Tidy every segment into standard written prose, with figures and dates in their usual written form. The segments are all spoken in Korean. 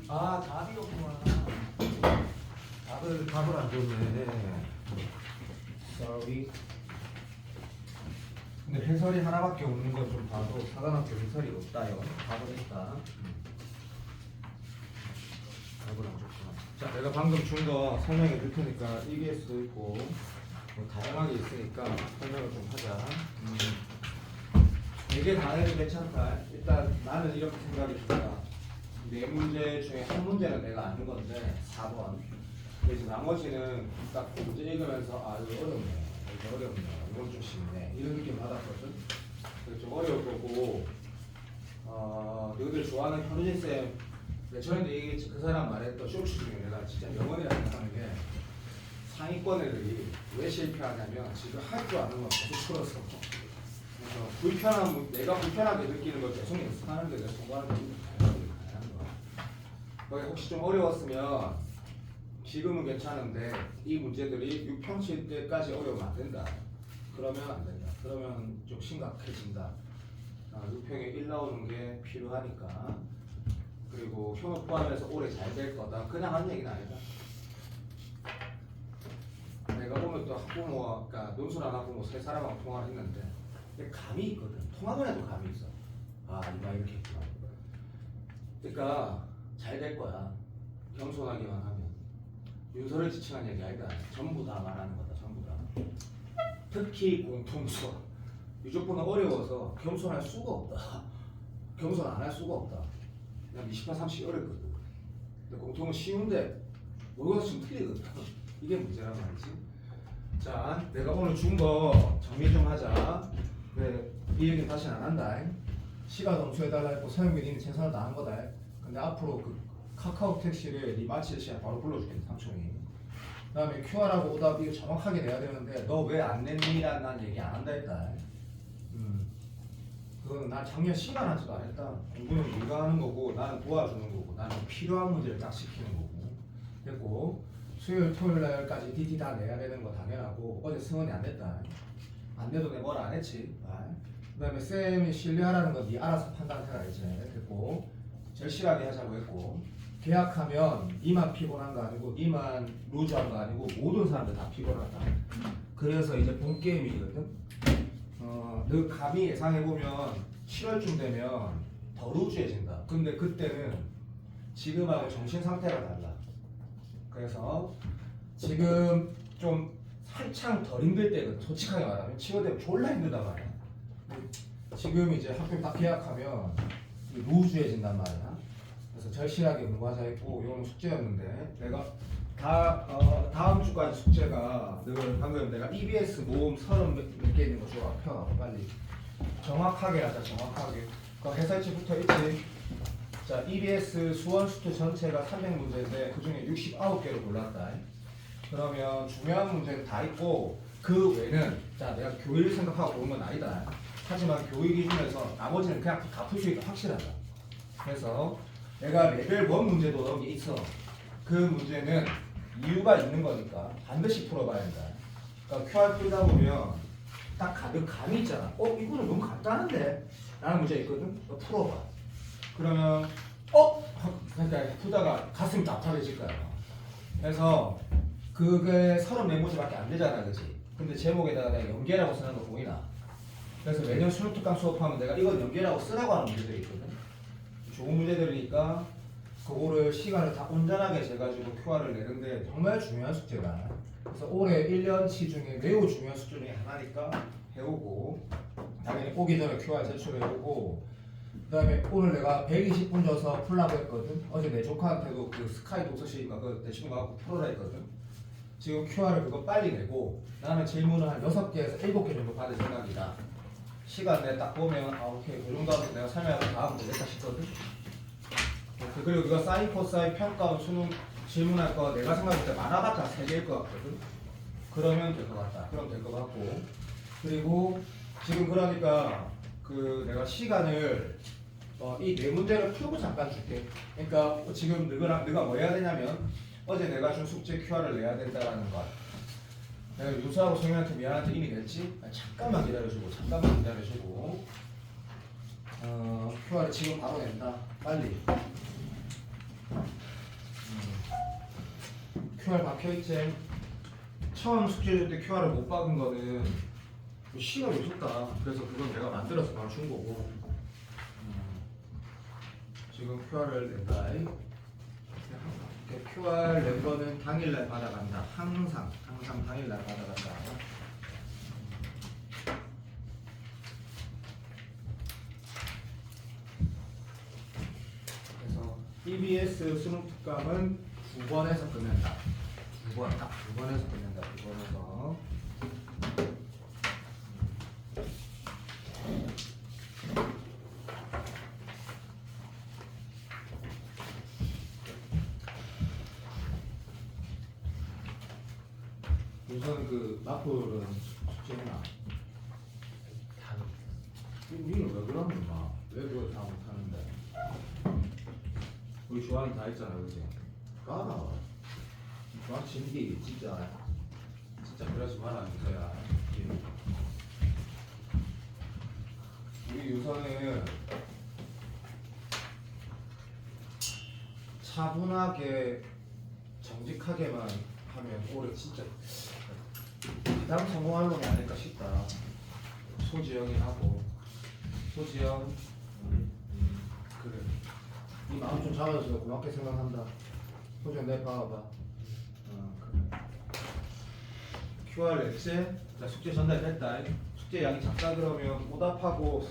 아, 답이 없구나. 답을 안 줬네. Sorry. 근데 해설이 하나밖에 없는 거 좀 봐도 사관학교 해설이 없다요. 답을 했다. 답을 안 줬구나. 자, 내가 방금 준 거 설명해 줄 테니까 EBS도 있고 뭐 다양하게 있으니까 설명을 좀 하자. 이게 다 해도 괜찮다. 일단 나는 이렇게 생각이 든다. 네 문제 중에 한 문제는 내가 아는 건데 4번. 그래서 나머지는 딱 문제 읽으면서 아 이거 어렵네, 이거 어렵네, 이건 좀 쉽네 이런 느낌 받았거든. 그래서 좀 어려울 거고 너희들 좋아하는 현우진 쌤 처음에 얘기했지. 그 사람 말했던 쇼츠 중에 내가 진짜 명언이라 생각하는 게 상위권 애들이 왜 실패하냐면 지금 할 줄 아는 건 계속 풀어서 그래서 내가 불편하게 느끼는 걸 계속 연습하는 데 내가 성공하는 게 다양한 거야. 거기 혹시 좀 어려웠으면 지금은 괜찮은데 이 문제들이 6평 칠 때까지 어려우면 안 된다. 그러면 안 된다. 그러면 좀 심각해진다. 6평에 1 나오는 게 필요하니까. 그리고 현업 포함해서 올해 잘 될 거다. 그냥 하는 얘기는 아니다. 내가 오늘 또 학부모와 그러니까 논술 안 하고 뭐 세 사람하고 통화를 했는데 감이 있거든. 통화만 해도 감이 있어. 아 이마 이렇게 했구나. 그러니까 잘 될 거야. 겸손하기만 하면. 윤서를 지칭한 얘기 아니다. 전부 다 말하는 거다. 전부 다. 특히 공통수학. 유조건은 어려워서 겸손할 수가 없다. 겸손 안 할 수가 없다. 그냥 20판 30이 어렵거든. 근데 공통은 쉬운데 모르고서 지금 틀리거든. 이게 문제란 말이지. 자, 내가 오늘 준 거 정리 좀 하자. 그래, 이 얘기는 다시는 안 한다. 시가 점수해달라 했고 서영민 이미 최선을 다한 거다. 근데 앞으로 그 카카오 택시를 네 마칠 시간 바로 불러줄게. 삼촌이. 그 다음에 QR하고 오답 이거 정확하게 내야 되는데 너 왜 안 냈니? 라는 난 얘기 안 한다 했다. 그건 난 작년 시간 하지도 안 했다. 공부는 네가 하는 거고 나는 도와주는 거고 나는 필요한 문제를 딱 시키는 거고 됐고 수요일 토요일 날까지 DT 다 내야 되는 거 당연하고 어제 승원이 안 냈다. 안 내도 내 뭐라 안 했지. 그 다음에 쌤이 신뢰하라는 건 네 알아서 판단해라 이제 됐고 절실하게 하자고 했고 계약하면 니만 피곤한 거 아니고 니만 루즈한 거 아니고 모든 사람들 다 피곤하다. 그래서 이제 본 게임이거든. 너 감히 예상해보면 7월쯤 되면 더 루즈해진다. 근데 그때는 지금하고 정신 상태가 달라. 그래서 지금 좀 한창 덜 힘들 때거든. 솔직하게 말하면 7월 되면 졸라 힘들단 말이야. 지금 이제 학교 딱 계약하면 루즈해진단 말이야. 그래서 절실하게 공부하자 했고 이건 숙제였는데 내가 다음 주까지 숙제가 늘 방금 내가 EBS 모음 30몇 개 있는 거 줘. 펴 빨리 정확하게 하자. 정확하게 그 해설지 붙어 있지. 자 EBS 수원 수투 전체가 300문제인데 그 중에 69개를 골랐다. 그러면 중요한 문제는 다 있고 그 외는 자 내가 교의를 생각하고 보는 건 아니다. 하지만 교의 기준에서 나머지는 그냥 다 풀 수 있다. 확실하다. 그래서 내가 레벨 1 문제도 넣은 게 있어. 그 문제는 이유가 있는 거니까 반드시 풀어봐야 한다. 그러니까 QR 풀다 보면 딱 가득 감이 있잖아. 이거는 너무 간단한데? 라는 문제 있거든? 풀어봐. 그러면 그러니까 풀다가 가슴이 답답해질 거야. 그래서 그게 34문제밖에 안 되잖아, 그치? 근데 제목에다가 내가 연계라고 쓰는 거 보이나? 그래서 매년 수능특강 수업하면 내가 이건 연계라고 쓰라고 하는 문제들이 있거든? 좋은 문제들이니까 그거를 시간을 다 온전하게 재가지고 QR을 내는데 정말 중요한 숙제다. 그래서 올해 1년치 중에 매우 중요한 숙제 중에 하나니까 해오고 당연히 오기 전에 QR 제출해오고 그 다음에 오늘 내가 120분 줘서 풀라고 했거든. 어제 내 조카한테도 그 스카이 독서실인가 그 대충 가고 풀어라 했거든. 지금 QR을 그거 빨리 내고 나는 질문을 한 6개에서 7개 정도 받을 생각이다. 시간 내 딱 보면 오케이 그 정도 하면 내가 설명하고 다음 되겠다 싶거든. 그리고 이거 사인 코사인 평가원 수능 질문할 거 내가 생각할 때 많아봤자 3개일 것 같거든. 그러면 될 것 같다. 그럼 될 것 같고 그리고 지금 그러니까 그 내가 시간을 이 4문제를 풀고 잠깐 줄게. 그러니까 지금 너가 뭐 해야 되냐면 어제 내가 준 숙제 QR을 내야 된다라는 것. 내가 유수하고 성현한테 미안한테 이미 냈지? 잠깐만 기다려주고 QR을 지금 바로 낸다. 빨리. QR 박혀있지. 처음 숙제 줄 때 QR을 못 박은 거는 시간이 없었다. 그래서 그건 내가 만들어서 바로 준 거고. 지금 QR을 낸다. QR 낸 거는 당일날 받아간다. 항상 당일날 받아간다. 그래서 EBS 수능 특강은 2번에서 끝낸다. 2번, 딱 2번에서 끝낸다. 2번에서. 우선 그 마플은 숙제나 니는 왜 그러는 거야? 왜 그걸 다 못하는데? 우리 조항이 다 있잖아, 그지? 까라. 조항 진기 진짜 그러지 마라 이거야. 우리 유선은 차분하게 정직하게만 하면 올해 진짜 가장 성공할 놈이 아닐까 싶다. 소지영이 하고 소지영 그래 이 마음 좀 잡아줘서 고맙게 생각한다. 소지영 내 봐봐. 그래. QR 냈지? 자 숙제 전달됐다. 숙제 양이 작다 그러면 오답하고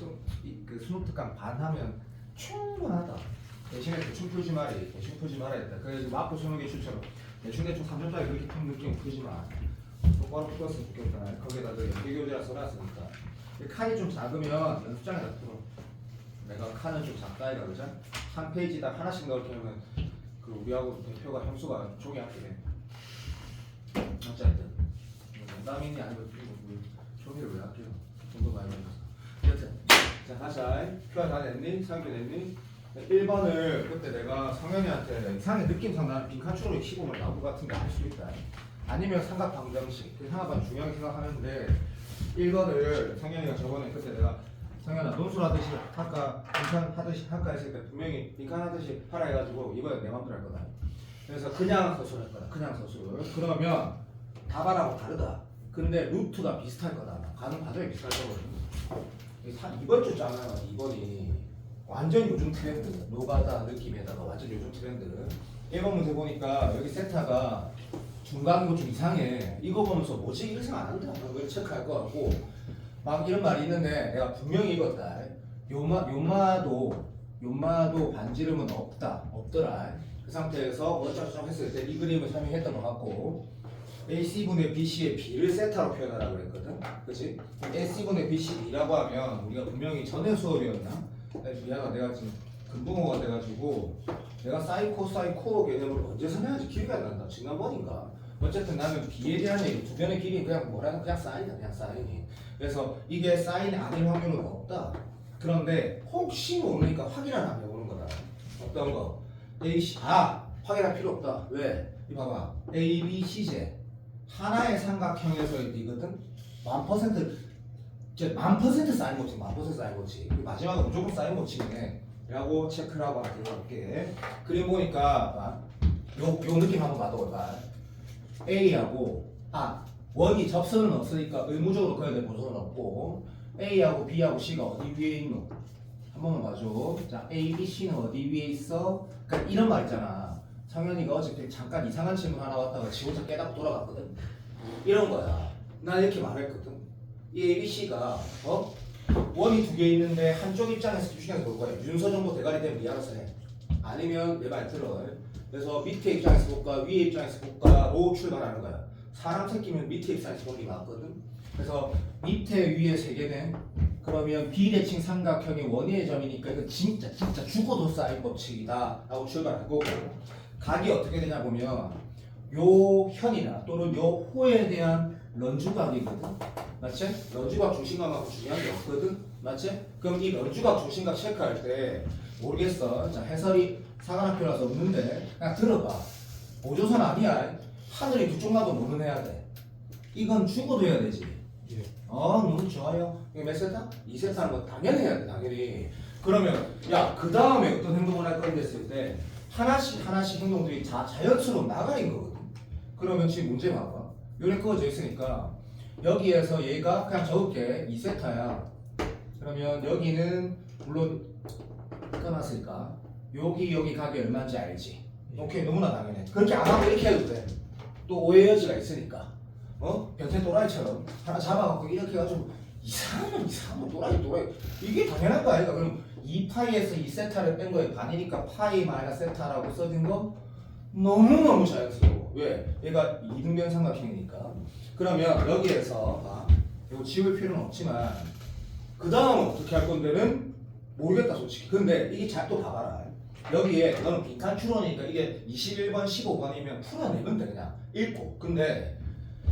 그 수능 특강 반 하면 충분하다. 대신에 대충 풀지 말이 했다. 그래서 마포 수능 기출처럼 대충 3점짜리 그렇게 큰 느낌 풀지 마. 똑바로 풀었으면 좋겠다. 거기에다 그 연계교재라 써놨으니까. 칸이 좀 작으면 연습장에다 풀어. 내가 칸은 좀 작다 이가 그죠? 한 페이지당 하나씩 넣게 하면 그 우리하고 대표가 형수가 종이 합게 돼. 어쨌든 농담이니 아니면 종이를 왜 할게요? 돈도 많이 받아서. 여튼 자 하자. QR 다 냈니? 상표 냈니? 1번을 그때 내가 성현이한테 이상하게 느낌상 나는 빈칸추로 시공을 나올 것 같은데 할 수 있다. 아니면 삼각 방정식. 그 삼각방 중요하게 생각하는데 1번을 성현이가 저번에 그때 내가 성현아 논술하듯이 할까 빈칸하듯이 할까 했을 때 분명히 빈칸하듯이 하라 해가지고 이번에 내 맘대로 할 거다. 그래서 그냥 서술 할 거다. 그냥 서술. 그러면 답안하고 다르다. 근데 루트가 비슷할 거다. 가는 과정이 비슷할 거거든. 2번 줬잖아요. 2번이 완전 요즘 트렌드. 노가다 느낌에다가 완전 요즘 트렌드. 1번 문제 보니까 여기 세타가 중간고 좀 이상해. 이거 보면서 뭐지? 이런 생각 안 한다. 그걸 체크할 것 같고 막 이런 말이 있는데 내가 분명히 읽었다. 요마도 반지름은 없더라. 그 상태에서 어쩌고저쩌고 했을 때 이 그림을 설명했던 것 같고 AC분의 BC의 B를 세타로 표현하라고 그랬거든. 그치? AC분의 BC B라고 하면 우리가 분명히 전에 수업이었나? 미안하다. 내가 지금 금붕어가 돼가지고 내가 사인 코사인 코어 개념을 언제 설명할지 기억이 안 난다. 지난번인가? 어쨌든 나는 B에 대한 얘기 두 변의 길이 그냥 뭐라는 그냥 사인이다. 그냥 사인이. 그래서 이게 사인이 아닐 확률은 없다. 그런데 혹시 모르니까 확인하면 해보는 거다. 어떤 거? AC 확인할 필요 없다. 왜? 이 봐봐. A, B, C제 하나의 삼각형에서 이거든. 1000% 사인 고치, 1000% 사인 고치. 마지막에 무조건 사인 고치네. 라고 체크를 하고 할게. 그림 보니까 요 느낌 한번 봐둬봐. A하고 원이 접선은 없으니까 의무적으로 그어야 될 보선은 없고 A하고 B하고 C가 어디 위에 있노? 한 번만 봐줘. 자, A, B, C는 어디 위에 있어? 그러니까 이런 말 있잖아. 성현이가 어저께 잠깐 이상한 질문 하나 왔다가 지 혼자 깨닫고 돌아갔거든. 이런 거야. 난 이렇게 말했거든. 이 A, B, C가 원이 두 개 있는데 한쪽 입장에서 집중해서 볼 거야. 윤서 정도 대가리 되면 니 알아서 해. 아니면 내 말 들어. 그래서 밑에 입장에서 볼까 위에 입장에서 볼까로 출발하는 거야. 사람 새끼면 밑에 입장에서 보는 게 맞거든. 그래서 밑에 위에 세 개는 그러면 비대칭 삼각형의 원위의 점이니까 이거 진짜 죽어도 쌓일 법칙이다 라고 출발할 거고 각이 어떻게 되냐 보면 요 현이나 또는 요 호에 대한 런주각이거든. 맞지? 런주각 중심각하고 중요한 게 없거든. 맞지? 그럼 이 런주각 중심각 체크할 때 모르겠어. 자, 해설이 사관학교라서 없는데 그냥 들어봐. 보조선 아니야. 하늘이 두 쪽 나도 뭐는 해야 돼. 이건 죽어도 해야 되지. 너무 좋아요. 이거 몇 세타? 2세타 하는 거 당연히 해야 돼. 당연히. 그러면 야 그 다음에 어떤 행동을 할 건데 했을 때 하나씩 하나씩 행동들이 다 자연스러운 나가는 거거든. 그러면 지금 문제 봐봐. 요래 그어져 있으니까 여기에서 얘가 그냥 적을게 2세타야. 그러면 여기는 물론 끊었으니까 여기 가격 얼마인지 알지? 오케이 너무나 당연해. 그렇게 안 하고 이렇게 해도 돼. 또 오해 여지가 있으니까. 변태 또라이처럼 하나 잡아갖고 이렇게 해가지고 이상하면 또라이 이게 당연한 거 아닌가? 그럼 2파이에서 2세타를 뺀 거에 반이니까 파이 마이너스 세타라고 써진 거 너무너무 자연스러워. 왜? 얘가 이등변 삼각형이니까. 그러면 여기에서 이거 지울 필요는 없지만 그 다음은 어떻게 할 건데는 모르겠다 솔직히. 근데 이게 잘 또 봐봐라. 여기에 너는 빈칸 추론이니까 이게 21번 15번이면 풀어내면 돼 그냥 읽고. 근데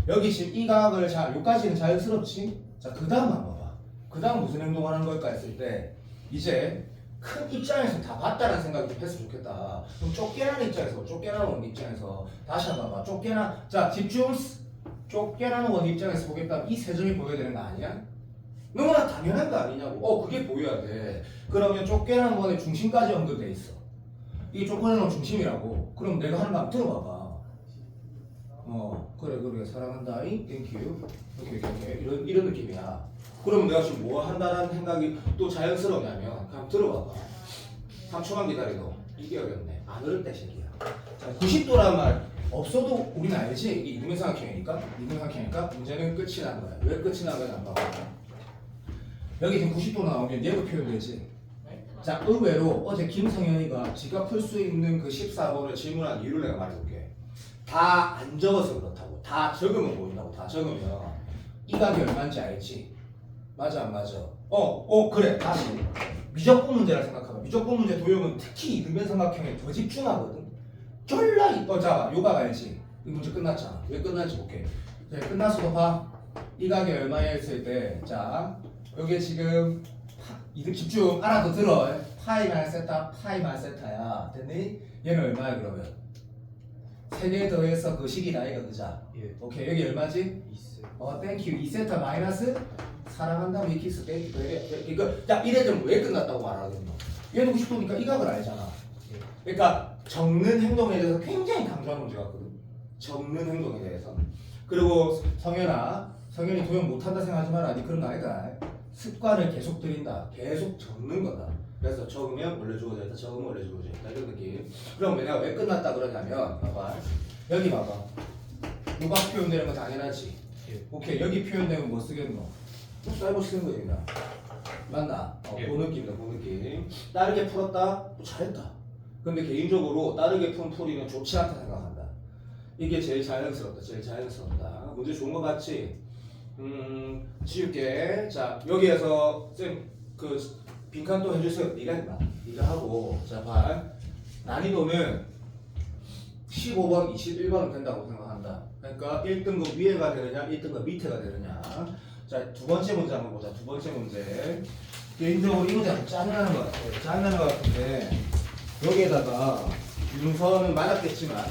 여기 지금 이 각을 자 여기까지는 자연스럽지. 자 그 다음 한번 봐봐. 그 다음 무슨 행동을 하는 걸까 했을 때 이제 큰 입장에서 다 봤다는 생각이 좀 했으면 좋겠다. 그럼 쫓겨나는 입장에서 다시 한번 봐봐. 자 집중. 쫓겨나는 원 입장에서 보겠다면 이 세 점이 보여야 되는 거 아니야? 너무나 당연한 거 아니냐고. 그게 보여야 돼. 그러면 쫓겨나는 원의 중심까지 연결돼 있어. 이게 쫓겨나는 원 중심이라고. 그럼 내가 하는 거 한번 들어봐봐. 그래 사랑한다 땡큐 이렇게 이런 느낌이야. 그러면 내가 지금 뭐 한다는 생각이 또 자연스러우냐면 그냥 들어봐봐. 3초만 기다려도 이게 어렵네. 안 어렵다 새끼야. 자 90도란 말 없어도 우리는 알지. 이게 이등변삼각형이니까 문제는 끝이 난 거야. 왜 끝이 난 거야? 안 봐봐. 여기 지금 90도 나오면 얘로 표현되지. 자 의외로 어제 김성현이가 지가 풀 수 있는 그 14번을 질문한 이유를 내가 말해볼게. 다 안 적어서 그렇다고. 다 적으면 보인다고. 다 적으면 이 값이 얼마인지 알지? 맞아 안 맞아? 그래 다시 미적분 문제라 생각하면 미적분 문제 도형은 특히 이등변 삼각형에 더 집중하거든. 쫄라 이뻐. 자 요각 알지? 이 문제 끝났잖아. 왜 끝났지 볼게. 자, 끝났어도 봐. 이 값이 얼마야 했을 때 자 여기에 지금 이등 집중 하나 더 들어. 파이 마이너스 세타야. 됐니? 얘는 얼마야 그러면? 3개 더해서 그 식이다 이거 그자. 예. 오케이 여기 얼마지? 땡큐 2세타 마이너스 사랑한다 위키스 땡큐. 이거 자 이래좀 왜 끝났다고 말하거든요. 얘는 90도니까 이 값을 알잖아. 그러니까 적는 행동에 대해서 굉장히 강조하는 문제 같거든. 적는 행동에 대해서. 그리고 성현이 도형 못한다 생각하지 마라. 아니 그런 거 아니다. 습관을 계속 들인다. 계속 적는 거다. 그래서 적으면 원래 주어져 있다. 적으면 원래 주어져 있다. 이런 느낌. 그럼 내가 왜 끝났다 그러냐면 봐봐. 여기 봐봐. 요각 표현되는 거 당연하지. 오케이 여기 표현되면 뭐 쓰겠노? 사이버 쓰는 거야 그냥. 맞나? 그 느낌이다. 그 느낌. 다르게 풀었다? 잘했다. 근데 개인적으로 다르게 푼 풀이는 좋지 않다 생각한다. 이게 제일 자연스럽다. 문제 좋은 거 같지? 지울게. 자 여기에서 쌤 그 빈칸 또 해주세요. 네가 했나? 네가 하고. 자 봐. 난이도는 15번, 21번은 된다고 생각한다. 그러니까 1등급 위에가 되느냐 1등급 밑에가 되느냐. 자 두 번째 문제 한번 보자. 두 번째 문제. 개인적으로 이 문제 짜증나는 것 같아요. 짜증나는 것 같은데 여기에다가 윤서는 맞았겠지만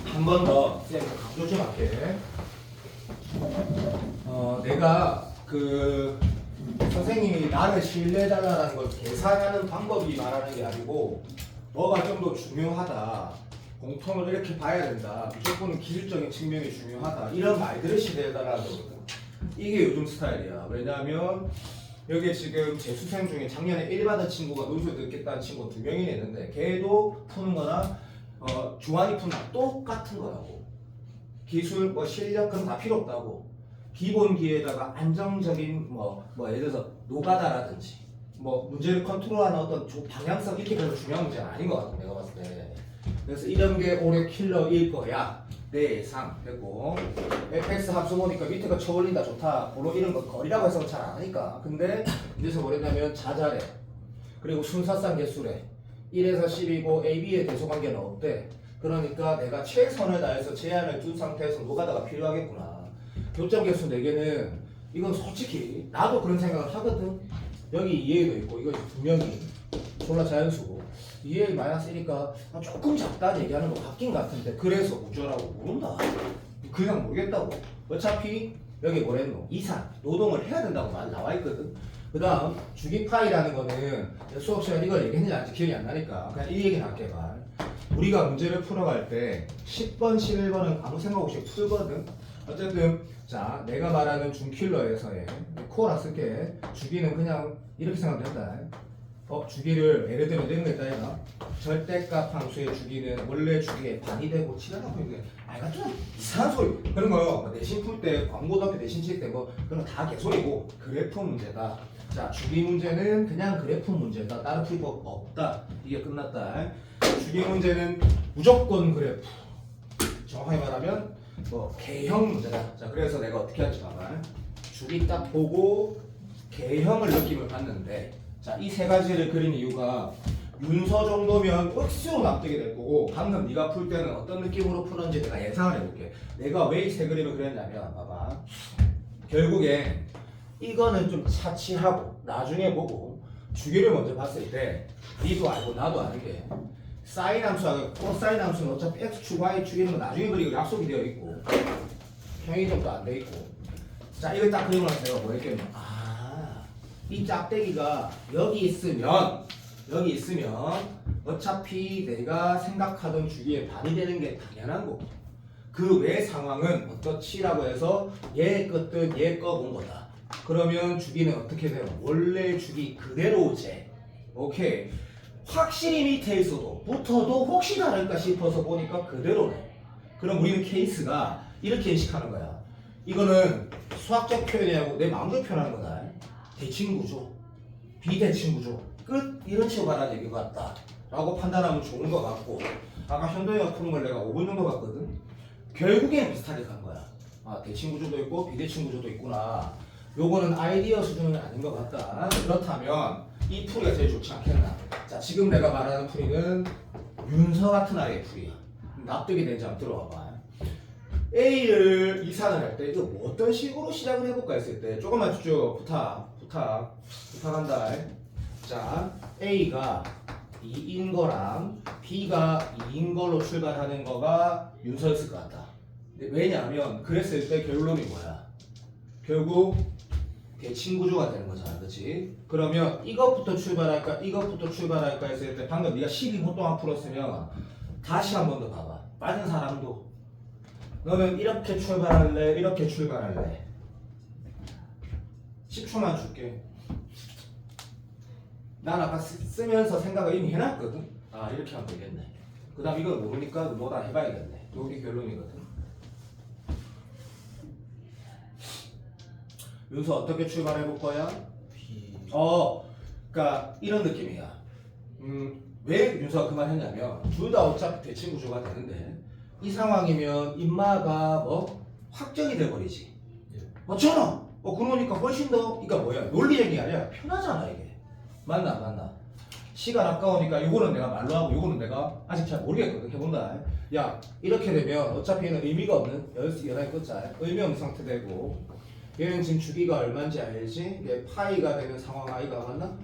한 번 더 쌤 강조 좀 할게. 내가 그 선생님이 나를 신뢰해달라는 걸 계산하는 방법이 말하는 게 아니고 뭐가 좀 더 중요하다. 공통을 이렇게 봐야 된다. 무조건 기술적인 측면이 중요하다. 이런 말들을 시대해달라는 거거든. 이게 요즘 스타일이야. 왜냐하면 여기 지금 재수생 중에 작년에 1 받은 친구가 논술 듣겠다는 친구 2명이 있는데 걔도 푸는 거나 주환이 푸는 거나 똑같은 거라고. 기술 실력 그런 다 필요 없다고. 기본기에다가 안정적인 예를 들어서 노가다라든지 문제를 컨트롤하는 어떤 방향성 이렇게 별로 중요한 문제는 아닌 것 같아 내가 봤을 때. 그래서 이런 게 올해 킬러일 거야. 내 예상 되고 fx 함수 보니까 밑에가 쳐올린다 좋다 물론 이런 거 거리라고 해서 잘 안 하니까. 근데 이제서 뭐랬냐면 자잘해. 그리고 순서상 개수래. 1에서 10이고 AB의 대소관계는 없대. 그러니까 내가 최선을 다해서 제한을 둔 상태에서 노가다가 필요하겠구나. 교점 개수 4개는 이건 솔직히 나도 그런 생각을 하거든. 여기 이해도 있고 이거 2명이 졸라 자연수고 이해 마이너스 1이니까 조금 작다 얘기하는 거 같긴 같은데 그래서 우주라고 모른다. 그냥 모르겠다고. 어차피 여기 뭐랬노? 이산 노동을 해야 된다고 말 나와 있거든. 그 다음 주기 파이라는 거는 수업 시간 이걸 얘기했는지 아직 기억이 안 나니까 그냥 이 얘기는 할게 봐. 우리가 문제를 풀어갈 때 10번, 11번은 아무 생각 없이 풀거든. 어쨌든 자 내가 말하는 준킬러에서의 코어라 쓸게. 주기는 그냥 이렇게 생각하면 된다. 주기를 예를 들면 이런 거 있다 해가 절대값 함수의 주기는 원래 주기의 반이 되고 치닫고 있는 아이가 좀 이상한 소리 그런 거 내신 풀 때 광고답게 내신 칠 때 뭐 그런 거 다 개소리고 그래프 문제다. 자 주기 문제는 그냥 그래프 문제다. 다른 풀법 없다. 이게 끝났다. 주기 문제는 무조건 그래프. 정확하게 말하면 뭐 개형 문제다. 자 그래서 내가 어떻게 할지 봐봐. 주기 딱 보고 개형을 느낌을 받는데 자, 이 세 가지를 그린 이유가 윤서 정도면 억수로 납득이 될 거고 방금 네가 풀 때는 어떤 느낌으로 푸는지 내가 예상을 해볼게. 내가 왜 이 세 그림을 그렸냐면 봐봐. 결국에 이거는 좀 차치하고 나중에 보고 주기를 먼저 봤을 때 니도 알고 나도 아는 게 사인 함수하고 코사인 함수는 어차피 x축, y축 이런 거 나중에 그리고 약속이 되어 있고 평행이점도 안 돼 있고 자 이걸 딱 그리고 나서 내가 뭐 했겠냐 이 짝대기가 여기 있으면 어차피 내가 생각하던 주기의 반이 되는 게 당연한 거고 그 외 상황은 어떻지라고 해서 얘 것든 얘 거 본 거다. 그러면 주기는 어떻게 돼요? 원래 주기 그대로 재. 오케이. 확실히 밑에 있어도 붙어도 혹시 다를까 싶어서 보니까 그대로네. 그럼 우리는 케이스가 이렇게 인식하는 거야. 이거는 수학적 표현이라고 내 마음대로 표현하는 거다. 대칭구조, 비대칭구조, 끝 이런 식으로 가라는 얘기 같다 라고 판단하면 좋은 것 같고 아까 현도이가 푸는 걸 내가 5분 정도 봤거든. 결국엔 비슷하게 간 거야. 아 대칭구조도 있고 비대칭구조도 있구나. 요거는 아이디어 수준은 아닌 것 같다. 그렇다면 이 풀이가 제일 좋지 않겠나. 자 지금 내가 말하는 풀이는 윤서 같은 아이의 풀이야. 납득이 되는지 한번 들어봐봐. A를 이산을 할 때 이거 뭐 어떤 식으로 시작을 해볼까 했을 때 조금만 쭉 부탁한다. 자 A가 2인 거랑 B가 2인 걸로 출발하는 거가 윤서였을 것 같다. 왜냐하면 그랬을 때 결론이 뭐야? 결국 대칭구조가 되는 거잖아. 그렇지? 그러면 이것부터 출발할까 했을 때 방금 네가 12분 동안 풀었으면 다시 한 번 더 봐봐. 빠진 사람도 너는 이렇게 출발할래? 10초만 줄게. 난 아까 쓰면서 생각을 이미 해놨거든. 아 이렇게 하면 되겠네. 그 다음 이걸 모르니까 너다 해봐야겠네. 여기 결론이거든. 윤서 어떻게 출발해볼 거야? 그러니까 이런 느낌이야. 왜 윤서가 그 말 했냐면 둘 다 어차피 대칭구조가 되는데 이 상황이면 인마가 뭐 확정이 돼버리지. 맞잖아. 그러니까 훨씬 더 그러니까 뭐야 논리적인 게 아니라 편하잖아 이게. 맞나? 시간 아까우니까 요거는 내가 말로 하고 요거는 내가 아직 잘 모르겠거든. 해본다. 야 이렇게 되면 어차피는 의미가 없는 연합 끝자 의미 없는 상태 되고 얘는 지금 주기가 얼마인지 알지? 얘 파이가 되는 상황 아이가 맞나?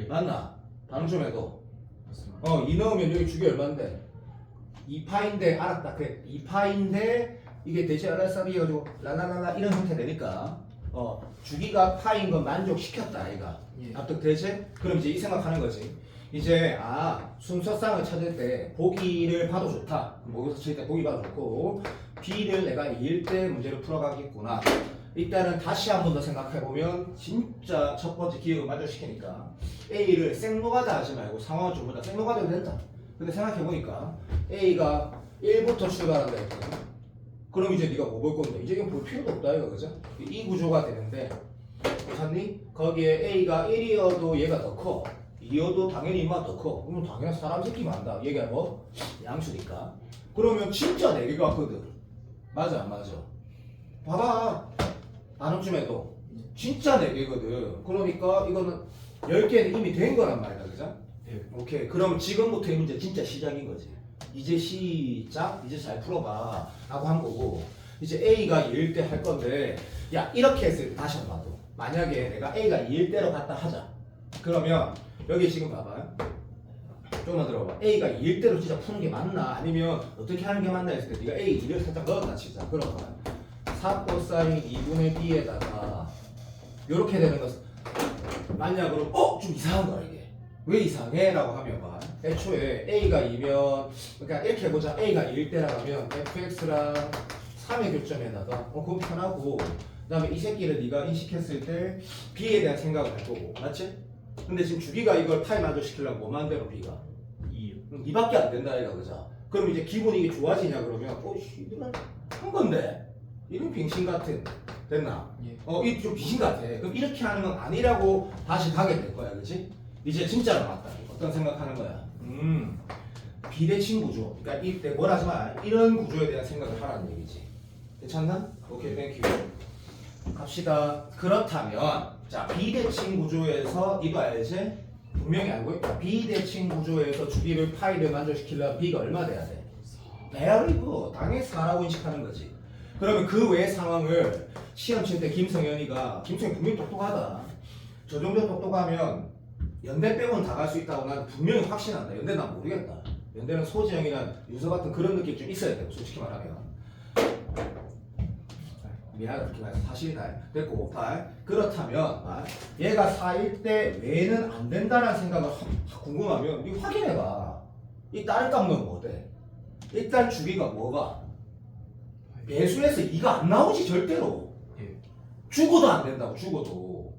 맞나? 다음 좀 해도 2 넣으면 여기 주기 얼마인데? 2파인데 알았다. 그래 2파인데 이게 대체 알라사비여가지고 랄랄랄라 이런 형태 되니까 주기가 파인 건 만족시켰다 아이가. 납득되지? 그럼 이제 이 생각하는 거지. 이제 순서상을 찾을 때 보기를 봐도 좋다. 모의고사 칠 때 보기 봐도 좋고 B를 내가 2일 때 문제를 풀어가겠구나. 일단은 다시 한 번 더 생각해보면 진짜 첫 번째 기억을 만족시키니까 A를 생노가다 하지 말고 상황을 좀 보다 생노가다 해도 된다. 근데 생각해보니까 A가 1부터 출발한다 했거든. 그럼 이제 네가 뭐 볼 건데 이제 이건 볼 필요도 없다 이거 그죠? 이 구조가 되는데 봤니? 거기에 A가 1이어도 얘가 더 커 2여도 당연히 인마 더 커. 그러면 당연히 사람 새끼 많다. 얘가 뭐? 양수니까. 그러면 진짜 4개가 왔거든. 맞아 안 맞아? 봐봐. 나눔쯤에도 진짜 4개거든. 그러니까 이거는 10개는 이미 된 거란 말이야. 그죠? 네. 오케이. 그럼 지금부터 이 문제 진짜 시작인 거지. 이제 시작. 이제 잘 풀어봐. 라고 한 거고. 이제 A가 2일 때 할 건데 야 이렇게 했을 때 다시 한번 봐도 만약에 내가 A가 2일 때로 갔다 하자. 그러면 여기 지금 봐봐요. 조금만 들어봐. A가 2일 때로 진짜 푸는 게 맞나? 아니면 어떻게 하는 게 맞나 했을 때 네가 A 2를 살짝 넣었다 치자. 그러면 4 코사인 2분의 B에다가 요렇게 되는 것은 맞냐 그럼 좀 이상한 거야 이게. 왜 이상해? 라고 하면 봐. 애초에 A가 2면 그러니까 이렇게 해보자. A가 2일 때라고 하면 fx랑 3의 교점에다가 그건 편하고 그 다음에 이 새끼를 네가 인식했을 때 B에 대한 생각을 할 거고 맞지? 근데 지금 주기가 이걸 파이 만족시키려면 뭐 만대로 B가? 2요. 2밖에 안 된다 얘가 그죠? 그럼 이제 기분이 이게 좋아지냐 그러면 이건 한 건데 이런 빙신 같은 됐나? 예. 이 좀 비신 같아. 그럼 이렇게 하는 건 아니라고 다시 가게 될 거야, 그렇지? 이제 진짜로 맞다. 어떤 생각하는 거야? 비대칭 구조. 그러니까 이때 뭘 하지 마. 이런 구조에 대한 생각을 하라는 얘기지. 괜찮나? 오케이, 땡큐. 갑시다. 그렇다면 자 비대칭 구조에서 이거 알지? 분명히 알고 있다. 비대칭 구조에서 주기를 파이를 만족시키려면 B가 얼마 돼야 돼? 배열이고 당연히 4라고 인식하는 거지. 그러면 그 외의 상황을 시험 칠 때 김성현이 분명히 똑똑하다. 저 정도 똑똑하면 연대 빼고는 다 갈 수 있다고 난 분명히 확신한다. 연대 난 모르겠다. 연대는 소지영이나 유서 같은 그런 느낌이 좀 있어야 돼. 솔직히 말하면. 미안하다 그렇게 말해서 사실이다. 됐고 8. 그렇다면 얘가 4일 때 왜는 안 된다는 생각을 궁금하면 이 확인해봐. 이 다른 값 넣으면 뭐 돼? 일단 주기가 뭐가? 배수에서 2가 안 나오지 절대로. 예. 죽어도 안 된다고 죽어도.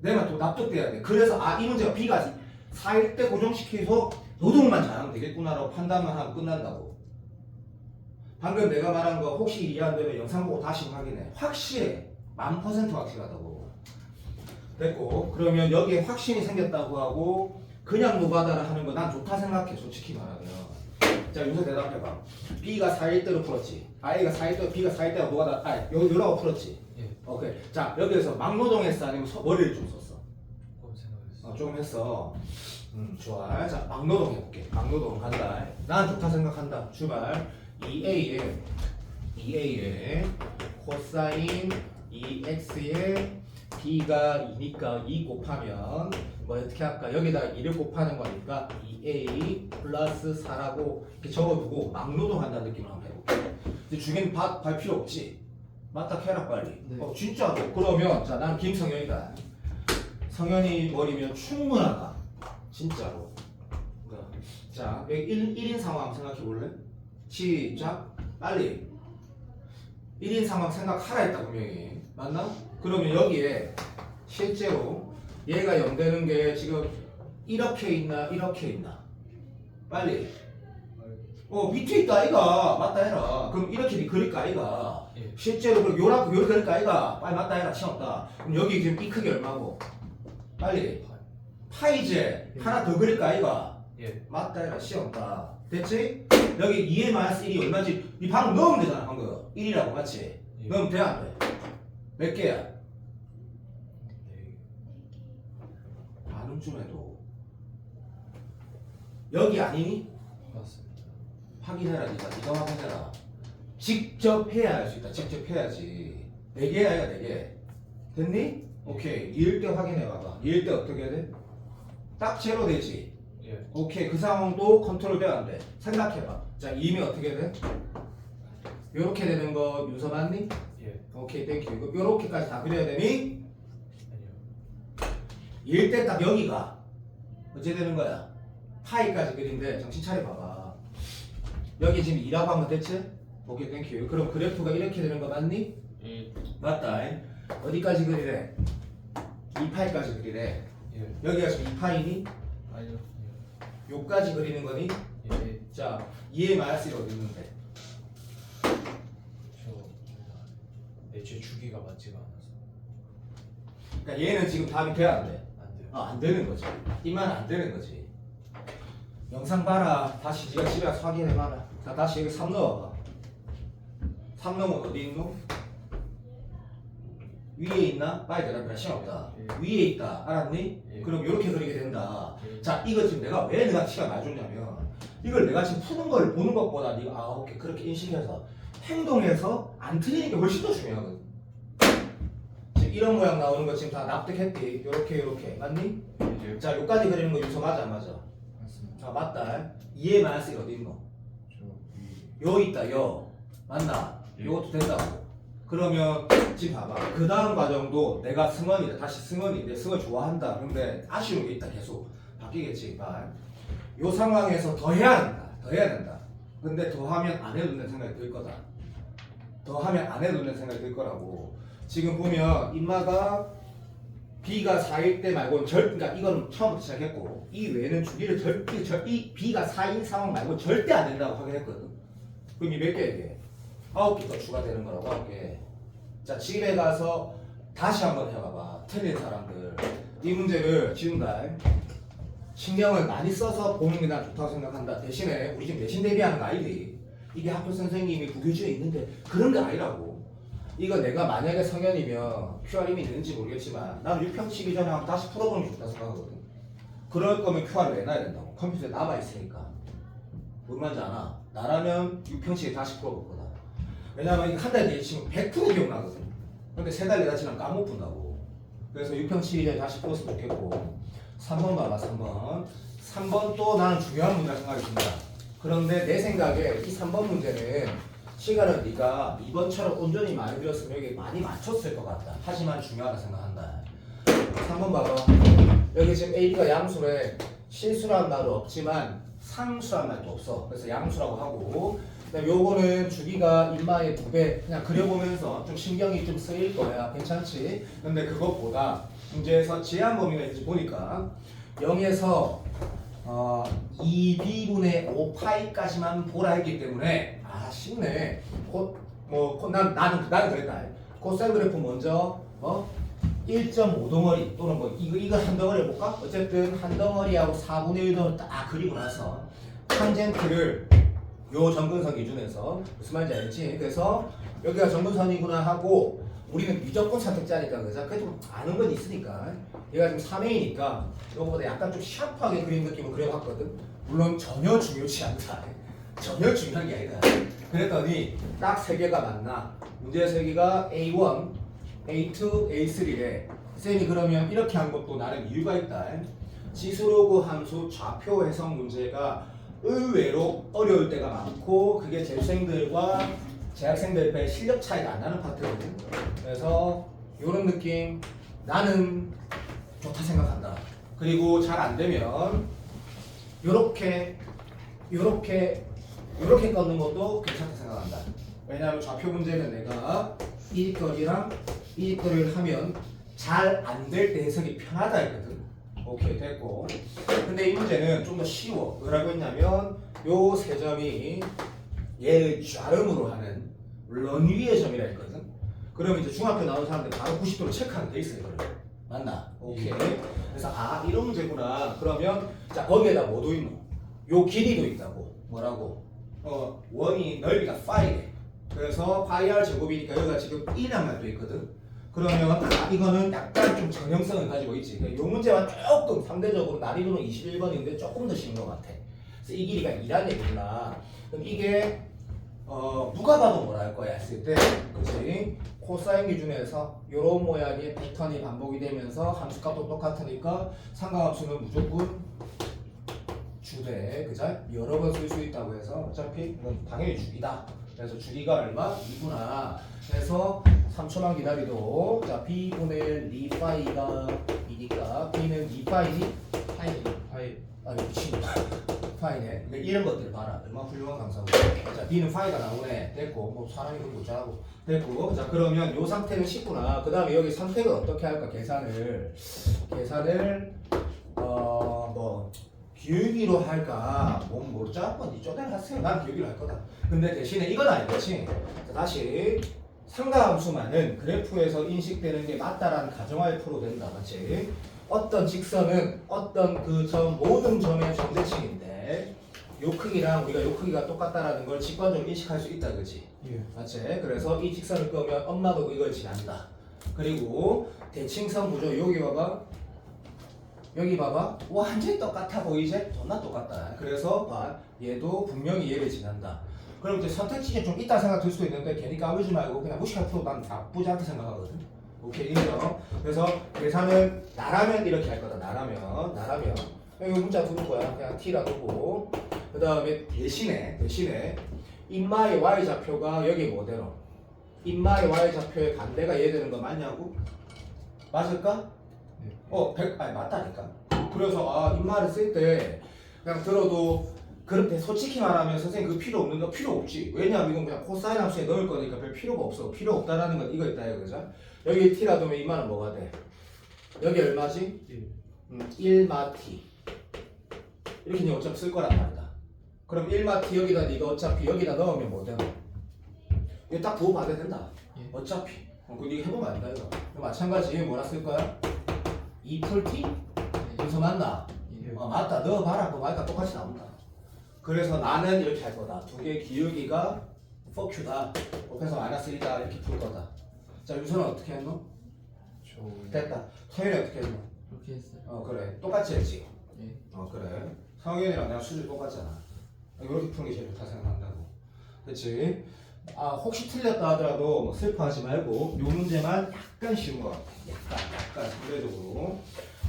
내 말 또 납득돼야 돼. 그래서 이 문제가 B가 4일 때 고정시켜서 노동만 잘하면 되겠구나라고 판단만 하면 끝난다고. 방금 내가 말한 거 혹시 이해 안 되면 영상 보고 다시 확인해. 확실해. 1000% 확실하다고. 됐고 그러면 여기에 확신이 생겼다고 하고 그냥 노가다를 하는 거 난 좋다 생각해. 솔직히 말하면. 자 여기서 대답해봐. B가 4일 때로 풀었지. A가 4일 때, B가 4일 때로 노가다 요라고 풀었지. 예. 오케이. 자 여기에서 막노동했어 아니면 머리를 좀 썼어? 생각했어. 조금 했어. 좋아. 자 막노동 해볼게. 막노동 간다. 난 좋다 생각한다. 출발. 2A에 코사인 2X에 B가 2니까 2 곱하면 뭐 어떻게 할까? 여기다가 2를 곱하는 거니까 2A 플러스 4라고 이렇게 적어두고 막노동 한다는 느낌으로 한번 해볼게. 이제 주기는 발 필요 없지? 맞다 캐라 빨리. 네. 진짜로. 그러면 자 나는 김성현이다. 성현이 머리면 충분하다. 진짜로. 자 여기 1인 상황 생각해 볼래? 시작. 빨리. 1인 상황 생각하라 했다 분명히. 맞나? 그러면 여기에 실제로 얘가 0 되는 게 지금 이렇게 있나 이렇게 있나? 빨리. 밑에 있다 아이가. 맞다 해라. 그럼 이렇게 그릴까 아이가. 예. 실제로 그럼 요라고 요렇게 그릴까 아이가. 빨리 맞다 해라. 시험 없다. 그럼 여기 지금 이 크기 얼마고? 빨리. 파이제 하나 더 그릴까 아이가. 예. 맞다 해라. 시험 없다. 됐지? 여기 2의 마이너스 1이 얼마지? 이 방금 넣으면 되잖아 방금 1이라고 맞지? 예. 넣으면 돼 안 돼? 몇 개야? 네. 반음쯤 해도 여기 아니니? 맞습니다. 확인해라 네가 확인해라. 직접 해야 할 수 있다. 직접 해야지. 4개야 아이가 4개 됐니? 오케이 2일 때 확인해 봐봐. 2일 때 어떻게 해야 돼? 딱 제로 되지? 예. 오케이 그 상황도 컨트롤 돼야 안 돼. 생각해봐. 자 2면 어떻게 돼? 요렇게 되는 거 윤서 맞니? 예. 오케이 땡큐. 요렇게까지 다 그려야 되니? 아니요. 2일 때 딱 여기가 어째 되는 거야? 파이까지 그린데 정신 차려봐봐. 여기 지금 2라고 한 거 됐지? 오케이 땡큐. 그럼 그래프가 이렇게 되는 거 맞니? 예. 맞다. 어디까지 그리래? 2파이까지 그리래. 예. 여기가 지금 2파이니? 아니요. 요까지 그리는 거니? 예. 자 2의 마이너스 1 어디 있는데? 저 애초에 주기가 맞지가 않아서 그러니까 얘는 지금 답이 돼야 안 돼? 안 돼요. 안 되는 거지. 이만 안 되는 거지. 영상 봐라. 다시 네가 집에 가서 확인해봐라. 자 다시 여기 3 넣어봐. 3 넣으면 어디 있노? 위에 있나? 빨리 대답해라. 시간 없다. 예. 위에 있다. 알았니? 예. 그럼 이렇게 그리게 된다. 예. 자 이거 지금 왜 내가 시간 많이 줬냐면 이걸 내가 지금 푸는 걸 보는 것보다 네가 오케이 그렇게 인식해서 행동해서 안 틀리는 게 훨씬 더 중요하거든. 지금 이런 모양 나오는 거 지금 다 납득했지? 요렇게 맞니? 예. 자 요까지 그리는 거 윤서 맞아 안 맞아? 맞습니다. 자 맞다. 2의 마이너스 1 어디 있노? 저 위. 요 있다 요 맞나? 예. 요것도 된다고. 그러면 지금 봐봐. 그 다음 과정도 내가 승원이다. 다시 승원이. 내 승원 좋아한다. 근데 아쉬운 게 있다. 계속 바뀌겠지. 봐. 요 상황에서 더 해야 된다. 더 해야 된다. 근데 더 하면 안 해도 된다는 생각이 들 거다. 더 하면 안 해도 된다는 생각이 들 거라고. 지금 보면 인마가 B가 4일 때 말고는 그러니까 이건 처음부터 시작했고 이 외에는 주기를 이 B가 4인 상황 말고 절대 안 된다고 확인했거든. 그럼 이 몇 개 이게? 9개 더 추가되는 거라고 9개. 자 집에 가서 다시 한번 해봐봐. 틀린 사람들 이 문제를 지운다. 신경을 많이 써서 보는 게 난 좋다고 생각한다. 대신에 우리 지금 내신 대비하는 거 아니지. 이게 학교 선생님이 부교주에 있는데 그런 게 아니라고. 이거 내가 만약에 성현이면 QR임이 있는지 모르겠지만 나는 6평 치기 전에 한번 다시 풀어보는 게 좋다 생각하거든. 그럴 거면 QR을 내놔야 된다고. 컴퓨터에 남아있으니까. 뭔 말인지 아나? 나라면 6평 치기 다시 풀어볼 거다. 왜냐면 이거 한 달 뒤에 치면 100% 기억나거든. 근데 3달 내다 지나면 까먹는다고. 그래서 6평 치기 전에 다시 풀었으면 좋겠고 3번 봐봐. 3번 또 나는 중요한 문제라 생각이 듭니다. 그런데 내 생각에 이 3번 문제는 시간을 네가 2번처럼 온전히 많이 들었으면 여기 많이 맞췄을 것 같다. 하지만 중요하다 생각한다. 3번 봐봐. 여기 지금 AB가 양수래. 실수란 말은 없지만 상수란 말도 없어. 그래서 양수라고 하고 그다음에 요거는 주기가 인마의 2배. 그냥 그려보면서 좀 신경이 좀 쓰일 거야. 괜찮지? 근데 그것보다 문제에서 제한 범위가 있는지 보니까 0에서 2b분의 5파이까지만 보라 했기 때문에 쉽네. 나는 그랬다. 코사인 그래프 먼저 1.5덩어리 또는 뭐 이거 한 덩어리 해볼까? 어쨌든 한 덩어리하고 4분의 1덩어리 딱 그리고 나서 탄젠트를 요 정근선 기준에서 무슨 말인지 알지? 그래서 여기가 정근선이구나 하고 우리는 미적분 선택자니까 그래서 그래도 아는 건 있으니까 얘가 지금 3A니까 이거보다 약간 좀 샤프하게 그린 느낌을 그려봤거든. 물론 전혀 중요치 않다. 전혀 중요한 게 아니다. 그랬더니 딱 3개가 맞나? 문제 3개가 A1, A2, A3래. 쌤이 그러면 이렇게 한 것도 나름 이유가 있다. 지수로그 함수 좌표 해석 문제가 의외로 어려울 때가 많고 그게 재수생들과 재학생들의 실력 차이가 안 나는 파트거든. 그래서 이런 느낌 나는 좋다 생각한다. 그리고 잘 안 되면 요렇게 꺾는 것도 괜찮다 생각한다. 왜냐하면 좌표 문제는 내가 이 거리랑 이 거리를 하면 잘 안 될 때 해석이 편하다 했거든. 오케이 됐고. 근데 이 문제는 좀 더 쉬워. 뭐라고 했냐면 요 세 점이 얘를 좌름으로 하는 런 위의 점이라 했거든. 그러면 이제 중학교 나온 사람들 바로 90도로 체크하면 돼 있어 이거를. 맞나? 오케이. 그래서 이런 문제구나. 그러면 자 거기에다 뭐도 있노? 요 길이도 있다고. 뭐라고? 원이 넓이가 파이래. 그래서 파이 r 제곱이니까 여기가 지금 1이란 말도 있거든. 그러면 이거는 약간 좀 전형성을 가지고 있지. 이 문제와 조금 상대적으로 난이도는 21번인데 조금 더 쉬운 것 같아. 그래서 이 길이가 2란 얘기구나. 그럼 이게 누가 봐도 뭐라 할 거야 했을 때, 그렇지? 코사인 기준에서 이런 모양의 패턴이 반복이 되면서 함수값도 똑같으니까 상가함수는 무조건 주되, 그죠? 여러 번 쓸 수 있다고 해서 어차피 이건 당연히 주기다. 그래서 주기가 얼마? 2구나. 그래서 3초만 기다리도 자 b분의 2파이가 2니까 b는 2파이니? 파이 미친 파이네. 이런 것들 봐라. 얼마나 훌륭한 강사고. 자 b는 파이가 나오네. 됐고 뭐 사람이 그걸 못 짜고 됐고. 자 그러면 요 상태는 10구나. 그 다음에 여기 선택을 어떻게 할까? 계산을 뭐 기울기로 할까? 뭐 짤 건지 쪼대를 하세요. 난 기울기로 할 거다. 근데 대신에 이건 아니겠지. 자, 다시 상가함수만은 그래프에서 인식되는 게 맞다라는 가정하에 풀어도 된다. 맞지? 어떤 직선은 어떤 그 점 모든 점의 점대칭인데 요 크기랑 우리가 요 크기가 똑같다라는 걸 직관적으로 인식할 수 있다. 그렇지? 예. 맞지? 그래서 이 직선을 끄면 엄마도 이걸 지난다. 그리고 대칭선 구조 여기 봐봐 완전히 똑같아 보이지? 존나 똑같다. 그래서 봐 얘도 분명히 얘를 지난다. 그럼 이제 선택지에 좀 있다 생각 들 수도 있는데 괜히 까불지 말고 그냥 무시할 필요 난 나쁘지 않다 생각하거든. 오케이 인정. 그래서 계산은 나라면 이렇게 할 거다. 나라면 여기 문자 두는 거야. 그냥 t라 두고 그 다음에 대신에 인마의 y좌표가 여기 뭐대로 인마의 y좌표의 반대가 얘 되는 거 맞냐고? 맞을까? 네. 아니 맞다니까. 그래서 인마를 쓸 때 그냥 들어도 그렇게 솔직히 말하면 선생님 그 필요 없는 거 필요 없지. 왜냐하면 이건 그냥 코사인 함수에 넣을 거니까 별 필요가 없어. 필요 없다라는 건 이거 있다 이거죠. 여기 t라도 인마는 뭐가 돼? 여기 얼마지? 1마 t. 이렇게 이제 어차피 쓸 거란 말이다. 그럼 1마 t 여기다 네가 어차피 여기다 넣으면 뭐 되나? 이거 딱 부호 받아야 된다. 예. 어차피. 그거 네가 해보면 안다 이거. 마찬가지 얘 뭐라 쓸 거야? 2풀 t? 여기서 맞나? 예. 맞다. 넣어봐라. 그거 맞다. 똑같이 나온다. 그래서 나는 이렇게 할 거다. 두 개의 기울기가 4q다. 곱해서 마이너스 1이다. 이렇게 풀 거다. 자, 유선은 어떻게 했노? 됐다. 서현이 어떻게 했노? 그렇게 했어요. 그래. 똑같이 했지? 예. 그래. 성현이랑 내가 수준 똑같잖아. 이렇게 푸는 게 제일 좋다 생각한다고. 그치? 혹시 틀렸다 하더라도 뭐 슬퍼하지 말고 요 문제만 약간 쉬운 것 같아. 약간 상대적으로.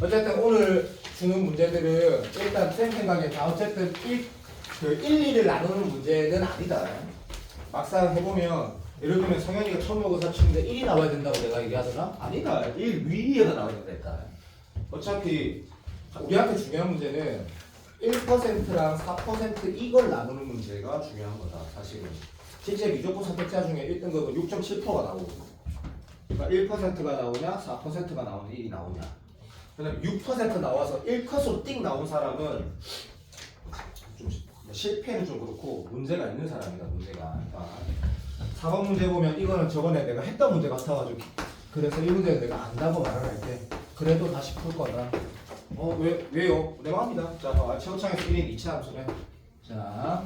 어쨌든 오늘 주는 문제들은 일단 쌤 생각에 다 어쨌든 1, 2를 나누는 문제는 아니다. 막상 해보면 예를 들면 성현이가 처음 모의고사 치는데 1이 나와야 된다고 내가 얘기하더나? 아니다. 1 위에가 나와야 된다. 어차피 우리한테 중요한 문제는 1%랑 4% 이걸 나누는 문제가 중요한 거다. 사실은. 실제 미적분 선택자 중에 1등급은 6.7%가 나오고 그러니까 1%가 나오냐 4%가 나오냐 1이 나오냐. 그다음에 6% 나와서 1컷으로 띵 나온 사람은 좀 실패는 좀 그렇고 문제가 있는 사람이다. 문제가. 4번 문제 보면 이거는 저번에 내가 했던 문제 같아가지고 그래서 이 문제는 내가 안다고 말을 할게. 그래도 다시 풀 거다. 왜요? 내 마음이다. 자, 최고창에서 1인 2차 함수네. 자,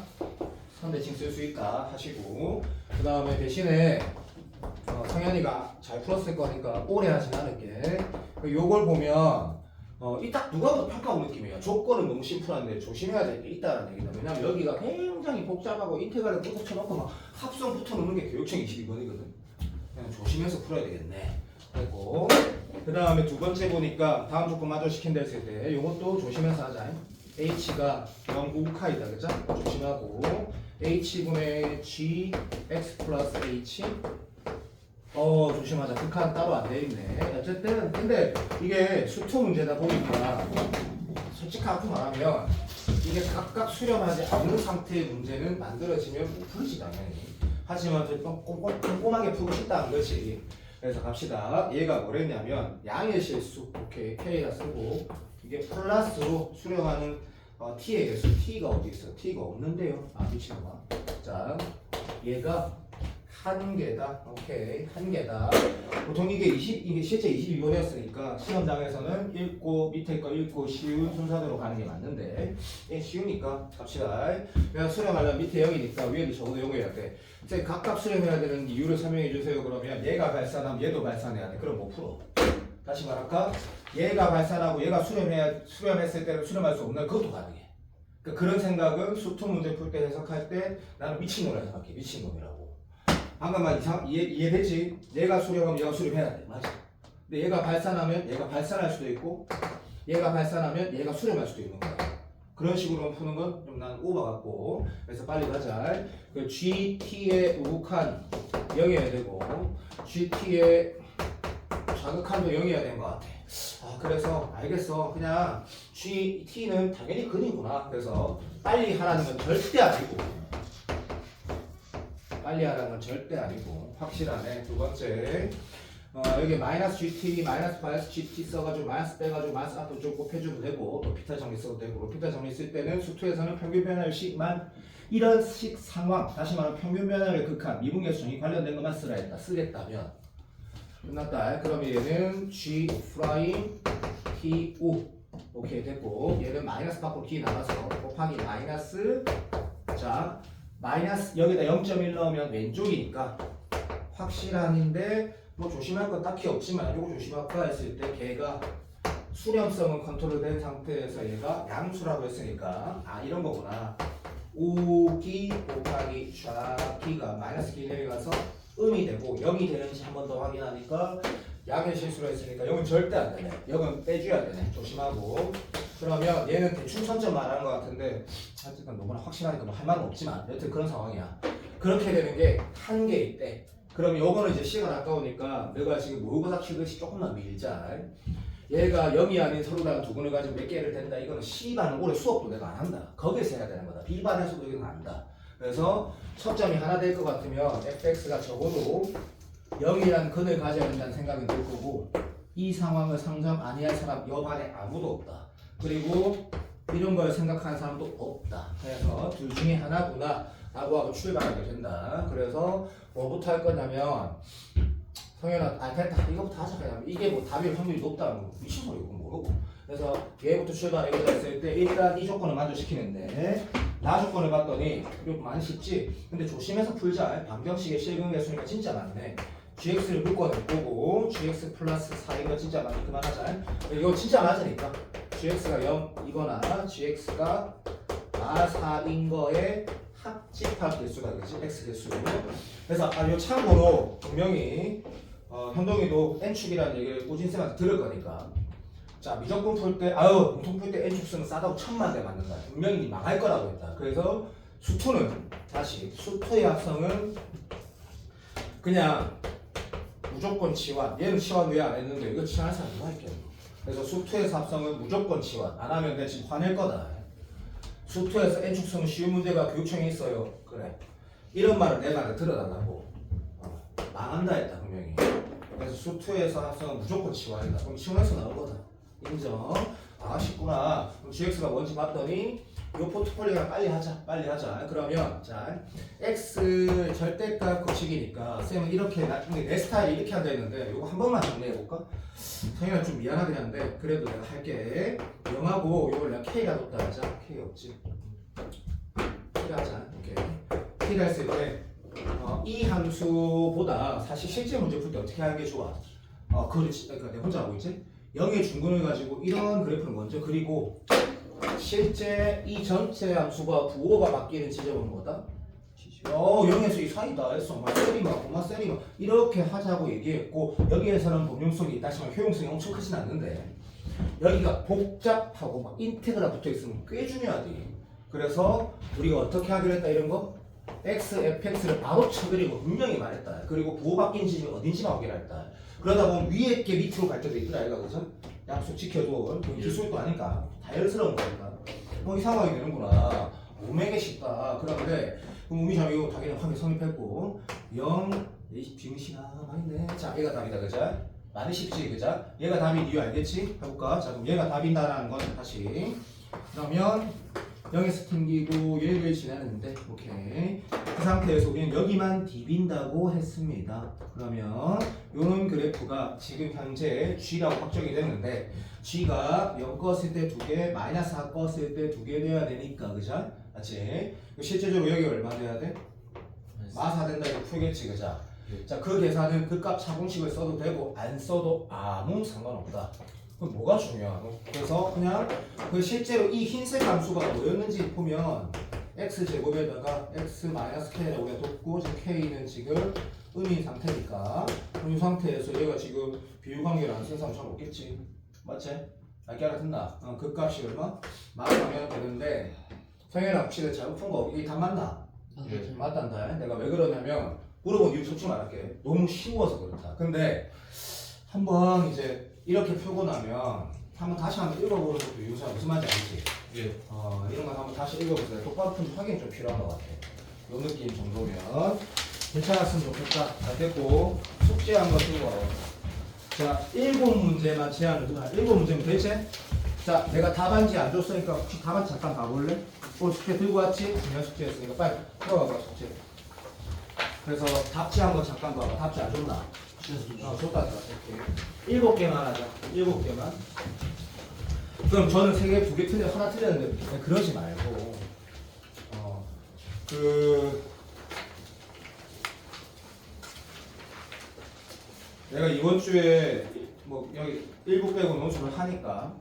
선대칭 쓸 수 있다 하시고 그 다음에 대신에 성현이가 잘 풀었을 거니까 오래 하진 않을게. 요걸 보면 이 딱 누가 봐도 평가원 느낌이에요. 조건은 너무 심플한데 조심해야 될 게 있다는 얘기다. 왜냐면 여기가 굉장히 복잡하고 인테그랄을 붙여놓고 막 합성 붙여놓는 게 교육청 22번이거든. 그냥 조심해서 풀어야 되겠네. 그리고 그 다음에 두 번째 보니까 다음 조건 마저 시킨다 했을 때 요것도 조심해서 하자. h가 0 우카이다. 그죠? 조심하고 h분의 g x 플러스 h 조심하자. 극한 따로 안 돼 있네. 어쨌든 근데 이게 수투 문제다 보니까 솔직하게 말하면 이게 각각 수렴하지 않는 상태의 문제는 만들어지면 못 풀지 당연히. 하지만 좀 꼼꼼하게 풀고 싶다는 거지. 그래서 갑시다. 얘가 뭐랬냐면 양의 실수 오케이 k라 쓰고 이게 플러스로 수렴하는 t의 개수 t가 어디 있어? t가 없는데요. 미친놈아. 자 얘가 한 개다. 오케이. 한 개다. 보통 이게 실제 22번이었으니까 시험장에서는 읽고 밑에 거 읽고 쉬운 순서대로 가는 게 맞는데 쉬우니까 갑시다. 내가 수렴하려면 밑에 0이니까 위에도 적어도 0이어야 돼. 이제 각각 수렴해야 되는 이유를 설명해 주세요. 그러면 얘가 발산하면 얘도 발산해야 돼. 그럼 못 풀어. 다시 말할까? 얘가 발산하고 얘가 수렴했을 때는 수렴할 수 없는 그것도 가능해. 그러니까 그런 생각은 수투 문제 풀 때 해석할 때 나는 미친놈이라 생각해. 미친놈이라고. 방금 말 이해되지? 얘가 수렴하면 얘가 수렴해야 돼. 맞아. 근데 얘가 발산하면 얘가 발산할 수도 있고 얘가 발산하면 얘가 수렴할 수도 있는 거야. 그런 식으로 푸는 건 좀 난 오버 같고. 그래서 빨리 가자. 그 GT의 우극한 0이어야 되고 GT의 자극한도 0이어야 되는 것 같아. 그래서 알겠어. 그냥 GT는 당연히 근이구나. 그래서 빨리 하라는 건 절대 아니고 확실하네. 두 번째 여기 마이너스 GT 마이너스 GT 써가지고 마이너스 빼가지고 마이너스 앞으로 좀 곱해주면 되고 또 피타 정리 써도 되고 피타 정리 쓸 때는 수투에서는 평균 변화율식만 이런 식 상황 다시 말하면 평균 변화율의 극한 미분계수정이 관련된 것만 쓰라 했다. 쓰겠다면 끝났다. 그럼 얘는 G 프라임 T U 오케이 됐고 얘는 마이너스 밖으로 D 나가서 곱하기 마이너스 자 마이너스 여기다 0.1 넣으면 왼쪽이니까 확실한인데 뭐 조심할 건 딱히 없지만 이거 조심할까 했을 때 걔가 수렴성은 컨트롤된 상태에서 얘가 양수라고 했으니까 이런 거구나. 5기 곱하기 좌기가 마이너스 기내에 가서 음이 되고 0이 되는지 한 번 더 확인하니까 양의 실수로 했으니까 0은 절대 안 되네. 0은 빼줘야 되네. 조심하고. 그러면 얘는 대충 선점 말하는 것 같은데 하여튼 너무나 확실하니까 뭐 할 말은 없지만 여튼 그런 상황이야. 그렇게 되는 게 한 개일 때 그럼 요거는 이제 시간 아까우니까 내가 지금 모의고사 치듯이 조금만 밀자. 얘가 0이 아닌 서로랑 두 근을 가지고 몇 개를 된다. 이거는 C반은 올해 수업도 내가 안 한다. 거기에서 해야 되는 거다. B반에서도 이건 안 한다. 그래서 초점이 하나 될 것 같으면 fx가 적어도 0이라는 근을 가져야 된다는 생각이 들 거고 이 상황을 상정 아니할 사람 여 반에 아무도 없다. 그리고 이런 걸 생각하는 사람도 없다. 그래서 둘 중에 하나구나 라고 하고 출발하게 된다. 그래서 뭐부터 할 거냐면 성현아, 됐다. 이거부터 하자. 그냥 이게 뭐 답일 확률이 높다는 거 미친 소리고 모르고. 그래서 얘부터 출발해 했을 때 일단 이 조건을 만족시키는데 나 조건을 봤더니 이거 많이 쉽지. 근데 조심해서 풀자. 방정식의 실근 개수니까 진짜 많네. gx를 묶어낼 거고 gx 플러스 4인 거 진짜 많이 그만하자. 이거 진짜 맞으니까 gx가 0이거나 gx가 4인 거에 합집합 개수가 되지 x 개수. 그래서 요 참고로 분명히 현동이도 n축이라는 얘기를 꾸진쌤한테 들을 거니까 자 미적분 풀 때 공통 풀 때 n축 쓰면 싸다고 1000만 대 맞는다. 분명히 망할 거라고 했다. 그래서 수투는 다시 수투의 합성은 그냥 무조건 치환. 얘는 치환 왜 안 했는데 이거 치환할 사람 누가 있겠노. 그래서 수투에서 합성은 무조건 치환. 안 하면 내 지금 화낼 거다. 수투에서 n축 쓰면 쉬운 문제가 교육청에 있어요. 그래. 이런 말을 내가 들어달라고. 망한다 했다 분명히. 그래서 수투에서 합성은 무조건 치환이다. 그럼 치환해서 나올 거다. 인정. 쉽구나. 그럼 gx가 뭔지 봤더니 요 포트폴리오랑 빨리 하자. 그러면 자 x 절대값 거식이니까 쌤은 이렇게 나중에 내 스타일이 이렇게 한다 했는데 요거 한 번만 정리해 볼까? 성현아 좀 미안하긴 한데 그래도 내가 할게. 0하고 요걸 내가 k가 뒀다 하자. k 없지. k를 하자. 오케이. k를 했을 때 이 함수보다 사실 실제 문제 풀 때 어떻게 하는 게 좋아? 그렇지. 그러니까 내가 혼자 하고 있지? 0의 중근을 가지고 이런 그래프를 먼저 그리고 실제 이 전체 함수가 부호가 바뀌는 지점은 뭐다? 0에서 이 사이다 했어. 막 세리마, 고마 세리마 이렇게 하자고 얘기했고 여기에서는 범용성이 있다 하지만 효용성이 엄청 크진 않는데 여기가 복잡하고 막 인테그라 붙어 있으면 꽤 중요하지. 그래서 우리가 어떻게 하기로 했다 이런 거? x, fx를 바로 쳐드리고 분명히 말했다. 그리고 부호 바뀐 지점이 어딘지만 확인을 했다. 그러다 보면 위에 게 밑으로 갈 때도 있더라 이거 그죠? 약속 지켜줘. 기술도 아니까 자연스러운 거니까. 이 상황이 되는구나. 오메게 쉽다. 그런데 그럼 우리 참 이거 당연히 확인 성립했고 0, 빙신아 많이네. 자 얘가 답이다 그죠? 많이 쉽지 그죠? 얘가 답인 이유 알겠지? 해볼까? 자 그럼 얘가 답인다라는 건 다시 그러면 0에서 튕기고 얘를 지나는데 오케이. 그 상태에서 우리는 여기만 디빈다고 했습니다. 그러면 요런 그래프가 지금 현재 G라고 확정이 됐는데 G가 0 껐을 때 2개, 마이너스 4 껐을 때 2개 돼야 되니까 그죠? 맞지? 실제적으로 여기 얼마 돼야 돼? 마사 된다 이거 풀겠지 그죠? 자 그 계산은 그 값 차공식을 써도 되고 안 써도 아무 상관없다. 그럼 뭐가 중요하노? 그래서 그냥 그 실제로 이 흰색 함수가 뭐였는지 보면 x제곱에다가 x-k를 우리가 뒀고 지금 k는 지금 음인 상태니까 그럼 이 상태에서 얘가 지금 비유관계를 안 쓴 사람 잘 없겠지. 맞지? 알게 알아듣나? 그 값이 얼마? 마사하면 되는데 성현아 혹시 내가 잘못 푼 거 이 답 맞나? 예. 맞단다. 내가 왜 그러냐면 물어본 이유 솔직히 말할게. 너무 쉬워서 그렇다. 근데 한번 이제 이렇게 풀고 나면 한번 다시 한번 읽어보는 것도 유사 무슨 말인지 알지? 예. 이런 거 한번 다시 읽어보세요. 똑바로 푼지 확인이 좀 필요한 것 같아. 요 느낌 정도면 괜찮았으면 좋겠다. 잘 됐고 숙제한 거 쓰고 자 7문제만 제한을 두나 7문제면 되지? 자 내가 답안지 안 줬으니까 혹시 답안지 잠깐 봐볼래? 오늘 숙제 들고 왔지? 중요한 숙제 했으니까 빨리 풀어봐 숙제. 그래서 답지 한번 잠깐 봐봐. 답지 안 줬나? 줬다. 오케이. 7개만 하자. 7개만. 그럼 저는 3개, 2개 틀려 하나 틀렸는데 그러지 말고 내가 이번 주에 뭐 여기 7 빼고 논술을 하니까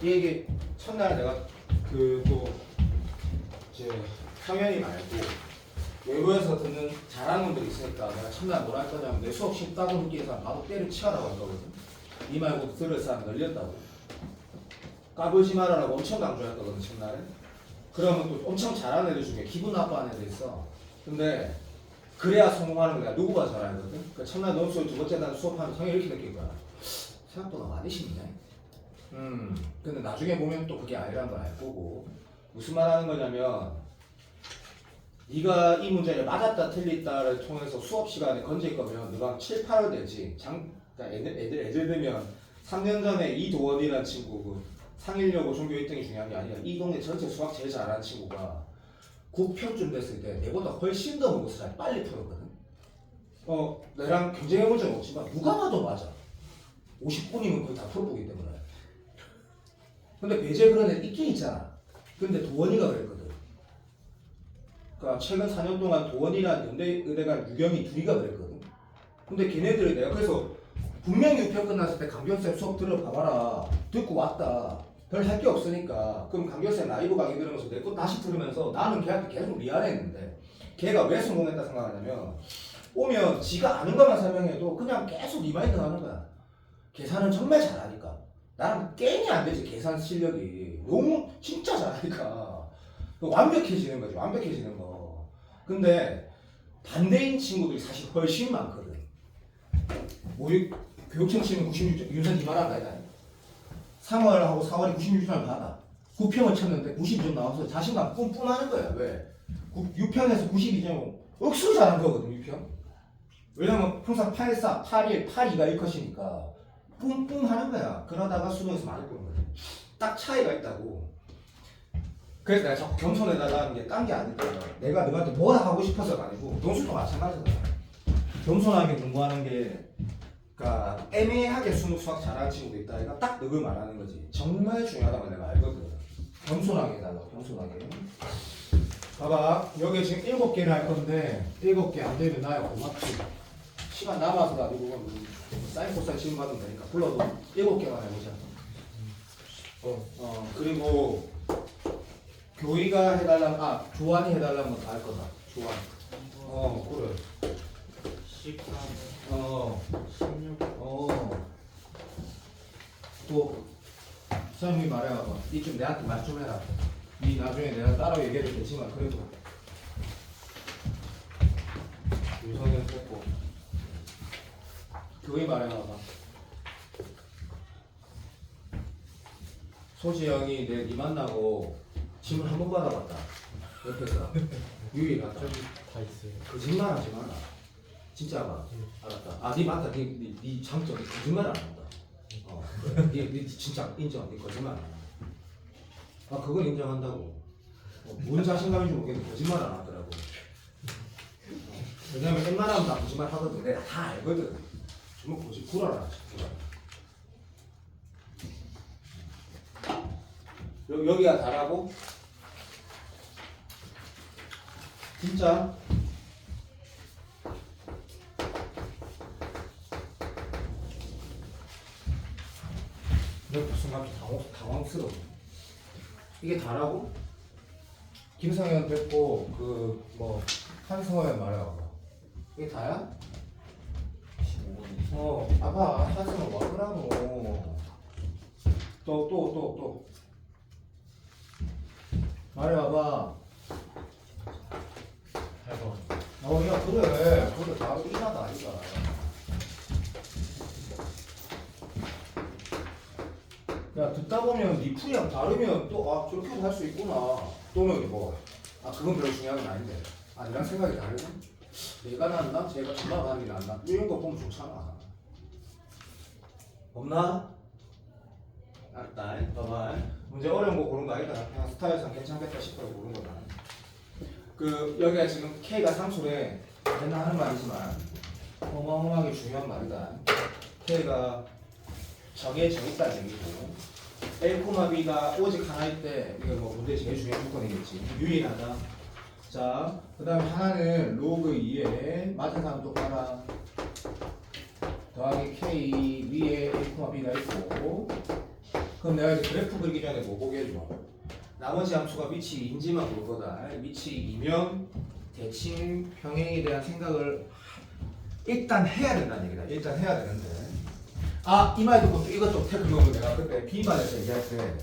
이게 첫날 내가 또 이제 성현이 말고 외부에서 듣는 잘하는 분들이 있으니까 내가 첫날 뭘 할 거냐면 내 수업 쉽다고 느끼는 사람 바로 때를 치라고 할 거거든. 이 말고 들을 사람 널렸다고. 까불지 말아라고 엄청 강조할 거거든 첫날에. 그러면 또 엄청 잘하는 애들 중에 기분 나빠하는 애들 있어. 근데 그래야 성공하는 거야. 누구가 잘 알거든. 그 첫날 논술 두 번째 날 수업하면 성이 이렇게 느낄 거야. 생각보다 많이 쉽네. 근데 나중에 보면 또 그게 아니라는 걸 알 거고. 무슨 말 하는 거냐면 네가 이 문제를 맞았다 틀렸다를 통해서 수업 시간에 건질 거면 너가 7, 8월 되지. 그러니까 애들 들면 3년 전에 이도원이라는 친구 그 상일여고 전교 1등이 중요한 게 아니라 이 동네 전체 수학 제일 잘하는 친구가 9편쯤 됐을 때 내보다 훨씬 더 먹어서 잘 빨리 풀었거든. 내랑 경쟁해본 적은 없지만 누가 봐도 맞아. 50분이면 거의 다 풀어보기 때문에. 근데 배제 그런 애 있긴 있잖아. 근데 도원이가 그랬거든. 그러니까 최근 4년 동안 도원이랑 연대의대가 유경이 둘이가 그랬거든. 근데 걔네들이 내가 그래서 분명히 6편 끝났을 때 강교쌤 수업 들어봐봐라. 듣고 왔다. 별 할 게 없으니까. 그럼 강교쌤 라이브 강의 들으면서 내 거 다시 들으면서 나는 걔한테 계속 미안했는데 걔가 왜 성공했다 생각하냐면 오면 지가 아는 것만 설명해도 그냥 계속 리마인드 하는 거야. 계산은 정말 잘하니까. 나는 게임이 안 되지. 계산 실력이 너무 진짜 잘하니까 완벽해지는 거지. 완벽해지는 거. 근데 반대인 친구들이 사실 훨씬 많거든. 우리 교육청 치면 96점 윤선 이만한 거야. 3월하고 4월에 96점을 받아. 9평을 쳤는데 90점 나와서 자신감 뿜뿜하는 거야. 왜? 6편에서 92점 억수로 잘한 거거든. 6편. 왜냐면 항상 84, 81, 82가 1컷이니까 뿜뿜하는 거야. 그러다가 수능에서 많이 보는 거야. 딱 차이가 있다고. 그래서 내가 자꾸 겸손해달라는 게 딴 게 아니라 내가 너한테 뭐라 하고 싶어서가 아니고 논술도 마찬가지잖아. 겸손하게 공부하는 게 그러니까 애매하게 수학 잘하는 친구도 있다. 그러니까 딱 너를 말하는 거지. 정말 중요하다고 내가 알거든. 겸손하게 해달라고. 겸손하게. 봐봐. 여기 지금 7개를 할 건데 7개 안 되면 나야 고맙지. 시간 남아서도 아니고 사인 코사인 시험 받으면 되니까 불러도 7개만 해보자. 그리고 교의가 해달라면 조한이 해달라면 다 할 거다. 조한. 그래. 13, 16. 또 선생님이 말해봐봐. 니 좀 내한테 말 좀 해라. 니 나중에 내가 따로 얘기해도 되지만 그래도 유성이는 됐고 교의 말해봐봐. 소지영이 니 만나고 질문 한 번 받아봤다. 옆에서 유희 갔다. 다 있어요. 거짓말하지 마라. 진짜 봐. 알았다. 니 맞다. 니 장점. 거짓말 안 한다. 그래. 니 진짜 인정. 니 거짓말 안 한다. 그건 인정한다고. 뭔 자신감인지 모르겠는데 거짓말 안 하더라고. 왜냐면 웬만하면 다 거짓말 하거든. 내가 다 알거든. 정말 구라라. 여기가 다라고? 진짜? 내가 무슨 갑자기 당황스러워. 이게 다라고? 김성현 됐고 한성현 말해봐봐. 이게 다야? 15분. 아빠 한성현 와그라노. 또 말해봐봐. 8번. 야 그래 다 이나다 아이가. 야 듣다 보면 네 풀이랑 다르면 또 저렇게도 할 수 있구나. 또는 그건 별로 중요한 건 아닌데 니랑 생각이 다르네. 내가 낫나? 제가 전화가 하는 게 낫나? 이런 거 보면 좋잖아. 없나? 알았다. 봐봐. 문제 어려운 거 고른 거 아니다. 그냥 스타일상 괜찮겠다 싶어서 고른 거다. 여기가 지금 K가 상수래. 맨날 하는 말이지만 어마어마하게 중요한 말이다. K가 정해져 있다는 얘기고 A, B가 오직 하나일 때 이거 문제 제일 중요한 조건이겠지. 유일하다. 자, 그 다음에 하나는 로그 2에 맞은 사람 똑바라 더하기 K 위에 A, B가 있고 그럼 내가 이제 그래프 그리기 전에 뭐 보게 해줘. 나머지 함수가 미치인지만 볼 거다. 미치이면 대칭 평행에 대한 생각을 일단 해야 된다는 얘기다. 일단 해야 되는데 이 말 듣고 또 이것 좀 테크노는 내가 그때 B반에서 얘기할 때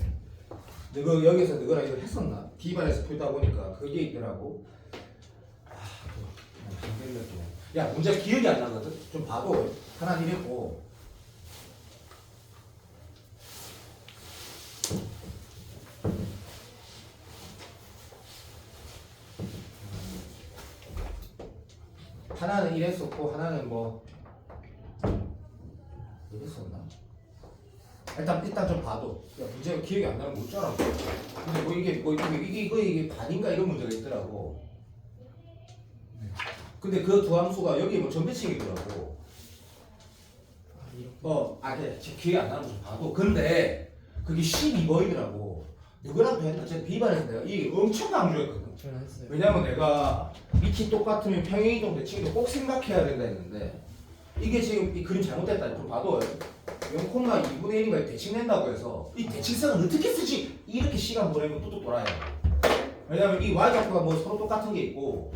너가 여기서 너랑 이걸 했었나? D반에서 풀다 보니까 그게 있더라고. 이런 느낌. 야 문제 기억이 안 나거든. 좀 봐도 하나는 이랬고. 하나는 이랬었고 하나는 뭐 이랬었나? 일단 좀 봐도 야 문제가 기억이 안 나면 못 짜라고. 근데 이게 반인가 이런 문제가 있더라고. 근데 그 두 함수가 여기 뭐 전배칭이더라고. 그래 기억이 안 나면 좀 봐도. 근데 그게 12번이더라고. 누구랑 했나? 제가 비반에서 내가 이게 엄청 강조했거든. 저는 했어요. 왜냐면 내가 밑이 똑같으면 평행이동 대칭도 꼭 생각해야 된다 했는데 이게 지금 이 그림 잘못됐다. 좀 봐도 0,2분의 1인가 대칭 낸다고 해서 이 대칭성은 어떻게 쓰지? 이렇게 시간 보내면 뚝뚝 돌아요. 왜냐면 이 y좌표가 뭐 서로 똑같은 게 있고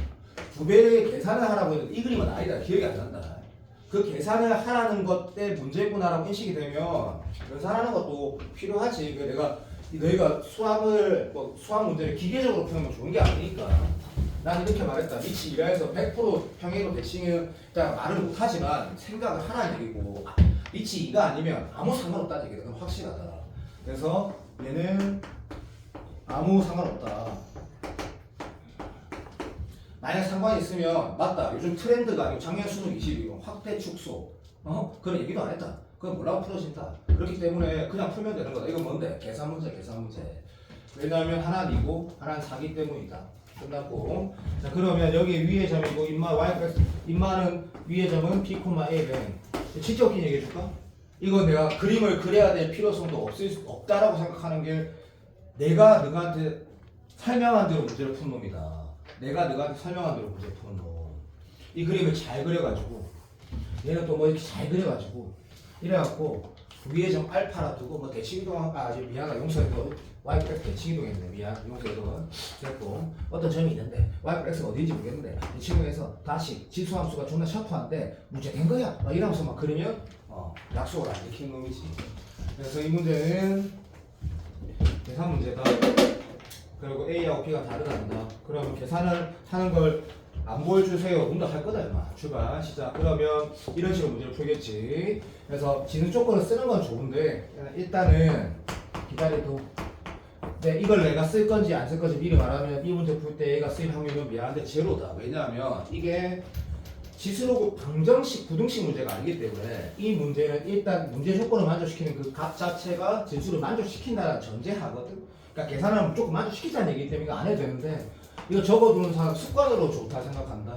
두 배의 계산을 하라고 했는데 이 그림은 아니다. 기억이 안 난다. 그 계산을 하라는 것 때 문제구나라고 인식이 되면 계산하는 것도 필요하지. 너희가 수학 문제를 기계적으로 푸는 건 좋은 게 아니니까. 난 이렇게 말했다. 밑이 2라에서 100% 평행으로 대칭은 일단 말을 못하지만 생각을 하라는 얘기고 밑이 2가 아니면 아무 상관없다는 얘기다. 그건 확실하다. 그래서 얘는 아무 상관없다. 만약 상관이 있으면 맞다. 요즘 트렌드가 아니고 작년 수능 22번 확대 축소. 그런 얘기도 안 했다. 그건 뭐라고 풀어진다. 그렇기 때문에 그냥 풀면 되는 거다. 이건 뭔데? 계산 문제. 왜냐하면 하나는 2고 하나는 4기 때문이다. 끝났고. 자 그러면 여기 위의 점이고 인마 y 인마는 위의 점은 b, a는 직접 긴 얘기해 줄까? 이건 내가 그림을 그려야 될 필요성도 없다라고 생각하는 게 내가 너한테 설명한 대로 문제를 푼 놈이다. 내가 너한테 설명한 대로 문제 푸는 놈. 이 그림을 잘 그려가지고 얘는 또 뭐 이렇게 잘 그려가지고 이래갖고 위에 점 알파라 두고 뭐 대칭이동 미안하다 용서해도 yx 대칭이동했네. 미안 용서해도 됐고 어떤 점이 있는데 yx가 어디인지 모르겠는데 대칭이동해서 다시 지수함수가 존나 샤프한데 문제 된 거야. 이러면서 막 그러면 약속을 안 지키는 놈이지. 그래서 이 문제는 계산 문제다. 그리고 A하고 B가 다르단다. 그러면 계산을 하는 걸 안 보여주세요. 문도 할 거다 임마. 출발 시작. 그러면 이런 식으로 문제를 풀겠지. 그래서 지능 조건을 쓰는 건 좋은데 일단은 기다려도 이걸 내가 쓸 건지 안 쓸 건지 미리 말하면 이 문제 풀 때 얘가 쓸 확률은 미안한데 제로다. 왜냐하면 이게 지수로 방정식 부등식 문제가 아니기 때문에 이 문제는 일단 문제 조건을 만족시키는 그 값 자체가 진수를 만족시킨다는 전제하거든. 그러니까 계산을 무조건 만족시키자는 얘기이기 때문에 이거 안 해도 되는데 이거 적어두는 사람 습관으로 좋다 생각한다.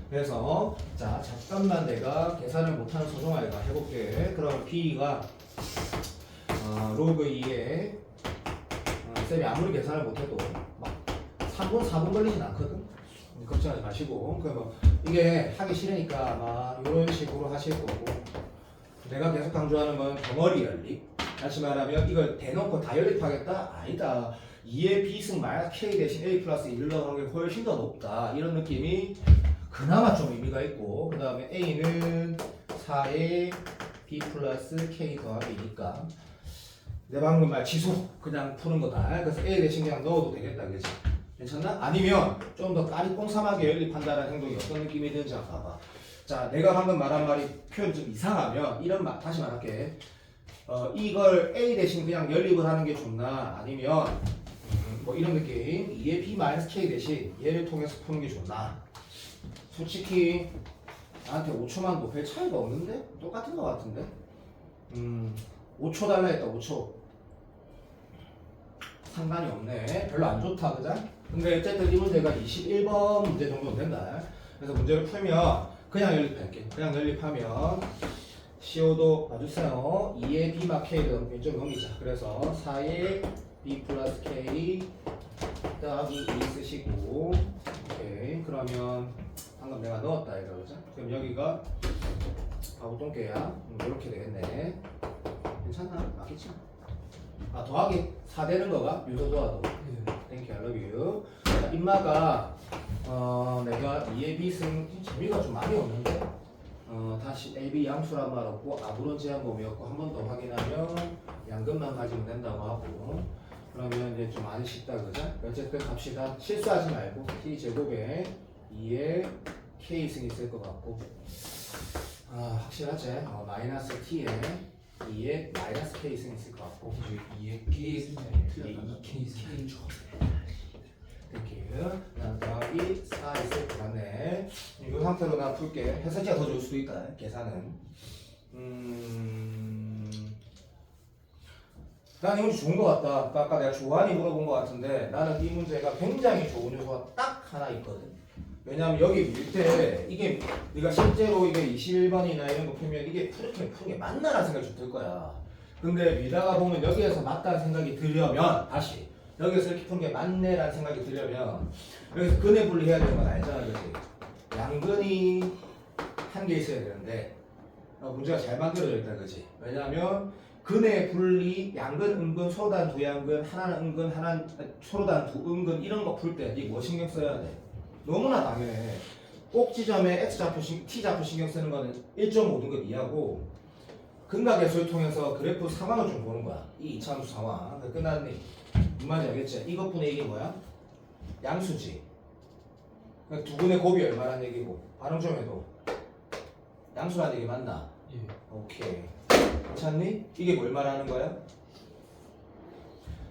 그래서 자 잠깐만 내가 계산을 못하는 소중아이가 해볼게. 그럼 B가 로그 2에 쌤이 아무리 계산을 못해도 막 3분 4분 걸리진 않거든. 걱정하지 마시고 그러면 이게 하기 싫으니까 막 이런 식으로 하실 거고 내가 계속 강조하는 건 덩어리 연립. 다시 말하면 이걸 대놓고 다 연립하겠다? 아니다. 2의 b승 마이너스 k 대신 a 플러스 1로 하는 게 훨씬 더 높다. 이런 느낌이 그나마 좀 의미가 있고 그 다음에 a는 4의 b 플러스 k 더하기 2니까 내 방금 말 지수 그냥 푸는 거다. 그래서 a 대신 그냥 넣어도 되겠다. 그치? 괜찮나? 아니면 좀 더 까리뽕삼하게 연립한다는 행동이 어떤 느낌이 드는지 한번 봐봐. 자, 내가 방금 말한 말이 표현이 좀 이상하면 이런 말 다시 말할게. 이걸 a 대신 그냥 연립을 하는 게 좋나? 아니면 뭐 이런 느낌 2의 b-k 대신 얘를 통해서 푸는 게 좋나? 솔직히 나한테 5초만 도 별 차이가 없는데? 똑같은 거 같은데? 5초 달라 했다 5초 상관이 없네. 별로 안 좋다 그자? 근데 어쨌든 이 문제가 21번 문제 정도 된다. 그래서 문제를 풀면 그냥 연립할게. 그냥 연립하면 CO도 봐주세요. 2의 B 막 K를 왼쪽 넘기자. 그래서 4의 B 플러스 K 더하기 2 쓰시고 오케이. 그러면 방금 내가 넣었다 이거 그죠? 그럼 여기가 바보 똥개야. 이렇게 되겠네. 괜찮나? 맞겠지? 더하기 4 되는 거가 유도 도와도. Thank you, I love you. 자, 인마가 내가 2의 B승 재미가 좀 많이 없는데 다시 AB 양수란 말 없고 아무런 제한범위였고 한 번 더 확인하면 양근만 가지면 된다고 하고 그러면 이제 좀 많이 쉽다 그죠? 어쨌든 갑시다. 실수하지 말고 T제곱에 2의 K승이 있을 것 같고 확실하지? 마이너스 T에 2에 마이너스 K승이 있을 것 같고 2의 K 뒤에 2K 땡큐. 더하기 4 있을 것 같네. 이 상태로 나 풀게. 해석지가 더 좋을 수도 있다. 계산은. 난 이 문제 좋은 것 같다. 아까 내가 조한이 물어본 것 같은데 나는 이 문제가 굉장히 좋은 요소가 딱 하나 있거든. 왜냐면 여기 밑에 이게 네가 실제로 이게 21번이나 이런 거 풀면 이게 푸는 게 맞나라는 생각이 좀 들 거야. 근데 미다가 보면 여기에서 맞다는 생각이 들려면 다시 여기서 이렇게 푸는 게 맞네라는 생각이 들려면 여기서 근의 분리해야 되는 건 알잖아, 그렇지? 양근이 한 개 있어야 되는데 문제가 잘 만들어져 있다, 그렇지? 왜냐하면 근의 분리, 양근, 음근, 서로 다른 두 양근, 하나는 음근, 하나는 서로 다른 두 음근 이런 거 풀 때 이게 뭐 신경 써야 돼? 너무나 당연해. 꼭 지점에 X좌표, T좌표 신경 쓰는 거는 1.5등급 이하고 근각계수를 통해서 그래프 상황을 좀 보는 거야. 이 이차함수 상황. 끝났니? 무슨 말인지 알겠지? 이것분의 이게 뭐야? 양수지. 그러니까 두 분의 곱이 얼마란 얘기고 발음 좀 해도 양수라는 얘기 맞나? 예. 오케이. 괜찮니? 이게 뭘 말하는 거야?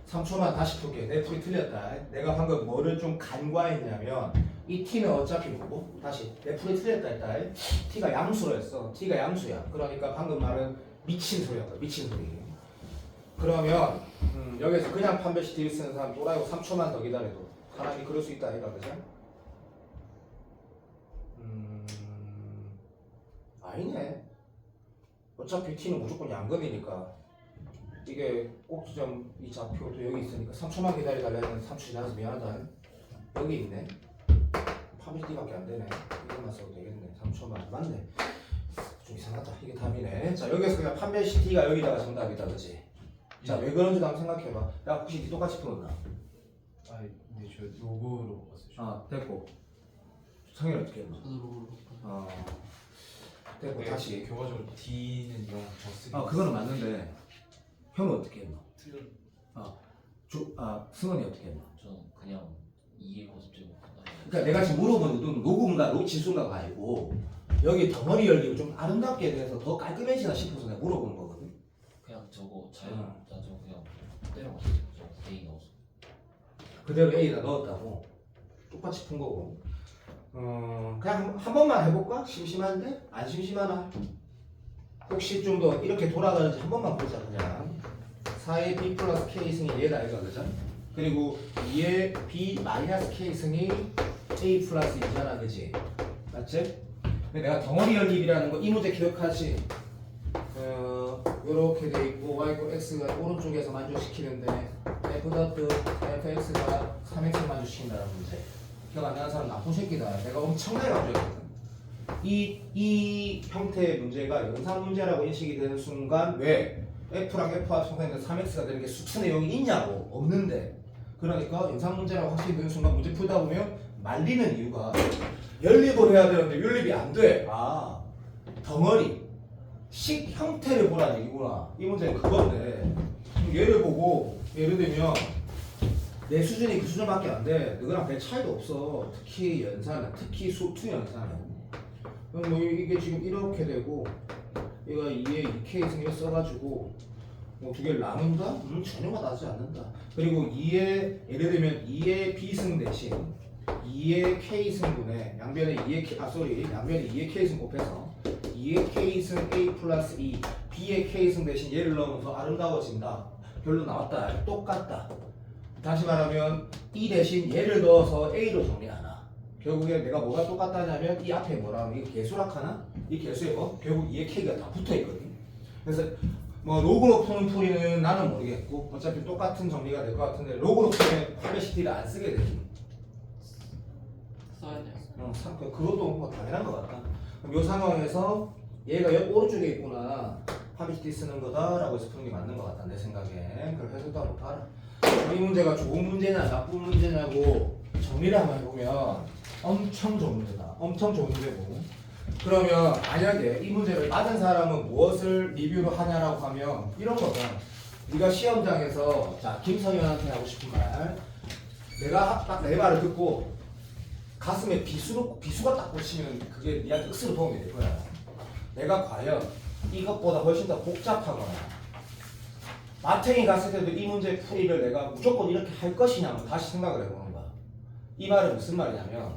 3초만 다시 풀게. 내 풀이 틀렸다. 내가 방금 뭐를 좀 간과했냐면 이 t는 어차피 뭐고? 다시 내 풀이 틀렸다 했다. t가 양수로 했어. t가 양수야. 그러니까 방금 말은 미친 소리였다. 미친 소리. 그러면 여기서 그냥 판별식 뒤를 쓰는 사람 또라이고 3초만 더 기다려도 사람이 그럴 수 있다 이가 그죠? 아니네. 어차피 t는 무조건 양근이니까 이게 꼭지점 이 좌표도 여기 있으니까 3초만 기다려달라는 3초 지나서 미안하다. 여기 있네. 판별식밖에 안 되네. 이것만 써도 되겠네. 3초만 맞네. 좀 이상하다. 이게 답이네. 자 여기서 그냥 판별식 t가 여기다가 정답이다, 그렇지? 자 왜 그런지도 한번 생각해봐. 야 혹시 니 똑같이 풀었나? 아니 근데 저 로그로 봤어요. 됐고. 성현 어떻게 했나? 로그로. 됐고 다시. 교과적으로 D는 0 적쓰기. 그거는 맞는데 형은 어떻게 했나? 틀려. 승원이 어떻게 했나? 저는 그냥 2의 고습제곱. 그러니까 내가 지금 물어본 의도는 로그인가 진수인가가 아니고 여기 덩어리 열기를 좀 아름답게 대해서 더 깔끔해지나 싶어서 내가 물어보는 거거든. 그냥 저거 잘 나저 그냥 때려봤어요. 저 A 넣어서. 그대로 A에다 넣었다고 똑같이 푼 거고. 그냥 한 번만 해볼까? 심심한데? 안 심심하나? 혹시 좀 더 이렇게 돌아가는지 한 번만 보자 그냥. 4의 B 플러스 K승이 얘다 이거 그죠? 그리고 2의 B 마이너스 K승이 A 플러스 2잖아 그지? 맞지? 근데 내가 덩어리 연립이라는 거 이 문제 기억하지? 요렇게 돼 있고 y = x가 오른쪽에서 만족시키는데 f 닷트 fx가 3x를 만족시킨다는 문제. 기억 안 나는 사람 나쁜 새끼다. 내가 엄청나게 강조했거든. 이 형태의 문제가 연산 문제라고 인식이 되는 순간 왜 f랑 f와 성사인데 3x가 되는 게 수치 내용이 있냐고. 없는데. 그러니까 연산 문제라고 확실히 되는 순간 문제 풀다 보면 말리는 이유가 연립을 해야 되는데 연립이 안 돼. 덩어리 식 형태를 보라는 얘기구나. 이 문제는 그건데 얘를 보고 예를 들면 내 수준이 그 수준밖에 안 돼. 너랑 별 차이도 없어. 특히 연산, 특히 수투 연산은. 그럼 뭐 이게 지금 이렇게 되고 얘가 2의 2k 승을 써가지고 뭐 두 개를 나눈다? 전혀가 나지 않는다. 그리고 2의 예를 들면 2의 b승 대신 2의 k승분의 양변에 2의 양변에 2의 k승 곱해서 2의 k승 a 플러스 2 b의 k승 대신 얘를 넣으면 더 아름다워진다. 결론 나왔다. 똑같다. 다시 말하면 이 대신 얘를 넣어서 a로 정리하나. 결국에 내가 뭐가 똑같다냐면 이 앞에 뭐라면 이거 개수락하나? 이 개수에 뭐? 결국 2의 k가 다 붙어있거든. 그래서 뭐 로그로 푸는 풀이는 나는 모르겠고 어차피 똑같은 정리가 될 것 같은데 로그로 풀면 판별식들을 안 쓰게 되지. 써야 돼요. 그것도 뭐 당연한 것 같다. 그럼 이 상황에서 얘가 옆 오른쪽에 있구나. 판별식 쓰는 거다라고 해서 푸는 게 맞는 것 같다 내 생각에. 그럼 해석도 한번 봐라. 이 문제가 좋은 문제냐 나쁜 문제냐고 정리를 한번 해보면 엄청 좋은 문제다. 엄청 좋은 문제고. 그러면 만약에 이 문제를 받은 사람은 무엇을 리뷰를 하냐라고 하면 이런 거다. 네가 시험장에서 자 김성현한테 하고 싶은 말 내가 딱 내 말을 듣고 가슴에 비수가 딱 꽂히면 그게 니한테 억수로 도움이 될 거야. 내가 과연 이것보다 훨씬 더 복잡하거나 마탱이 갔을 때도 이 문제 풀이를 내가 무조건 이렇게 할 것이냐 면 다시 생각을 해보는 거야. 이 말은 무슨 말이냐면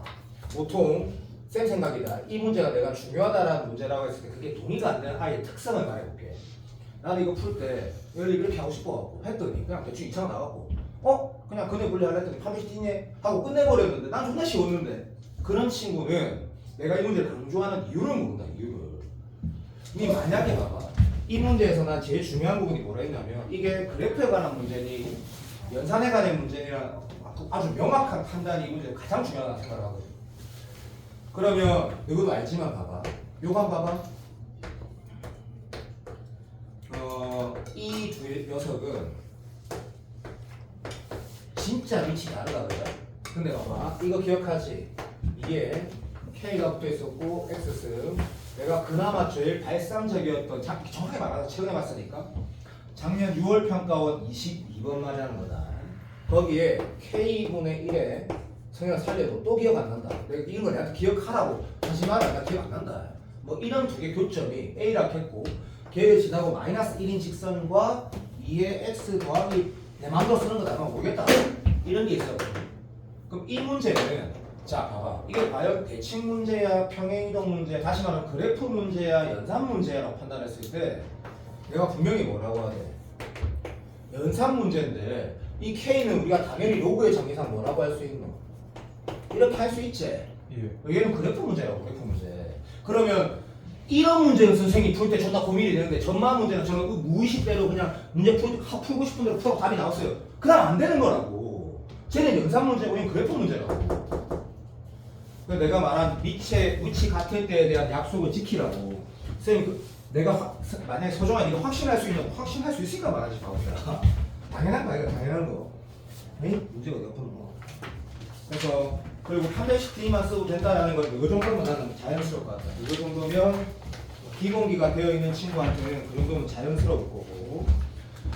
보통 쌤 생각이다. 이 문제가 내가 중요하다라는 문제라고 했을 때 그게 동의가 안 되는 아이의 특성을 말해볼게. 나는 이거 풀 때 이렇게 하고 싶어갖고 했더니 그냥 대충 이상 나갖고 그냥 그네 볼래 하려 했더니 파미시 뛰네 하고 끝내버렸는데 난 존나 쉬웠는데 그런 친구는 내가 이 문제를 강조하는 이유를 모른다. 이유를. 니 만약에 봐봐. 이 문제에서 난 제일 중요한 부분이 뭐라 했냐면 이게 그래프에 관한 문제니 연산에 관한 문제니랑 아주 명확한 판단이 이 문제가 가장 중요하다고 생각을 하거든. 그러면 너도 알지만 봐봐. 요거 한번 봐봐. 이 두 녀석은 진짜 위치 다르다고요. 근데 봐봐. 이거 기억하지? 이게 K가 붙어 있었고 X승 내가 그나마 제일 발상적이었던 정확하게 말하자 최근에 봤으니까 작년 6월 평가원 22번 말하는 거다. 거기에 K분의 1에 성향 살려도 또 기억 안 난다. 내가 이런 거 내한테 기억하라고 다시 말해. 나 기억 안 난다. 뭐 이런 두 개 교점이 A라고 했고 걔를 지나고 마이너스 1인 직선과 2의 X 더하기 내 마음대로 쓰는 거다. 그럼 모르겠다. 이런 게 있어. 그럼 이 문제는 자 봐봐. 이게 과연 대칭 문제야 평행이동 문제야 다시 말하면 그래프 문제야 연산 문제야라고 판단했을 때 내가 분명히 뭐라고 해야 돼? 연산 문제인데 이 K는 우리가 당연히 로그의 정의상 뭐라고 할 수 있노? 이렇게 할 수 있지? 예. 얘는 그래프 문제라고 그래프 문제. 그러면 이런 문제는 선생님이 풀 때 존나 고민이 되는데 전마 문제는 저는 그 무의식대로 그냥 문제 풀고 싶은 대로 풀고 답이 나왔어요. 그다음 안 되는 거라고. 쟤는 연산 문제고 얘는 그래프 문제라고. 그래서 내가 말한 위치 같을 때에 대한 약속을 지키라고. 선생님 내가 만약에 서정아 네가 확신할 수 있냐고 확신할 수 있으니까 말하지 바보야. 당연한 거야. 이거 당연한 거. 에이? 문제가 어디 없는 거. 그래서 그리고 한 대씩 D만 써도 된다라는 건 이 정도면 나는 자연스러울 것 같다. 이 정도면 기본기가 되어 있는 친구한테는 그 정도면 자연스러울 거고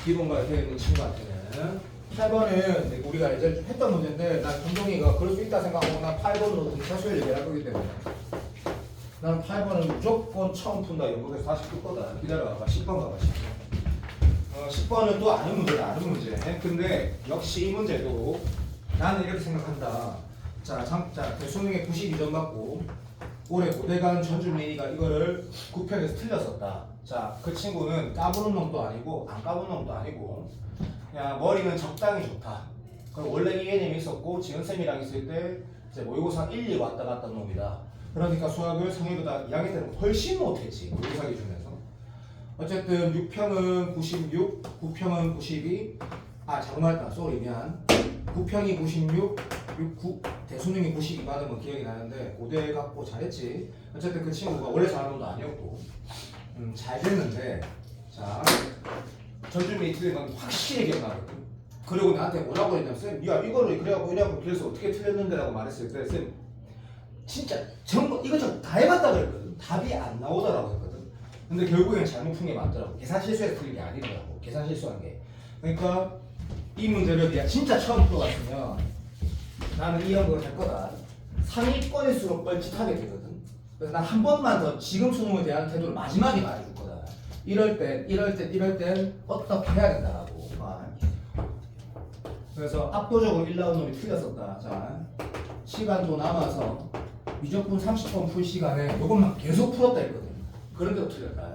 기본기가 되어 있는 친구한테는 8번은 우리가 예전에 했던 문제인데 난 김동희가 그럴 수 있다 생각하고 난 8번으로 등차수열 얘기할 거기 때문에 나는 8번은 무조건 처음 푼다 연극에서 다시 풀 거다. 기다려봐. 10번 가봐. 10번. 10번은 또 아는 문제다. 아는 문제. 근데 역시 이 문제도 나는 이렇게 생각한다. 자, 대수능에 92점 받고 올해 고대관 전주민이가 이거를 9편에서 틀렸었다. 자, 그 친구는 까부는 놈도 아니고 안 까부는 놈도 아니고 그냥 머리는 적당히 좋다. 그럼 원래 이해념이 있었고 지은쌤이랑 있을 때 이제 모의고사 1, 2 왔다 갔다 놈이다. 그러니까 수학을 상위보다 2학년 때는 훨씬 못했지. 모의고사 기준에서. 어쨌든 6평은 96, 9평은 92. 잘못했다. 쏘리 미안. 9평이 96, 9 대수능이 92 받으면 기억이 나는데 고대 갖고 잘했지. 어쨌든 그 친구가 원래 잘하는 놈도 아니었고 잘 됐는데 자 전주민이 틀린 건 확실히 기억나거든. 그리고 나한테 뭐라고 했냐면 쌤 야 이거를 그래갖고 그래서 어떻게 틀렸는데 라고 말했을 때 쌤 진짜 전부 이것저것 다 해봤다 그랬거든. 답이 안 나오더라고 했거든. 근데 결국엔 잘못 푼 게 맞더라고. 계산 실수해서 틀린 게 아니더라고. 계산 실수한 게. 그러니까 이 문제를 내가 진짜 처음 풀어봤으면 나는 이 연극을 할 거다. 상위권일수록 뻘짓하게 되거든. 그래서 난 한 번만 더 지금 수능에 대한 태도를 마지막에 말해줄 거다. 이럴 땐 어떻게 해야 된다라고. 그래서 압도적으로 1라운드 놈이 틀렸었다. 자, 시간도 남아서 미적분 30번 풀 시간에 이것만 계속 풀었다 했거든. 그런데도 틀렸다.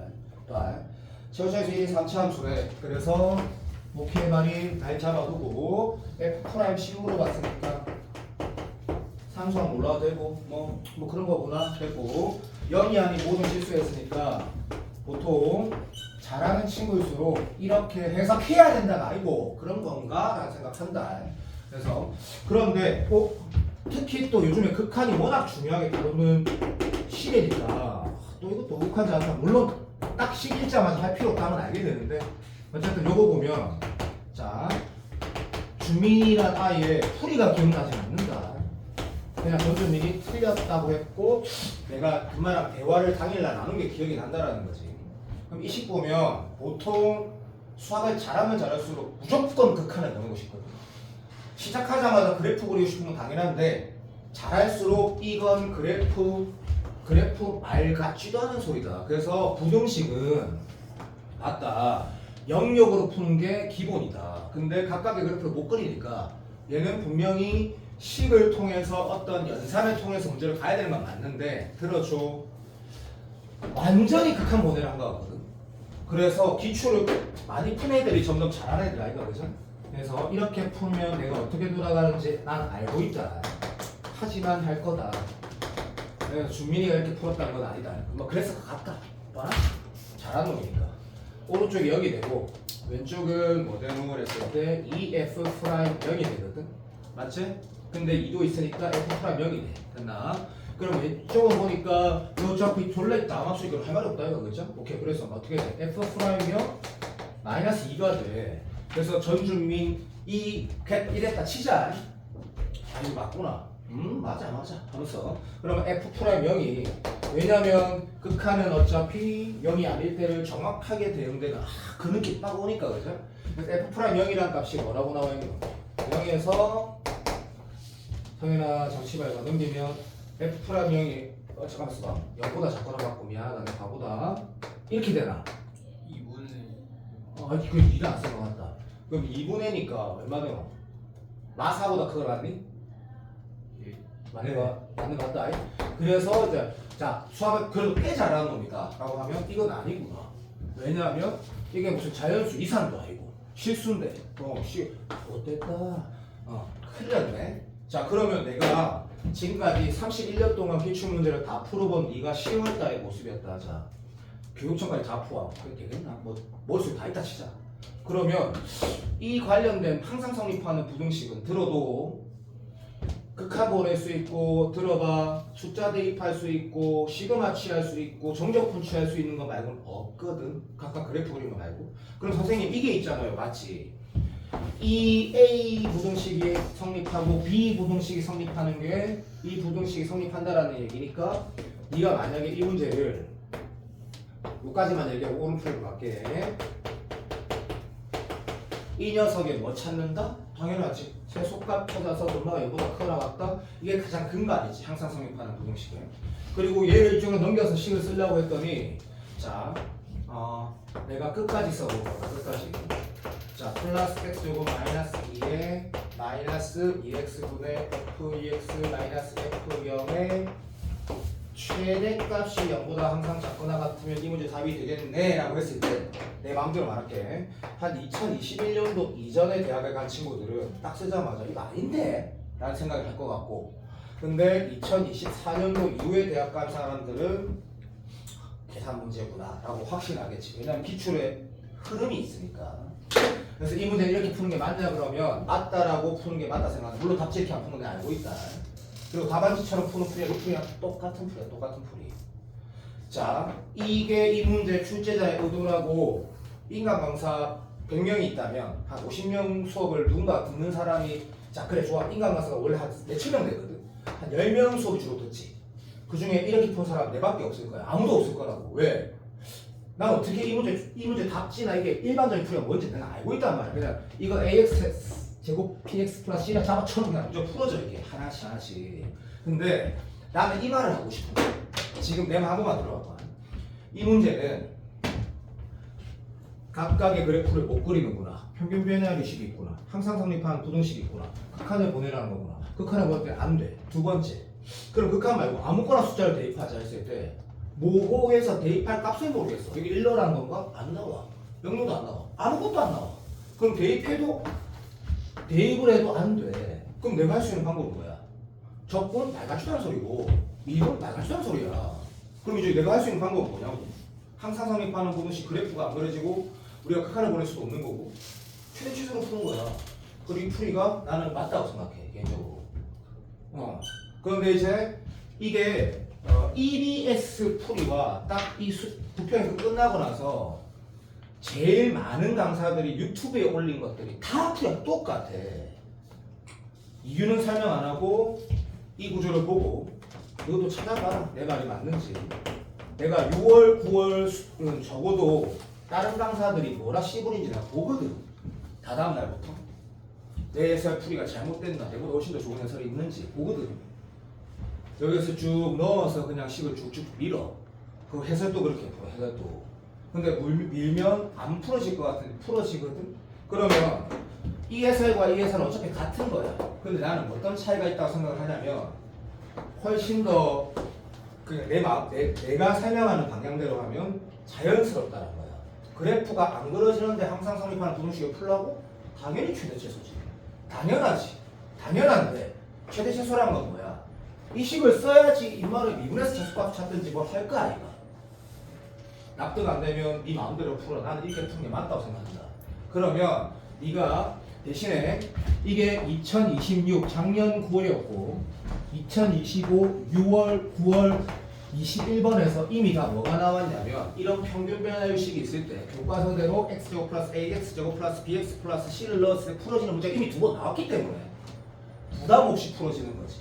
최우차에서 1인 3차 함수래. 그래서 목표의 말이 날 잡아두고 F' 식으로 봤으니까 상수항 몰라도 되고 뭐 그런 거구나 됐고 0이 아닌 모든 실수했으니까 보통 잘하는 친구일수록 이렇게 해석해야 된다가 아니고 그런 건가? 라는 생각한다. 그래서 그런데 특히 또 요즘에 극한이 워낙 중요하게 다루는 시대니까 또 이것도 극한지 않나 물론 딱 시기자마자 할 필요 없다는 건 알게 되는데 어쨌든 요거 보면 자 주민이란 아이의 풀이가 기억나지 않는다. 그냥 전주민이 틀렸다고 했고 내가 그 말랑 대화를 당일날 나눈 게 기억이 난다라는 거지. 그럼 이 식 보면 보통 수학을 잘하면 잘할수록 무조건 극한에 넣는 것이 있거든. 시작하자마자 그래프 그리고 싶은 건 당연한데 잘할수록 이건 그래프 말 같지도 않은 소리다. 그래서 부등식은 맞다. 영역으로 푸는 게 기본이다. 근데 각각의 그래프를 못 그리니까 얘는 분명히 식을 통해서 어떤 연산을 통해서 문제를 가야 되는 건 맞는데 들어줘. 완전히 극한 모델을 한 거거든. 그래서 기초를 많이 푼 애들이 점점 잘하는 애들 아이가 그죠? 그래서 이렇게 풀면 내가 어떻게 돌아가는지 난 알고 있다. 하지만 할 거다. 그래서 준민이가 이렇게 풀었다는 건 아니다. 뭐 그래서 같다. 봐라. 잘한 놈이니까. 오른쪽이 0이 되고 왼쪽은 모델링을 했을 때 EF 프라임 0이 되거든. 맞지? 근데 2도 있으니까 F 프라임 0이 돼. 됐나? 그럼 왼쪽은 보니까 어차피 졸래 남았으니까 할 말이 없다 이거 그죠? 오케이. 그래서 어떻게 돼? F 프라임 0 마이너스 2가 돼. 그래서 전준민 이랬다 치자. 아 이거 맞구나. 맞아 하면서 그러면 F 프라임 0이 왜냐면 극한은 어차피 0이 아닐 때를 정확하게 대응되는 그 느낌 딱 오니까 그죠? 그래서 F 프라임 0이라는 값이 뭐라고 나와 있는 거? 0에서 성현아 잠시만 넘기면 F 프라임 0이 잠깐만 써봐 0보다 작거나 같고 미안하다 바보다 이렇게 되나? 2분의 이거 2를 안 쓴 것 같다. 그럼 2분의니까 얼마 돼요? 마사보다 그걸 맞니? 맞는 거 같다. 그래서 이제 자 수학을 그래도 꽤 잘하는 놈이다 라고 하면 이건 아니구나. 왜냐하면 이게 무슨 자연수 이산도 아니고 실수인데 어땠다. 큰일 났네. 자 그러면 내가 지금까지 31년 동안 기출문제를 다 풀어본 네가 10월달의 모습이었다. 자 교육청까지 다 포함. 그게 되겠나? 뭐 머릿속에 다 있다 치자. 그러면 이 관련된 항상 성립하는 부등식은 들어도 극한 보낼 수 있고 들어봐 숫자 대입할 수 있고 시그마 취할 수 있고 정적분 취할 수 있는 거 말고는 없거든. 각각 그래프 그리는 거 말고. 그럼 선생님 이게 있잖아요. 맞지? 이 A 부등식이 성립하고 B 부등식이 성립하는 게 이 부등식이 성립한다라는 얘기니까 네가 만약에 이 문제를 여기까지만 얘기하고 오른쪽으로 갈게. 이 녀석에 뭐 찾는다? 당연하지. 최소값 찾아서 얼마가 얘보다 크거나 같다? 이게 가장 근간이지. 항상 성립하는 부등식은. 그리고 얘를 이쪽으로 넘겨서 식을 쓰려고 했더니 자, 내가 끝까지 써볼까? 끝까지. 자, 플러스 x제곱 마이너스 2에 마이너스 2x분의 f2x 마이너스 f0의 최대값이 0보다 항상 작거나 같으면 이 문제 답이 되겠네 라고 했을 때 내 마음대로 말할게. 한 2021년도 이전에 대학을 간 친구들은 딱 쓰자마자 이거 아닌데? 라는 생각을 할 것 같고 근데 2024년도 이후에 대학 간 사람들은 계산 문제구나 라고 확신하겠지. 왜냐면 기출에 흐름이 있으니까. 그래서 이 문제를 이렇게 푸는 게 맞냐 그러면 맞다라고 푸는 게 맞다 생각하는. 물론 답지 이렇게 안 푸는 건 알고 있다. 그리고 답안지처럼 푸는 풀이랑 똑같은 풀이. 자, 이게 이 문제 출제자의 의도라고 인간 강사 100명이 있다면 한 50명 수업을 누군가 듣는 사람이 자 그래 좋아. 인간 강사가 원래 한 7명 되거든. 한 10명 수업이 주로 듣지. 그 중에 이렇게 푼 사람 내밖에 없을 거야. 아무도 없을 거라고. 왜? 난 어떻게 이 문제 답지나 이게 일반적인 풀이가 뭔지 내가 알고 있단 말이야. 그냥 이거 ax 제곱 px 플러스 c라 잡아쳐놓으면 그냥 무조건 풀어져 이게 하나씩. 근데 나는 이 말을 하고 싶어. 지금 내 말 한 번만 들어봐. 이 문제는 각각의 그래프를 못 그리는구나. 평균 변화율식이 있구나. 항상 성립하는 부등식이 있구나. 극한을 보내라는 거구나. 극한을 보낼 때 안 돼. 두 번째. 그럼 극한 말고 아무거나 숫자를 대입하자 했을 때 모호해서 대입할 값을 모르겠어. 이게 1로라는 건가? 안 나와. 0로도 안 나와. 아무것도 안 나와. 그럼 대입을 해도 안 돼. 그럼 내가 할 수 있는 방법은 뭐야? 적분 말같지도 않은 소리고 미분 말같지도 않은 소리야. 그럼 이제 내가 할 수 있는 방법은 뭐냐고. 항상 성립하는 부분씩 그래프가 안 그려지고 우리가 극한을 보낼 수도 없는 거고 최대치수로 푸는 거야. 그리고 이 풀이가 나는 맞다고 생각해 개인적으로. 그런데 이제 이게 EBS 풀이와 딱 이 부평에서 끝나고 나서 제일 많은 강사들이 유튜브에 올린 것들이 다 풀이가 똑같아. 이유는 설명 안 하고 이 구조를 보고 이것도 찾아봐. 내 말이 맞는지. 내가 6월, 9월은 적어도 다른 강사들이 뭐라 씨부린지 내가 보거든. 다 다음 날부터 내 해설 풀이가 잘못됐나, 내보다 훨씬 더 좋은 해설이 있는지 보거든. 여기서 쭉 넣어서 그냥 식을 쭉쭉 밀어. 그 해설도 그렇게 풀어. 해설도. 근데 밀면 안 풀어질 것 같은데 풀어지거든. 그러면 이 해설과 이 해설은 어차피 같은 거야. 근데 나는 어떤 차이가 있다고 생각을 하냐면 훨씬 더 그냥 내가 설명하는 방향대로 하면 자연스럽다는 거야. 그래프가 안 그려지는데 항상 성립하는 부등식을 풀라고? 당연히 최대 최소지. 당연하지. 당연한데 최대 최소란 건 뭐야? 이 식을 써야지 인마를 미분해서 최소값 찾든지 뭘 할 거 아이가. 납득 안 되면 네 마음대로 풀어. 나는 이렇게 푸는 게 맞다고 생각한다. 그러면 네가 대신에 이게 2026 작년 9월이었고 2025 6월 9월 21번에서 이미 다 뭐가 나왔냐면 이런 평균 변화율식이 있을 때 교과서대로 x제곱 플러스 ax제곱 플러스 bx 플러스 c를 넣었을 때 풀어지는 문제가 이미 2번 나왔기 때문에 부담 없이 풀어지는 거지.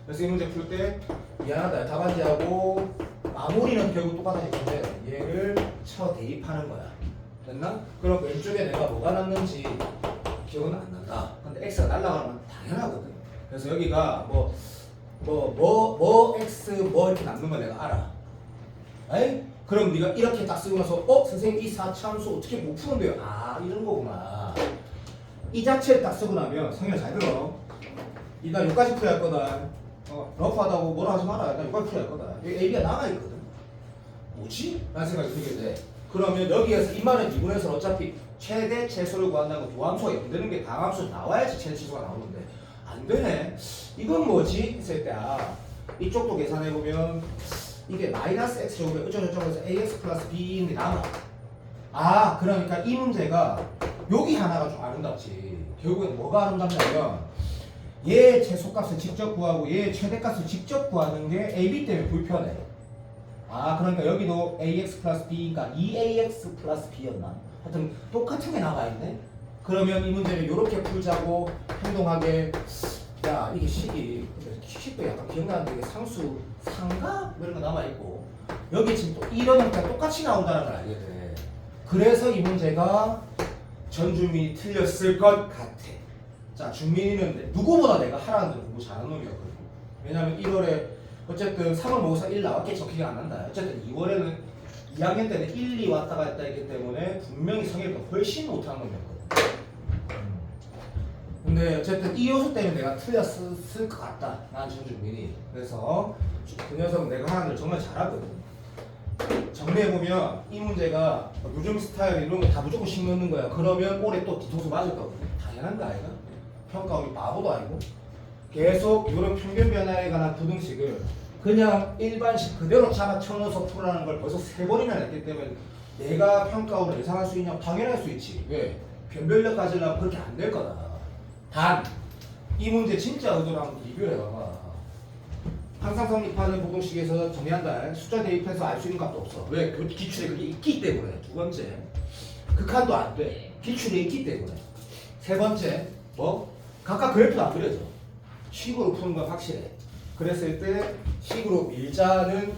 그래서 이 문제 풀 때 미안하다 답안지하고 마무리는 결국 똑같아질 건데 얘를 쳐 대입하는 거야. 됐나? 그럼 왼쪽에 내가 뭐가 남는지 기억은 안 난다. 근데 x가 날아가는 건 당연하거든. 그래서 여기가 x 뭐 이렇게 남는 거 내가 알아. 에이? 그럼 네가 이렇게 딱 쓰고 나서 선생님 이 4차함수 어떻게 못 푸는데요? 아 이런 거구나. 이 자체를 딱 쓰고 나면 성현아 잘 들어. 나 여기까지 풀어야 할 거다. 러프하다고 뭐라 하지 마라. 나 여기까지 풀어야 할 거다. 여기 AB가 남아있거든. 뭐지? 라는 생각이 들게 돼. 그러면 여기에서 이 말은 미분에서 어차피 최대 최소를 구한다는 거 두함수가 0되는 게 다함수 나와야지 최대 최소가 나오는데 안 되네. 이건 뭐지? 했을 때 이쪽도 계산해보면 이게 마이너스 x제곱에 어쩌고저쩌고해서 ax 플러스 b인 게 남아. 그러니까 이 문제가 여기 하나가 좀 아름답지. 결국엔 뭐가 아름답냐면 얘 최소값을 직접 구하고 얘 최대값을 직접 구하는 게 AB 때문에 불편해. 그러니까 여기도 ax 플러스 b니까 2ax 플러스 b였나? 하여튼 똑같은 게 나와있네. 그러면 이 문제를 이렇게 풀자고 행동하게. 야 이게 식도 약간 기억나는데 이게 상수 상가? 이런 거 남아있고 여기 지금 또 이런 형태가 똑같이 나온다는 걸 알게 돼. 그래서 이 문제가 전주민이 틀렸을 것 같아. 자 준민이는 누구보다 내가 하라는 대로 공부 잘하는 놈이었거든. 왜냐면 1월에 어쨌든 3월 모의고사 1 나왔겠죠. 기억 안 난다. 어쨌든 2월에는 2학년 때는 1, 2 왔다 갔다 했기 때문에 분명히 성적이 훨씬 못하는 놈이었거든. 근데 어쨌든 이 요소 때문에 내가 틀렸을 것 같다. 난 전주민이. 그래서 그 녀석은 내가 하는 걸 정말 잘하거든. 정리해보면 이 문제가 요즘 스타일 이런 거 다 무조건 식 넣는 거야. 그러면 올해 또 뒤통수 맞을 거거든. 당연한 거 아이가? 평가 우리 바보도 아니고. 계속 이런 평균 변화에 관한 부등식을 그냥 일반식 그대로 잡아쳐넣어서 풀라는 걸 벌써 3번이나 했기 때문에 내가 평가원을 예상할 수 있냐? 당연할 수 있지. 왜? 변별력 가지려면 그렇게 안 될 거다. 단, 이 문제 진짜 의도로 한번 리뷰를 해봐봐. 항상 성립하는 부등식에서 정의한다. 숫자 대입해서 알 수 있는 값도 없어. 왜? 그 기출에 그게 있기 때문에. 두 번째, 극한도 안 돼. 기출에 있기 때문에. 세 번째, 각각 그래프도 안 그려져. 식으로 푸는 건 확실해. 그랬을 때 식으로 밀자는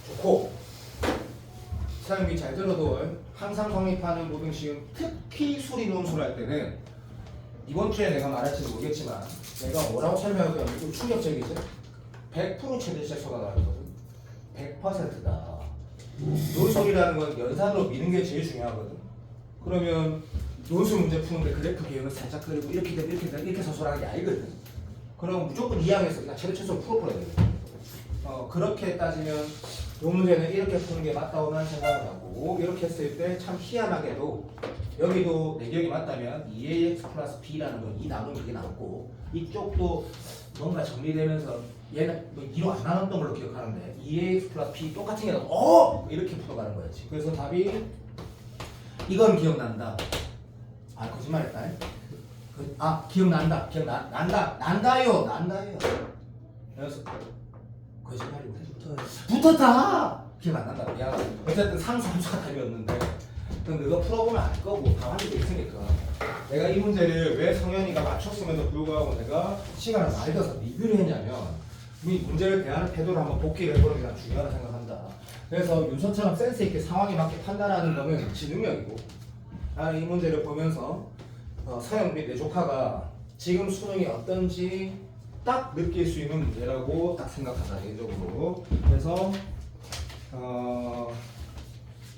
좋고, 사람이 잘 들어도 항상 성립하는 부등식은 특히 수리논술 할 때는 이번 주에 내가 말할지 모르겠지만 내가 뭐라고 설명할 거야. 좀 충격적이지? 100% 최대 최소가 나왔거든. 100%다. 논술이라는 건 연산으로 미는 게 제일 중요하거든. 그러면 논술 문제 푸는데 그래프 개요는 살짝 그리고 이렇게 되면 이렇게 되면 이렇게 서술하는 게 아니거든. 그럼 무조건 이항에서 그냥 최대 최소를 풀어버려야 되거든. 그렇게 따지면 이 문제는 이렇게 푸는 게 맞다고 난 생각을 하고, 이렇게 했을 때 참 희한하게도 여기도 내 기억이 맞다면 2ax 플러스 b라는 건 2 나누면 그게 나왔고, 이쪽도 뭔가 정리되면서 얘는 2로 안 나눴던 걸로 기억하는데 2ax 플러스 b 똑같은 게 나오고 이렇게 풀어가는 거였지. 그래서 답이 이건 기억난다. 거짓말했다. 기억난다. 난다요. 그래서 거짓말인데 붙었다. 기억 안 난다. 미안하다. 어쨌든 상수함수가 답이었는데 너가 풀어보면 알 거고 가만히 있으니까. 내가 이 문제를 왜 성현이가 맞췄음에도 불구하고 내가 시간을 많이 들어서 리뷰를 했냐면 이 문제를 대하는 태도를 한번 복기를 해보는 게 난 중요하다고 생각한다. 그래서 윤서처럼 센스 있게 상황에 맞게 판단하는 거는 지 능력이고, 나는 이 문제를 보면서 서영 및 내 조카가 지금 수능이 어떤지 딱 느낄 수 있는 문제라고 딱 생각하자 개인적으로. 그래서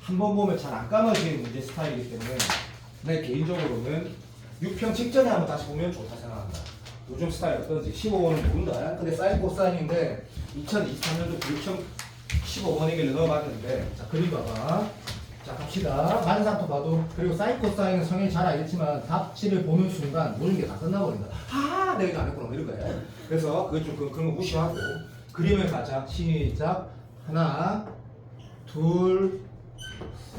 한 번 보면 잘 안 까먹지는 문제 스타일이기 때문에 내 개인적으로는 6평 직전에 한번 다시 보면 좋다 생각한다. 요즘 스타일 어떤지 15번은 모른다. 근데 사인 코사인인데 2023년도 6평 15번이길래 넣어봤는데 자 그림 봐봐. 자 갑시다. 많은 상토 봐도 그리고 사인 코사인은 성현이 잘 알겠지만 답지를 보는 순간 모든 게 다 끝나버린다. 아 내가 이거 안 했구나 이런 거야. 그래서 그런 거 무시하고 그림을 가자. 시작. 하나 둘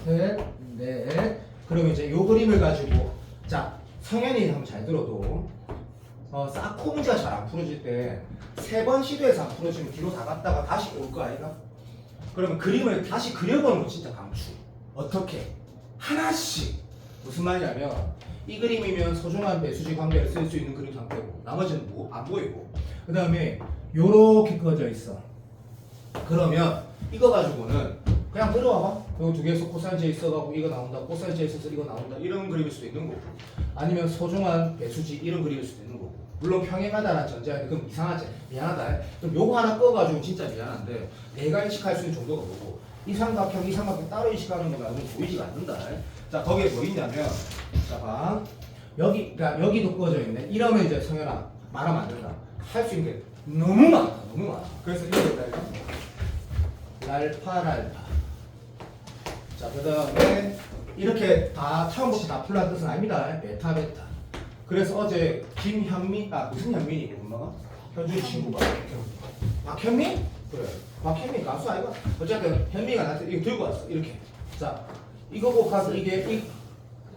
셋 넷. 그럼 이제 요 그림을 가지고 자 성현이 한번 잘 들어도 쌓고 문제가 잘 안 풀어질 때 3번 시도해서 안 풀어지면 뒤로 다 갔다가 다시 올 거 아이가? 그러면 그림을 다시 그려보는 거 진짜 강추. 어떻게? 하나씩. 무슨 말이냐면 이 그림이면 소중한 배수지 관계를 쓸 수 있는 그림 상태고 나머지는 뭐 안 보이고 그 다음에 요렇게 그어져 있어. 그러면 이거 가지고는 그냥 들어와봐. 요 두 개에서 코사인 제 있어가고 이거 나온다. 코사인 제 있어서 이거 나온다. 이런 그림일 수도 있는 거고 아니면 소중한 배수지 이런 그림일 수도 있는 거고 물론 평행하다라는 전제하에 그럼 이상하지. 미안하다. 그럼 요거 하나 꺼가지고 진짜 미안한데 내가 인식할 수 있는 정도가 뭐고 이 삼각형 따로 인식하는 거가 너무 보이지가 않는다. 자 거기에 뭐 있냐면 자 봐. 그러니까 여기도 꺼져 있네. 이러면 이제 성현아 말하면 안 된다. 할 수 있는 게 너무 많다. 너무 많아. 그래서 이거 랄파. 자, 그 다음에 이렇게 다 처음부터 다 풀라는 뜻은 아닙니다. 베타. 그래서 어제 무슨 현민이 엄마가? 현준이 친구가 박현민? 그래. 박현민 가수 아이가? 어쨌든 현민이가 나한테 이거 들고 왔어. 이렇게. 자, 이거 곱하기 이게 그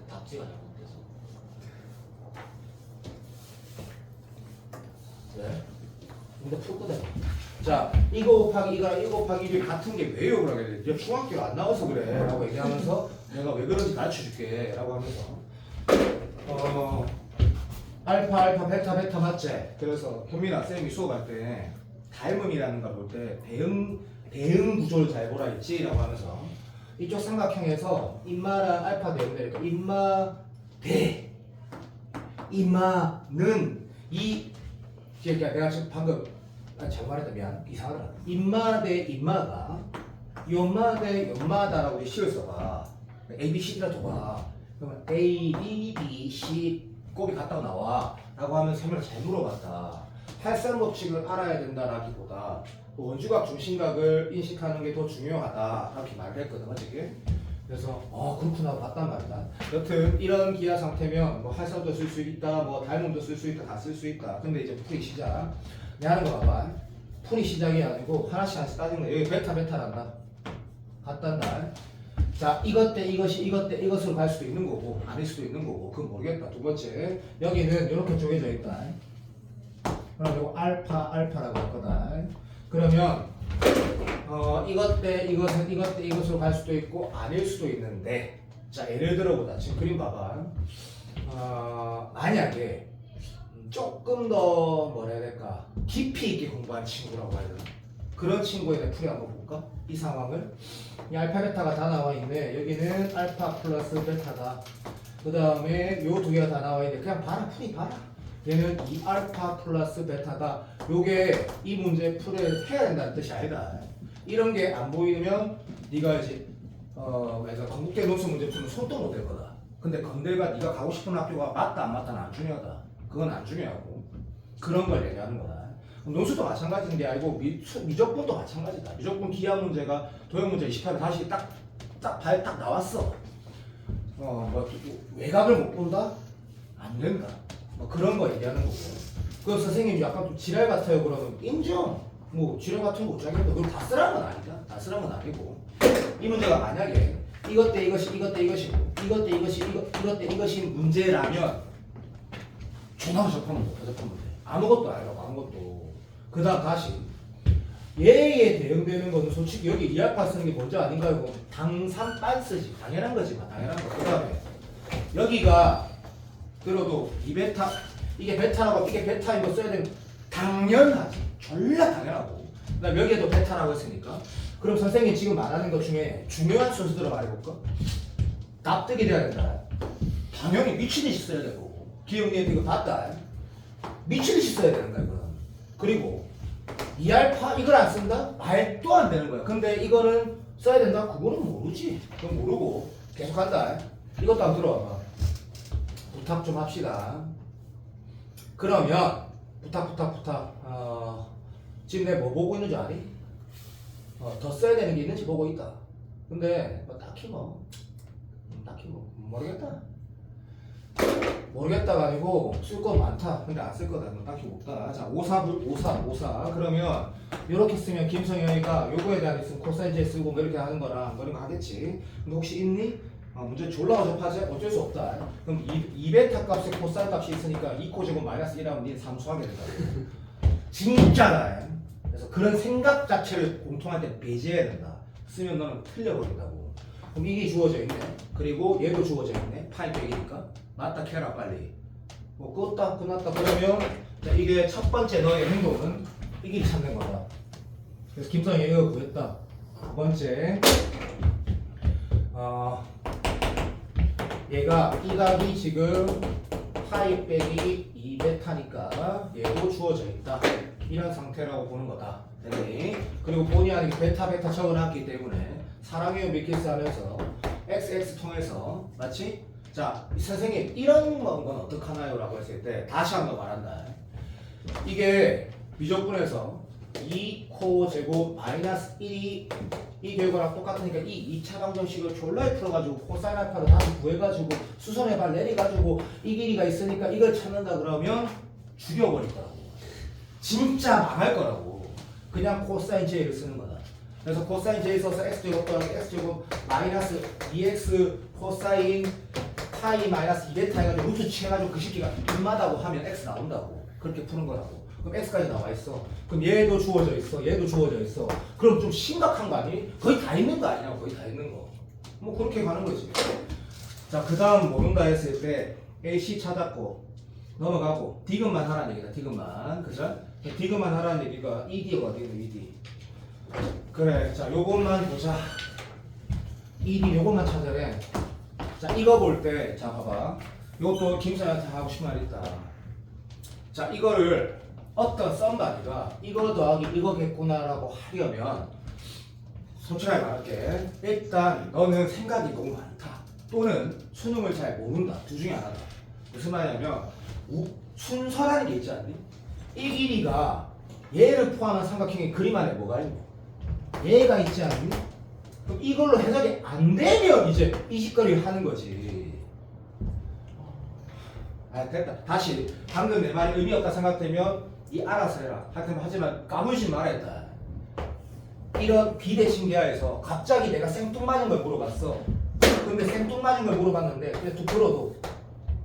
답지가 잘못돼서. 네. 근데 풀거든. 자, 이거 곱하기 이거랑 이거 곱하기 이게 같은 게 왜요? 그러길래 이제 중학교 안 나와서 그래 라고 얘기하면서 내가 왜 그런지 가르쳐줄게 라고 하면서 알파 베타 맞지? 그래서 현민아 쌤이 수업할 때 닮음이라는 걸 볼 때 대응 구조를 잘 보라 했지 라고 하면서 이쪽 삼각형에서 인마랑 알파 대응되니까 인마는 이 그러니까 내가 지금 방금 잘 말했다 미안 이상하더라. 인마 대 인마가 연마 대 연마다라고 식을 써봐. A, B, C라 줘봐. 그러면 A, B, B, C 곱이 같다고 나와 라고 하면 설명을 잘 물어봤다. 할상 법칙을 알아야 된다라기보다 원주각 중심각을 인식하는 게 더 중요하다 이렇게 말을 했거든 어저께. 그래서 그렇구나 봤단 말이다. 여튼 이런 기하 상태면 뭐 할상도 쓸 수 있다 뭐 닮음도 쓸 수 있다 다 쓸 수 있다. 근데 이제 풀이 시작. 내가 하는 거 봐봐. 풀이 시작이 아니고 하나씩 따지는 거야. 여기 베타란다. 같단다. 자, 이것 때 이것으로 갈 수도 있는 거고 아닐 수도 있는 거고 그건 모르겠다. 두 번째 여기는 이렇게 쪼개져 있다. 그럼 이거 알파라고 할 거다. 그러면 이것 때 이것으로 갈 수도 있고 아닐 수도 있는데 자 예를 들어보자. 지금 그림 봐봐. 만약에 조금 더 뭐라 해야 될까 깊이 있게 공부한 친구라고 해야 되나 그런 친구에 대해 풀이 한번 볼까? 이 상황을 이 알파 베타가 다 나와 있네. 여기는 알파 플러스 베타다. 그 다음에 요 두 개가 다 나와 있는데 그냥 봐라 풀이 봐라. 얘는 이 알파 플러스 베타다. 요게 이 문제 풀을 해야 된다는 뜻이 아니다. 이런 게 안 보이면 네가 이제 건국대 논술 문제 풀면 손도 못 댈 거다. 근데 건대가 네가 가고 싶은 학교가 맞다 안 맞다는 안 중요하다. 그건 안 중요하고 그런 걸 얘기하는 거다. 논술도 마찬가지인 게 아니고 미적분도 마찬가지다. 미적분 기하 문제가 도형 문제 28에 다시 딱 나왔어. 뭐 외곽을 못 본다? 안 된다. 뭐 그런 거 얘기하는 거고. 그 선생님 약간 좀 지랄 같아요. 그러면 인정. 뭐 지랄 같은 거 못 자겠다. 그걸 다 쓰란 건 아니다. 다 쓰란 건 아니고. 이 문제가 만약에 이것 때 이것이고 이것 때 이것이 문제라면 전화로 접하면 돼. 아무것도 아니라고 아무것도. 그 다음 다시 얘에 대응되는 거는 솔직히 여기 이알파 쓰는 게 먼저 아닌가 이거 당산빤 쓰지. 당연한 거지만 당연한 거. 그 다음에 여기가 들어도 이 베타 이게 베타라고 이게 베타인 거 써야 되는 당연하지. 졸라 당연하고. 그 다음 여기에도 베타라고 했으니까 그럼 선생님이 지금 말하는 것 중에 중요한 순서대로 말해볼까? 납득이 돼야 된다. 당연히 미친듯이 써야 되고 기억니한테 이거 봤다. 미친듯이 써야 되는 거야 이거는. 그리고 2알파 이걸 안 쓴다? 말도 안 되는 거야. 근데 이거는 써야 된다? 그거는 모르지. 그건 모르고 계속 한다. 이것도 안 들어와봐. 부탁 좀 합시다. 그러면 부탁. 지금 내가 뭐 보고 있는지 아니? 더 써야 되는 게 있는지 보고 있다. 근데 딱히 모르겠다가 아니고 쓸 건 많다. 근데 안 쓸 거다. 딱히 없다. 자, 54. 그러면 이렇게 쓰면 김성현이가 요거에 대한 있으면 코사인 제 쓰고 뭐 이렇게 하는 거랑 뭐 이런 거 하겠지. 근데 혹시 있니? 문제 졸라 어접하지? 어쩔 수 없다. 그럼 2베타 값에 코사인 값이 있으니까 2코 제곱 마이너스 1하면 니는 삼수하게 된다고. 진짜다. 그래서 그런 생각 자체를 공통한테 배제해야 된다. 쓰면 너는 틀려버린다고. 그럼 이게 주어져 있네. 그리고 얘도 주어져 있네. 파이 빼기니까. 맞다 캐라 빨리. 뭐 껐다 끝났다 그러면 자, 이게 첫 번째 너의 행동은 이 길이 찾는 거다. 그래서 김성이 이거 구했다. 두 번째 얘가 이 값이 지금 파이 빼기 2베타니까 얘도 주어져 있다. 이런 상태라고 보는 거다. 됐니? 그리고 본의 아니게 베타 적어놨기 때문에 사랑해요 밀키스 하면서 XX 통해서 맞지? 자, 선생님 이런 건 어떡하나요? 라고 했을 때 다시 한번 말한다. 이게 미적분에서 2코 제곱 마이너스 1이 이 결과랑 똑같으니까 이 2차 방정식을 졸라 풀어가지고 코사인 알파를 다시 구해가지고 수선의 발 내려가지고 이 길이가 있으니까 이걸 찾는다 그러면 죽여버릴 거라고. 진짜 망할 거라고. 그냥 코사인 J를 쓰는 거다. 그래서 코사인 J 써서 X제곱 더하기 X제곱 마이너스 2X 코사인 파이 마이너스 2베타 해가지고 루트 취해가지고 그 식기가 얼마다고 하면 X 나온다고. 그렇게 푸는 거라고. 그럼 X까지 나와 있어. 그럼 얘도 주어져 있어. 얘도 주어져 있어. 그럼 좀 심각한 거 아니? 거의 다 있는 거 아니냐고. 거의 다 있는 거. 뭐 그렇게 가는 거지. 자, 그 다음 모른다 했을 때 AC 찾았고 넘어가고 디귿만 하라는 얘기다. 디귿만. 그죠? 디귿만 하라는 얘기가 ED가 어디 있는 ED. 그래. 자, 요것만 보자. ED 요것만 찾아래. 자, 이거 볼 때, 자, 봐봐. 이것도 김사한테 하고 싶은 말이 있다. 자, 이거를 어떤 썸바디가 이거 더하기 이거겠구나라고 하려면 솔직하게 말할게. 일단 너는 생각이 너무 많다. 또는 수능을 잘 모른다. 둘 중에 하나다. 무슨 말이냐면 순서라는 게 있지 않니? 이 길이가 얘를 포함한 삼각형의 그림 안에 뭐가 있냐? 얘가 있지 않니? 그럼 이걸로 해석이 안 되면 이제 이 짓거리를 하는 거지. 됐다. 다시 방금 내 말이 의미 없다 생각되면 이 알아서 해라. 하지만 까불지 말아야겠다. 이런 비대칭계하에서 갑자기 내가 생뚱맞은 걸 물어봤어. 근데 생뚱맞은 걸 물어봤는데 그래 또 들어도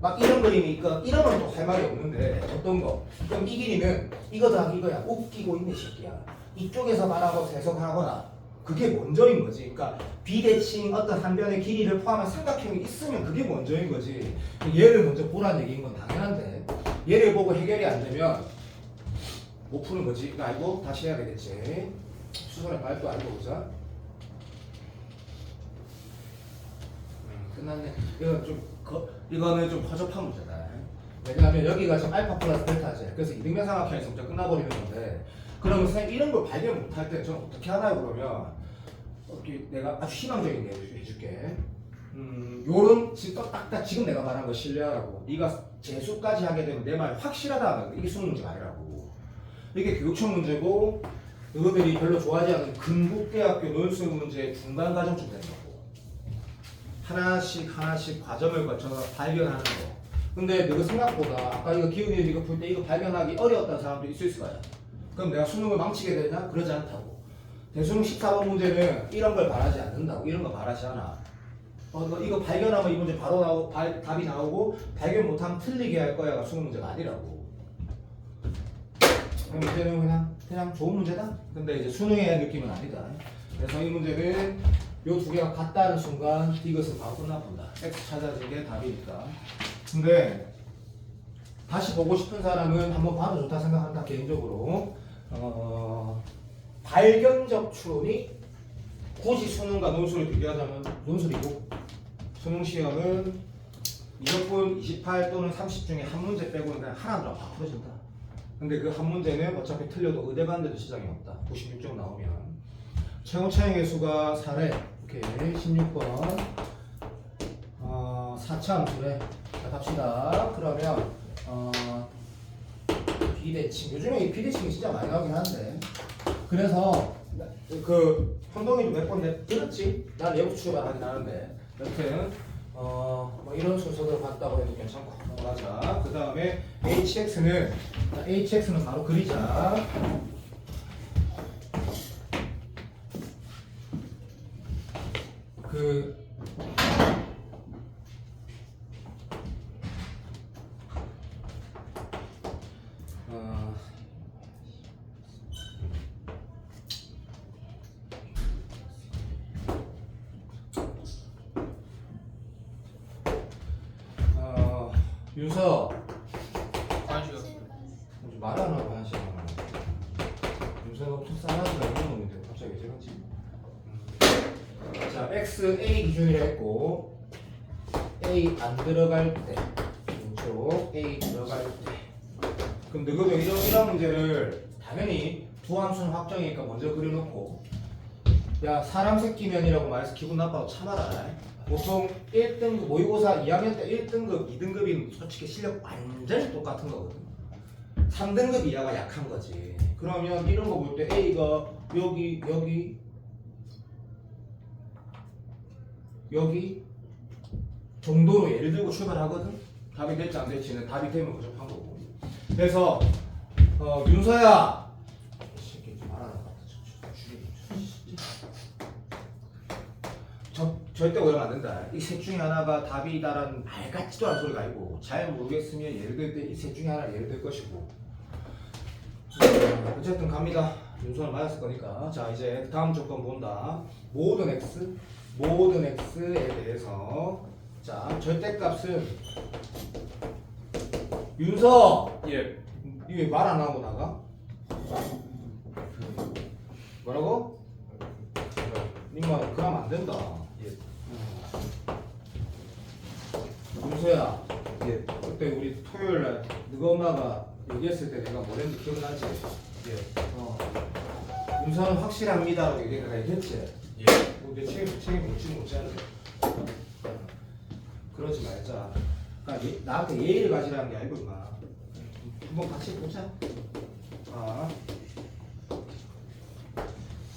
막 이런 그림이 있고 이러면 또 할 말이 없는데 어떤 거? 그럼 이 길이는 이거 더하기 이거야. 웃기고 있네 새끼야. 이쪽에서 말하고 해석하거나 그게 먼저인 거지. 그러니까 비대칭 어떤 한 변의 길이를 포함한 삼각형이 있으면 그게 먼저인 거지. 얘를 먼저 보라는 얘기인 건 당연한데 얘를 보고 해결이 안 되면 못 푸는 거지. 이거 알고 다시 해야 되겠지. 수선의 발도 알고 보자. 끝났네. 이거는 좀 허접한 문제다. 왜냐하면 여기가 지금 알파 플러스 델타지. 그래서 이등변 삼각형에서 문제 끝나버리는 건데. 그러면 선생님 이런 걸 발견 못할 때 저는 어떻게 하나요? 그러면 이렇게 내가 아주 희망적인 게 해줄게. 요런 지금 딱딱 지금 내가 말한 거 신뢰하라고. 네가 재수까지 하게 되면 내 말 확실하다. 이게 수능 문제가 아니라고. 이게 교육청 문제고 너희들이 별로 좋아하지 않는 금국대학교 논술 문제의 중간 과정쯤 되는 거고. 하나씩 과정을 거쳐서 발견하는 거. 근데 너가 생각보다 아까 이거 기울기 이거 풀 때 이거 발견하기 어려웠다는 사람도 있을 거야. 그럼 내가 수능을 망치게 되냐? 그러지 않다고. 대수능 14번 문제는 이런 걸 바라지 않는다고. 이런 거 바라지 않아. 이거 발견하면 이 문제 바로 나오고 답이 나오고 발견 못하면 틀리게 할 거야가 수능 문제가 아니라고. 이 문제는 그냥 좋은 문제다. 근데 이제 수능의 느낌은 아니다. 그래서 이 문제는 요 두 개가 같다는 순간 이것은 바로 끝나본다. X 찾아진 게 답이니까. 근데 다시 보고 싶은 사람은 한번 봐도 좋다 생각한다 개인적으로. 발견적 추론이 굳이 수능과 논술을 비교하자면 논술이고 수능 시험은 20분 28 또는 30 중에 한 문제 빼고는 그냥 하나도 안 풀어진다. 근데 그 한 문제는 어차피 틀려도 의대 가는데도 지장이 없다. 96점 나오면. 최고 차영의 수가 4래. 오케이. 16번. 4차 함수래. 자, 갑시다. 그러면 비대칭. 요즘에 이 비대칭이 진짜 많이 나오긴 한데. 그래서 그 혼동이도 몇 번 들었지? 난 예고 출발하긴 하는데. 여튼 뭐 이런 순서대로 갔다고 해도 괜찮고. 넘어가자. 그 다음에 HX는 바로 그리자. 그 윤서 말하는 거 하나씩 윤서가 엄청 싸가지가 있는 놈인데 갑자기 왜 저런지. 자, x a 기준이라 했고 a 안 들어갈 때 왼쪽 a 들어갈 때 그럼 너희도 이런 문제를 당연히 두 함수는 확정이니까 먼저 그려놓고 야 사람 새끼면이라고 말해서 기분 나빠도 참아라. 보통 1등급 모의고사 2학년 때 1등급 2등급이면 솔직히 실력 완전히 똑같은 거거든. 3등급 이하가 약한 거지. 그러면 이런 거 볼 때 A가 여기 정도로 예를 들고 출발하거든. 답이 될지 안 될지는 답이 되면 부족한 거고. 그래서 윤서야 이 새끼 좀 말하는 것 같아. 절대 오해하면 안 된다. 이 셋 중에 하나가 답이다라는 말 같지도 않은 소리가 아니고 잘 모르겠으면 예를 들 때 이 셋 중에 하나 예를 들 것이고. 어쨌든 갑니다. 윤서는 맞았을 거니까. 자 이제 다음 조건 본다. 모든 x에 대해서 자 절대값은 윤서 예. 이게 말 안 하고 나가? 뭐라고? 님마 그러면 안 된다. 예. 윤서야, 그때 우리 토요일 날 너가 엄마가 얘기했을 때 내가 뭐랬는지 기억나지? 예. 윤서는 확실합니다라고 얘기했지? 예. 내 책임 묻지 않는데 그러지 말자. 그러니까 나한테 예의를 가지라는 게 아니고 임마. 한번 같이 보자.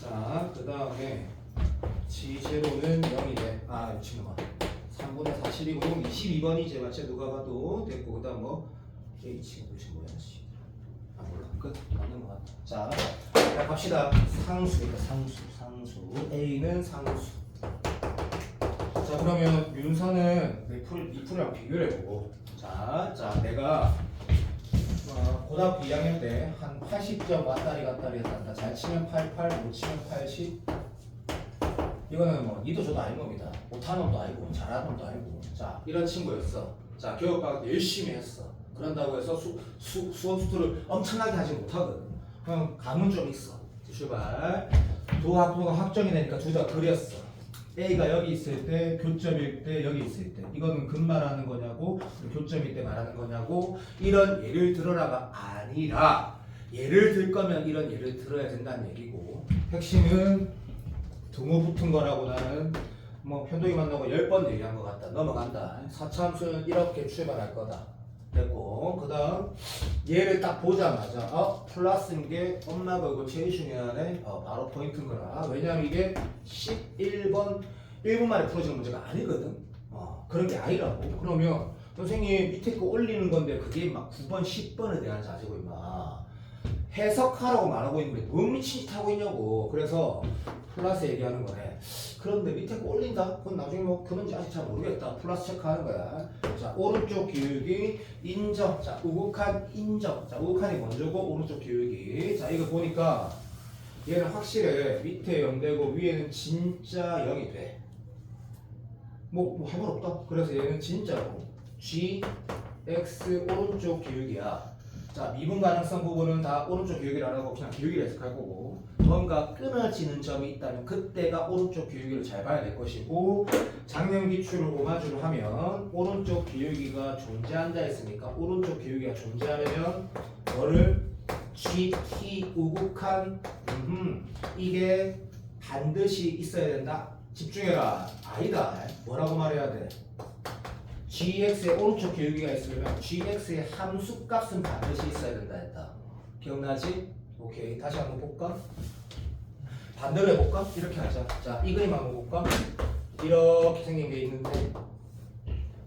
자, 그 다음에 G0는 0이래. 미친놈아. 3분의 4, 7이고 22번이지 맞지? 누가 봐도 됐고 그 다음 뭐 H가 도대체 뭐야? 몰라. 끝. 맞는 것 같아. 자, 갑시다. 상수니까 상수. A는 상수. 자, 그러면 윤서는 이 풀이랑 비교를 해보고. 자, 내가 고등학교 2학년 때 한 80점 왔다리 갔다리 했단다. 잘 치면 88, 못 치면 80. 이거는 뭐 니도 저도 아닌 겁니다. 못하는 놈도 아니고 잘하는 놈도 아니고. 자, 이런 친구였어. 자, 교육방학 때 열심히 했어. 그런다고 해서 수업 수투를 엄청나게 하지 못하거든. 그냥 감은 좀 있어. 출발. 두 학부가 확정이 되니까 둘 다 그렸어. A가 여기 있을 때, 교점일 때, 여기 있을 때. 이거는 금 말하는 거냐고, 교점일 때 말하는 거냐고, 이런 예를 들어라가 아니라, 예를 들 거면 이런 예를 들어야 된다는 얘기고, 핵심은 등호 붙은 거라고 나는 뭐 편도기 만나고 10번 얘기한 것 같다. 넘어간다. 4차 함수는 이렇게 출발할 거다. 됐고, 그 다음 얘를 딱 보자마자 플러스인 게 엄마가 이거 제일 중요하네. 바로 포인트인 거라. 왜냐면 이게 11번 1분 만에 풀어지는 문제가 아니거든. 그런 게 아니라고. 그러면 선생님 밑에 거 올리는 건데 그게 막 9번 10번에 대한 자세고 임마 해석하라고 말하고 있는데 뭔 미친 짓 하고 있냐고. 그래서 플러스 얘기하는 거네. 그런데 밑에 거 올린다? 그건 나중에 뭐 그런지 아직 잘 모르겠다. 플러스 체크하는 거야. 자, 오른쪽 기울기 인정. 자, 우극한 인정. 자, 우극한이 먼저고 오른쪽 기울기. 자, 이거 보니까 얘는 확실해. 밑에 0되고 위에는 진짜 0이 돼. 뭐 할 말 없다. 그래서 얘는 진짜로 G, X 오른쪽 기울기야. 자, 미분 가능성 부분은 다 오른쪽 기울기를 안 하고 그냥 기울기를 해석할 거고, 뭔가 끊어지는 점이 있다면 그때가 오른쪽 기울기를 잘 봐야 될 것이고, 작년 기출을 오마주로 하면 오른쪽 기울기가 존재한다 했으니까 오른쪽 기울기가 존재하려면 너를 GT 우극한 이게 반드시 있어야 된다. 집중해라. 아니다. 뭐라고 말해야 돼? gx의 오른쪽 기울기가 있으면 gx의 함수값은 반드시 있어야 된다 했다. 기억나지? 오케이. 다시 한번 볼까? 반대로 해볼까? 이렇게 하자. 자, 이 그림 한번 볼까? 이렇게 생긴 게 있는데,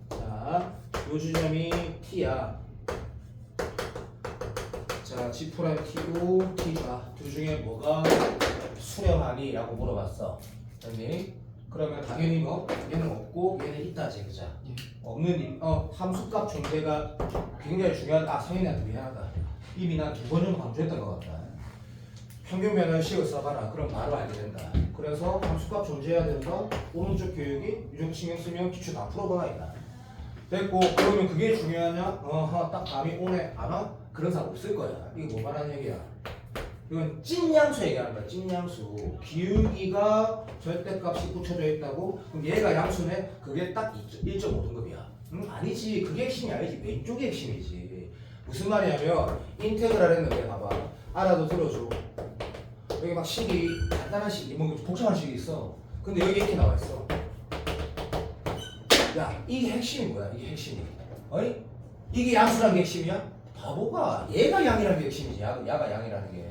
자, 요 지점이 t야. 자, G 프라임 T고 T가 둘 중에 뭐가 수렴하니? 라고 물어봤어. 됐니? 그러면 당연히 뭐 얘는 없고 얘는 있다지, 그죠? 없는 함수값 존재가 굉장히 중요하다. 아, 성인이한테 미안하다. 이미 난 2번 정도 강조했던 것 같다. 평균면을 식을 써봐라. 그럼 바로 알게 된다. 그래서 함수값 존재해야 된다. 오른쪽 교육이 이 정도 신경 쓰면 기초 다 풀어봐라 이다. 됐고, 그러면 그게 중요하냐? 딱 감이 오네. 안 와? 그런 사람 없을 거야. 이거 뭐 말하는 얘기야? 이건 찐양수 얘기하는 거야. 찐양수. 기울기가 절대값이 붙여져 있다고? 그럼 얘가 양수네? 그게 딱 1.5등급이야. 아니지. 그게 핵심이 아니지. 왼쪽이 핵심이지. 무슨 말이냐면 인테그랄 했는데 봐봐. 알아도 들어줘. 여기 막 식이 간단한 식이 뭐 복잡한 식이 있어. 근데 여기 이렇게 나와 있어. 야, 이게 핵심이 뭐야? 이게 핵심이. 어이? 이게 양수라는 게 핵심이야? 바보가. 얘가 양이라는 게 핵심이지. 야가 양이라는 게.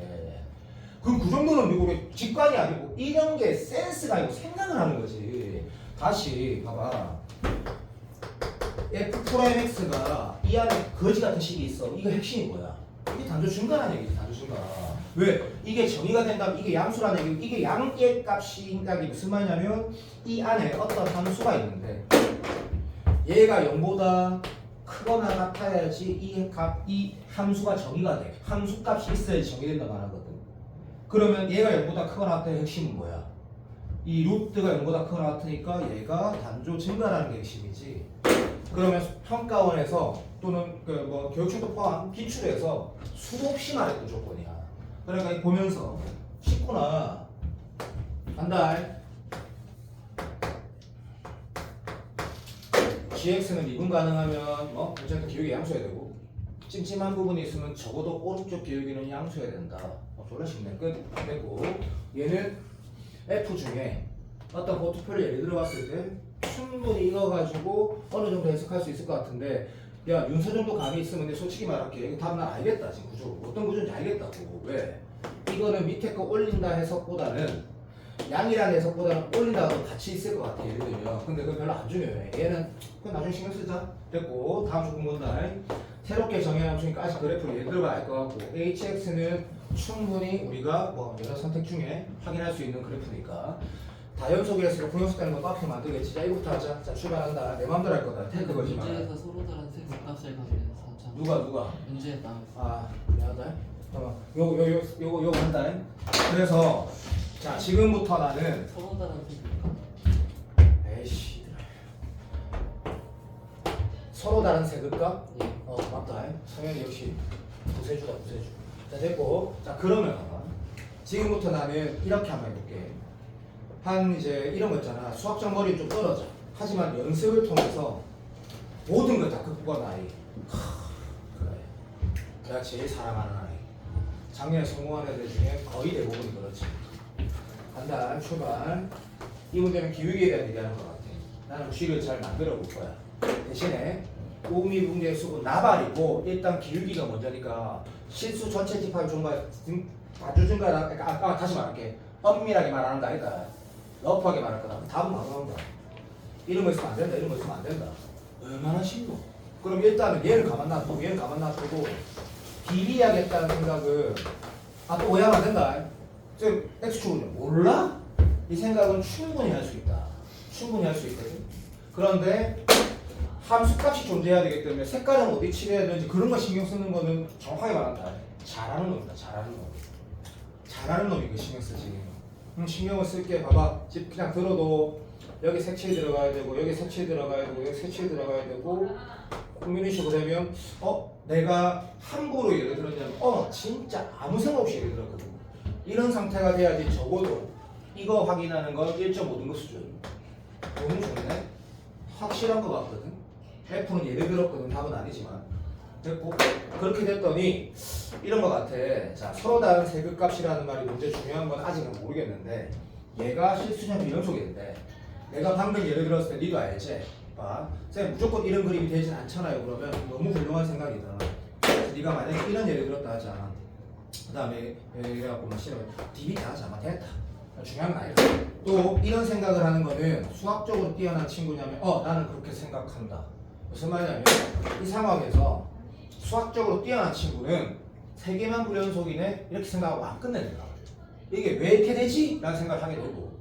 그럼 그 정도는 미국의 직관이 아니고 이런 게 센스가 아니고 생각을 하는 거지. 다시 봐봐. F'(x가) 이 안에 거지 같은 식이 있어. 이거 핵심이 뭐야? 이게 단조 증가라는 얘기지. 단조 증가. 왜? 이게 정의가 된다면 이게 양수라는 얘기. 이게 양의 값이니까 이게 무슨 말이냐면 이 안에 어떤 함수가 있는데 얘가 0보다 크거나 같아야지 이 함수가 정의가 돼. 함수 값이 있어야지 정의된다 말하거든. 그러면 얘가 0보다 크거나 같다의 핵심은 뭐야? 이 루트가 0보다 크거나 같으니까 얘가 단조 증가라는 게 핵심이지. 그러면 평가원에서 또는 그 뭐 교육청도 포함 기출에서 수없이 말했던 조건이야. 그러니까 이 보면서 쉽구나. 간다. gx는 미분 가능하면 뭐 어쨌든 기울기 양수해야 되고 찜찜한 부분이 있으면 적어도 오른쪽 기울기는 양수해야 된다. 졸라 쉽네. 끝. 되고 얘는 f 중에 어떤 포트폴리오 예를 들어봤을 때 충분히 이거 가지고 어느 정도 해석할 수 있을 것 같은데 야 윤서 정도 감이 있으면 근데 솔직히 말할게 이거 답 난 알겠다. 지금 구조 어떤 구조인지 알겠다고. 왜? 이거는 밑에 거 올린다 해석보다는 양이라는 해석보다는 올린다고 같이 있을 것 같아. 예를 들면 근데 그거 별로 안 중요해. 얘는 그건 나중에 신경 쓰자. 됐고 다음 조건 본다. 새롭게 정의한 함수니까 아직 그래프를 예를 들어봐 알 것 같고 hx는 충분히 우리가 뭐 여러 선택 중에 확인할 수 있는 그래프니까 다연속이라서 분연속 되는 거 빡게 만들겠지. 자, 이거부터 하자. 자, 출발한다. 내 맘대로 할 거다. 테크 거지 마. 문제에서 서로 다른 색 값을 가지는 사람. 누가? 문제에 따라. 아, 미안하다. 요거 한다. 그래서 자, 지금부터 나는 서로 다른 색 값. 에이씨. 서로 다른 세급값? 예. 맞다. 성현이 역시 구세주다, 구세주. 자, 됐고. 자, 그러면 지금부터 나는 이렇게 한번 해볼게. 한 이제 이런 거 있잖아. 수학적 머리는 좀 떨어져. 하지만 연습을 통해서 모든 걸 다 극복한 아이. 그래. 내가 제일 사랑하는 아이. 작년에 성공한 애들 중에 거의 대부분이 그렇지. 간다. 출발. 이 문제는 기울기에 대한 얘기하는 것 같아. 나는 쥐를 잘 만들어 볼 거야. 대신에 오미 붕괴 수분 나발이고 일단 기울기가 먼저니까 실수 전체 집합 증가 단조 증가라. 아까 다시 말할게. 엄밀하게 말하는 거 아니다. 러프하게 말할 거다. 답은 바로 나온다. 이런 거 있으면 안 된다. 이런 거 있으면 안 된다. 얼마나 쉽노? 그럼 일단은 얘를 가만 놔두고 얘를 가만 놔두고 비비하겠다는 생각을 또 오해하면 안 된다. 지금 X축은 몰라? 이 생각은 충분히 할 수 있다. 충분히 할 수 있거든. 그런데 함수값이 존재해야 되기 때문에 색깔은 어디 칠해야 되는지 그런 거 신경 쓰는 거는 정확하게 말한다. 잘하는 놈이다. 잘하는 놈. 잘하는 놈이 그 신경 쓰지. 신경을 쓸게. 봐봐. 집 그냥 들어도 여기 색칠 들어가야 되고 여기 색칠 들어가야 되고 여기 색칠 들어가야 되고 국민의식으로 되면 내가 함부로 예를 들었냐면 진짜 아무 생각 없이 예를 들었거든. 이런 상태가 돼야지 적어도 이거 확인하는 건 1.5등급 수준. 너무 좋네. 확실한 것 같거든. F는 예를 들었거든. 답은 아니지만 됐고 그렇게 됐더니 이런 거 같아. 자, 서로 다른 세극값이라는 말이 문제 중요한 건 아직은 모르겠는데 얘가 실수냐면 연속인데 내가 방금 예를 들었을 때 니도 알지? 봐, 쌤 무조건 이런 그림이 되진 않잖아요. 그러면 너무 훌륭한 생각이다. 그래서 네가 만약에 이런 예를 들었다 하자. 그 다음에 이래갖고 막 싫어 DB 다 하자. 됐다. 중요한 건 아니다. 또 이런 생각을 하는 거는 수학적으로 뛰어난 친구냐면 나는 그렇게 생각한다. 무슨 말이냐면 이 상황에서 수학적으로 뛰어난 친구는 세 개만 불연속이네 이렇게 생각하고 안 끝냅니다. 이게 왜 이렇게 되지? 라는 생각을 하게 되고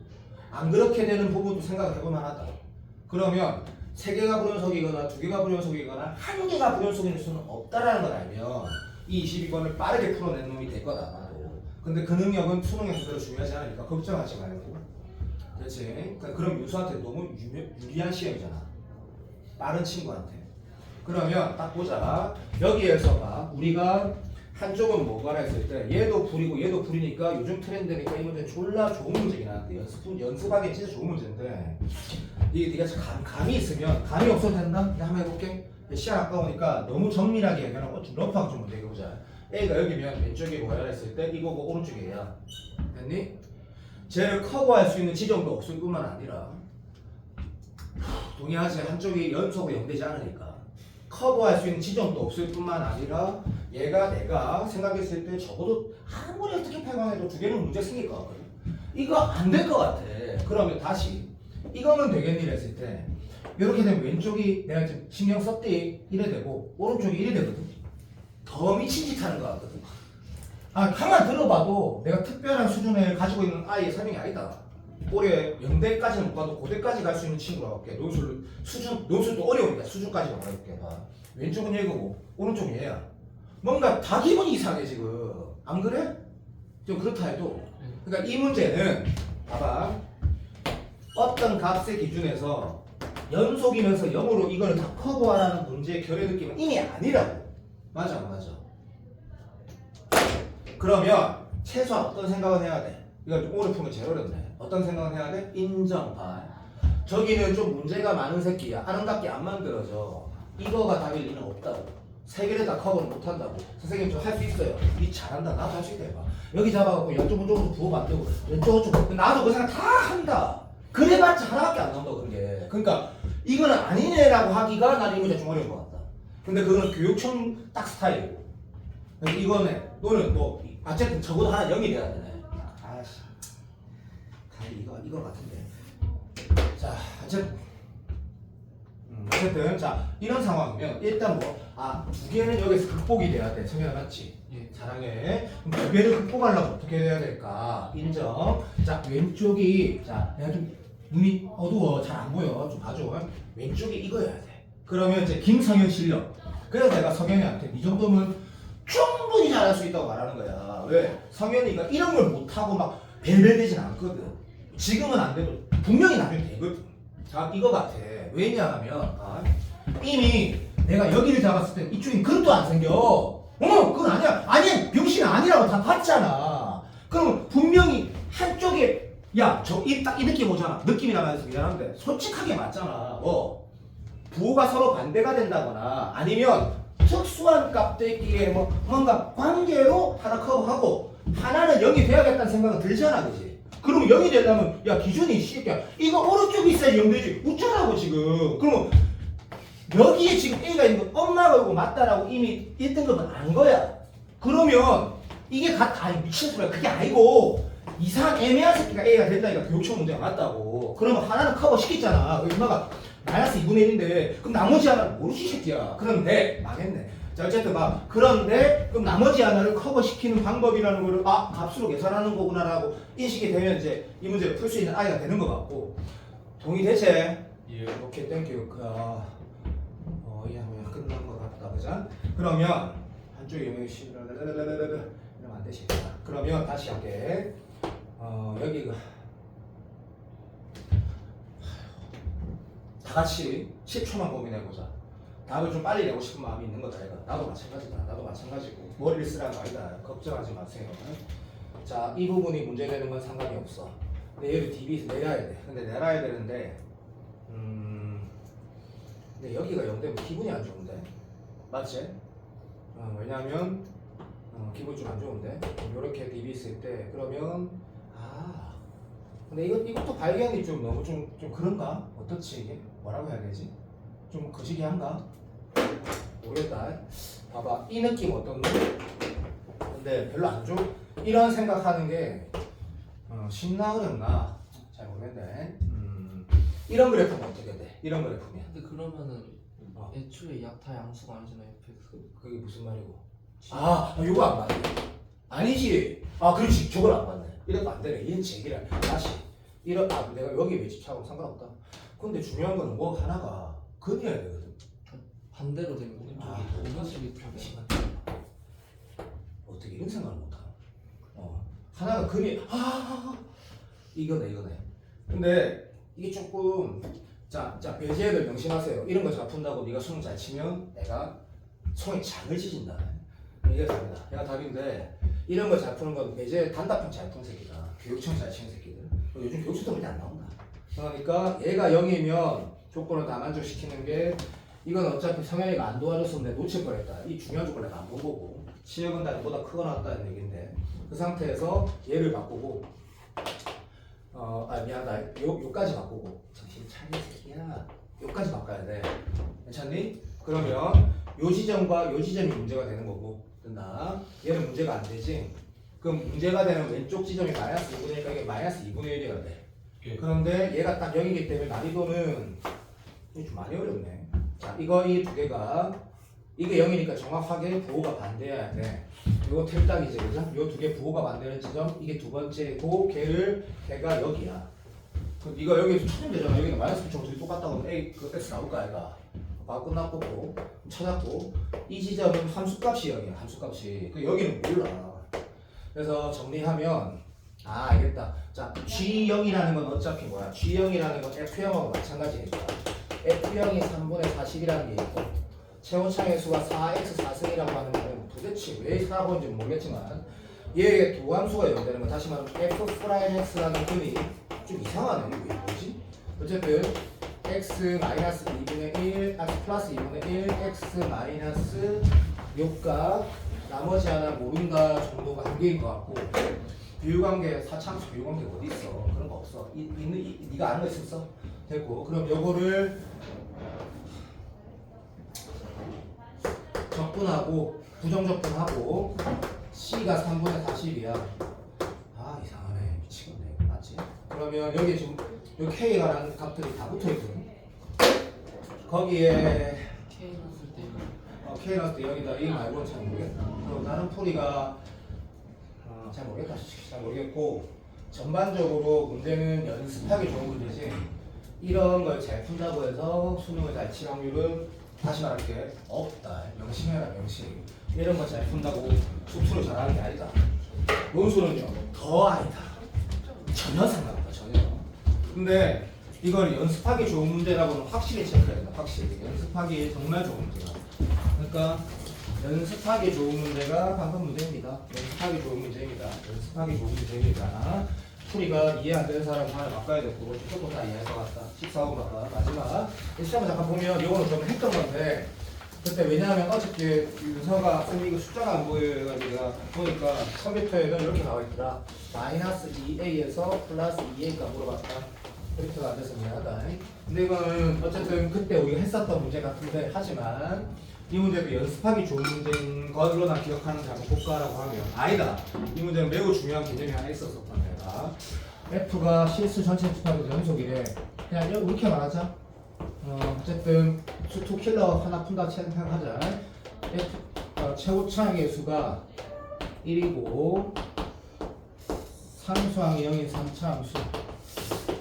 안 그렇게 되는 부분도 생각을 해볼 만하다. 그러면 세 개가 불연속이거나 두 개가 불연속이거나 한 개가 불연속일 수는 없다라는 걸 알면 이 22번을 빠르게 풀어낸 놈이 될 거다. 아마도. 근데 그 능력은 수능에서 별로 중요하지 않으니까 걱정하지 말고. 그렇지? 그럼 유수한테 너무 유리한 시험이잖아. 빠른 친구한테. 그러면 딱 보자. 여기에서 봐. 우리가 한쪽은 뭐가 했을 때 얘도 불이고 얘도 불이니까 요즘 트렌드니까 이 문제는 졸라 좋은 문제긴 한데 연습하기 진짜 좋은 문제인데 네가 감이 있으면 감이 없어도 된다? 내가 한번 해볼게. 시간 아까우니까 너무 정밀하게 얘기하고 좀 러프하게 좀 문제 해보자. A가 여기면 왼쪽에 뭐야 했을 때 이거고 오른쪽에 얘야. 됐니? 쟤를 커버할 수 있는 지점도 없을 뿐만 아니라 동의하지? 한쪽이 연속으로 연되지 않으니까 커버할 수 있는 지점도 없을 뿐만 아니라 얘가 내가 생각했을 때 적어도 아무리 어떻게 팔광해도 두 개는 문제 생길 것 같거든. 이거 안 될 것 같아. 그러면 다시 이거는 되겠니 했을 때 이렇게 되면 왼쪽이 내가 지금 신경 썼대 이래 되고 오른쪽이 이래 되거든. 더 미친 짓 하는 것 같거든. 가만 들어봐도 내가 특별한 수준을 가지고 있는 아이의 설명이 아니다. 올해 0대까지는 못 가도 고대까지 갈 수 있는 친구라고 할게. 논술도 어려우니까 수준까지만 가볼게. 봐. 왼쪽은 얘거고 오른쪽은 얘야. 뭔가 다 기분이 이상해 지금. 안 그래? 좀 그렇다 해도. 그러니까 이 문제는 봐봐. 어떤 값의 기준에서 연속이면서 0으로 이걸 다 커버하라는 문제의 결의 느낌은 이미 아니라고. 맞아 안 맞아? 그러면 최소한 어떤 생각을 해야 돼? 이거 좀 오래 풀면 제일 어렵네. 어떤 생각을 해야 돼? 인정. 저기는 좀 문제가 많은 새끼야. 아름답게 안 만들어져. 이거가 답일 리는 없다고. 세 개를 다 커버를 못한다고. 선생님 좀 할 수 있어요. 니 잘한다. 나도 할 수 있다 해봐. 여기 잡아갖고 이쪽으로 부호 만들고 왼쪽 나도 그 생각 다 한다. 그래봤자 하나밖에 안 나온다 그게. 그러니까 이거는 아니네라고 하기가 나는 이 문제 좀 어려운 것 같다. 근데 그거는 교육청 딱 스타일이고. 그래서 이거는 너는 뭐 어쨌든 적어도 하나 0이 돼야 되네. 아씨, 가리 이거 같은데. 자, 어쨌든 자 이런 상황이면 일단 두 개는 여기서 극복이 돼야 돼. 성현아 맞지? 예, 사랑해. 그럼 두 개를 극복하려면 어떻게 해야 될까? 인정. 자 왼쪽이 내가 좀 눈이 어두워 잘 안 보여. 좀 봐줘. 왼쪽이 이거여야 돼. 그러면 이제 김성현 실력. 그래서 내가 성현이한테 이 정도면 충분히 잘할 수 있다고 말하는 거야. 왜? 성현이가 이런 걸 못하고 막 벨벨되진 않거든. 지금은 안 돼도 분명히 나중에 되거든. 자 이거 같아. 왜냐하면 이미 내가 여기를 잡았을 때 이쪽엔 그릇도 안 생겨. 그건 아니야. 아니 병신 아니라고 다 봤잖아. 그럼 분명히 한쪽에 딱 이 느낌 오잖아. 느낌이라 해서 미안한데 솔직하게 맞잖아. 부호가 서로 반대가 된다거나 아니면 특수한 값들끼리의 뭔가 관계로 하나 커버하고 하나는 0이 돼야겠다는 생각은 들잖아. 그지? 그러면 0이 되려면 기준이 새끼야 이거 오른쪽이 있어야지 0 되지. 웃자라고 지금. 그러면 여기에 지금 A가 있는 거 엄마가 이거 맞다라고 이미 1등급은 안 거야. 그러면 이게 아니 미친 소리야. 그게 아니고 이상한 애매한 새끼가 A가 된다니까 교육청 문제가 맞다고. 그러면 하나는 커버 시켰잖아. 엄마가 마이너스 2분의 1인데 그럼 나머지 하나는 모르지 새끼야. 그런데 망했네. 자 어쨌든 그런데 그럼 나머지 하나를 커버시키는 방법이라는 거를 값으로 계산하는 거구나라고 인식이 되면 이제 이 문제를 풀 수 있는 아이가 되는 것 같고. 동의되지? 예. 오케이 땡큐. 이하면 끝난 것 같다. 그죠? 그러면 한쪽에 이러면 안 되시겠다. 그러면 다시 할게. 여기가 다 같이 10초만 고민해보자. 답을 좀 빨리 내고 싶은 마음이 있는 거다. 나도 마찬가지다. 나도 마찬가지고 머리를 쓰라는 거 아니다. 걱정하지 마세요. 자, 이 부분이 문제되는 건 상관이 없어. 근데 얘를 DB에서 내려야 돼. 근데 내려야 되는데 근데 여기가 0 되면 기분이 안 좋은데 맞지? 왜냐하면 기분이 좀 안 좋은데 이렇게 DB 있을 때 그러면 근데 이것도 발견이 좀 너무 좀 그런가? 어떻지 이게? 뭐라고 해야 되지? 좀 거시기한가? 모르겠다. 봐봐 이 느낌 어떻노? 근데 별로 안 좋. 이런 생각하는 게 쉽나 어렵나? 잘 모르겠네. 이런 그래프는 어떻게 돼? 이런 그래프면 근데 그러면은 어. 애초에 약타 양수가 아니잖아요 fx. 그게 무슨 말이고? 이거 안 맞네. 아니지. 그렇지. 저걸 안 맞네. 이래도 안 되네. 이건 제기라. 다시. 내가 여기 왜 집착하고 상관없다. 근데 중요한 거는 뭐 하나가 근이어야 되거든. 반대로 되는 거죠. 오른쪽이 잠시만. 어떻게 이런 생각을 못하나? 하나가 근이 이거네. 근데 이게 조금 자 배제를 명심하세요. 이런 거 잘 푼다고 네가 수능 잘 치면 내가 손이 장을 찢는다. 이게 답이다. 내가 답인데 이런 거 잘 푸는 건 배제 단답형 잘 푸는 새끼다. 교육청 잘 치는 새끼들. 요즘 교육청도 그렇게 안 나온다. 그러니까 얘가 0이면 조건을 다 만족시키는 게 이건 어차피 성현이가 안 도와줬으면 내가 놓칠 뻔했다. 이 중요한 조건을 내가 안 본 거고 시력은 나보다 크거나 같다는 얘기인데 그 상태에서 얘를 바꾸고 미안하다. 요까지 바꾸고 정신 차려 새끼야. 요까지 바꿔야 돼. 괜찮니? 그러면 요 지점과 요 지점이 문제가 되는 거고 된다. 얘는 문제가 안 되지. 그럼 문제가 되는 왼쪽 지점이 마이너스 2분의 1이니까 이게 마이너스 2분의 1이가 돼. 예. 그런데 얘가 딱 0이기 때문에 난이도는 이게 좀 많이 어렵네. 자, 이 두 개가 이게 0이니까 정확하게 부호가 반대해야 돼. 이거 틀딱이지, 그죠? 요 두 개 부호가 반대는 지점, 이게 두 번째고 걔가 여기야. 그럼 이거 여기서 찾으면 되잖아. 여기는 마이너스 붙이고 둘이 똑같다고 하면 A, 그 X 나올까, 얘가? 끝났고, 찾았고, 이 지점은 함수값이 0이야, 함수값이. 여기는 몰라. 그래서 정리하면, 알겠다. 자, G0이라는 건 어차피 뭐야? G0이라는 건 F0하고 마찬가지니까. F0이 3분의 40이라는 게 있고, 최고창의 수가 4x 4승이라고 하는 말은 도대체 왜 살아보는지 모르겠지만, 얘의 두 함수가 연대는 거 다시 말하면 F'X라는 끈이 좀 이상하네. 이게 뭐지? 어쨌든, x 마이너스 2분의 1, 플러스 2분의 1, x 마이너스 요값 나머지 하나 모른다 정도가 한계인 것 같고 비율관계 사창수 비율관계 어디 있어? 그런 거 없어. 네가 아는 거 있었어? 됐고 그럼 요거를 적분하고 부정적분하고 c가 3분의 40이야. 이상하네. 미치겠네. 맞지? 그러면 여기 지금 요 k가 라는 값들이 다 붙어있거든. 거기에 K 넣었을 때 k 넣었을 때 여기다 A 말고는 잘 모르겠다. 그리고 다른 풀이가 잘 모르겠다. 잘 모르겠고 전반적으로 문제는 연습하기 좋은 문제지 이런 걸 잘 푼다고 해서 수능을 잘 칠 확률은 다시 말할게 없다. 명심해라 명심. 이런 거 잘 푼다고 수투를 잘하는 게 아니다. 논술은요 더 아니다. 전혀 상관없다. 전혀. 근데 이걸 연습하기 좋은 문제라고는 확실히 체크해야 된다. 확실히 연습하기 정말 좋은 문제다. 그러니까 연습하기 좋은 문제가 방금 문제입니다. 연습하기 좋은 문제입니다. 연습하기 좋은 문제입니다. 풀이가 이해 안 되는 사람 하나 바꿔야 되고 조금 다 이해할 것 같다. 14번 바꿔. 마지막 시험을 잠깐 보면 이거는 좀 했던 건데 그때 왜냐하면 어저께 윤서가 쌤이 이거 숫자가 안 보여가지고 보니까 컴퓨터에는 이렇게 나와 있더라. 마이너스 2a에서 플러스 2a가 물어봤다. 그래프가 안 돼서 미안하다. 근데 이거는 어쨌든 그때 우리가 했었던 문제 같은데 하지만 이 문제도 연습하기 좋은 문제인 걸로나 기억하는 자 한번 볼까라고 하면 아니다. 이 문제는 매우 중요한 개념이 하나 있었었던 데가 F가 실수 전체 집합의 연속이래. 그냥 이렇게 말하자. 어쨌든 수투 킬러 하나 푼다 생각하자. 최고차항의 수가 1이고 상수항이 0인 3차 함수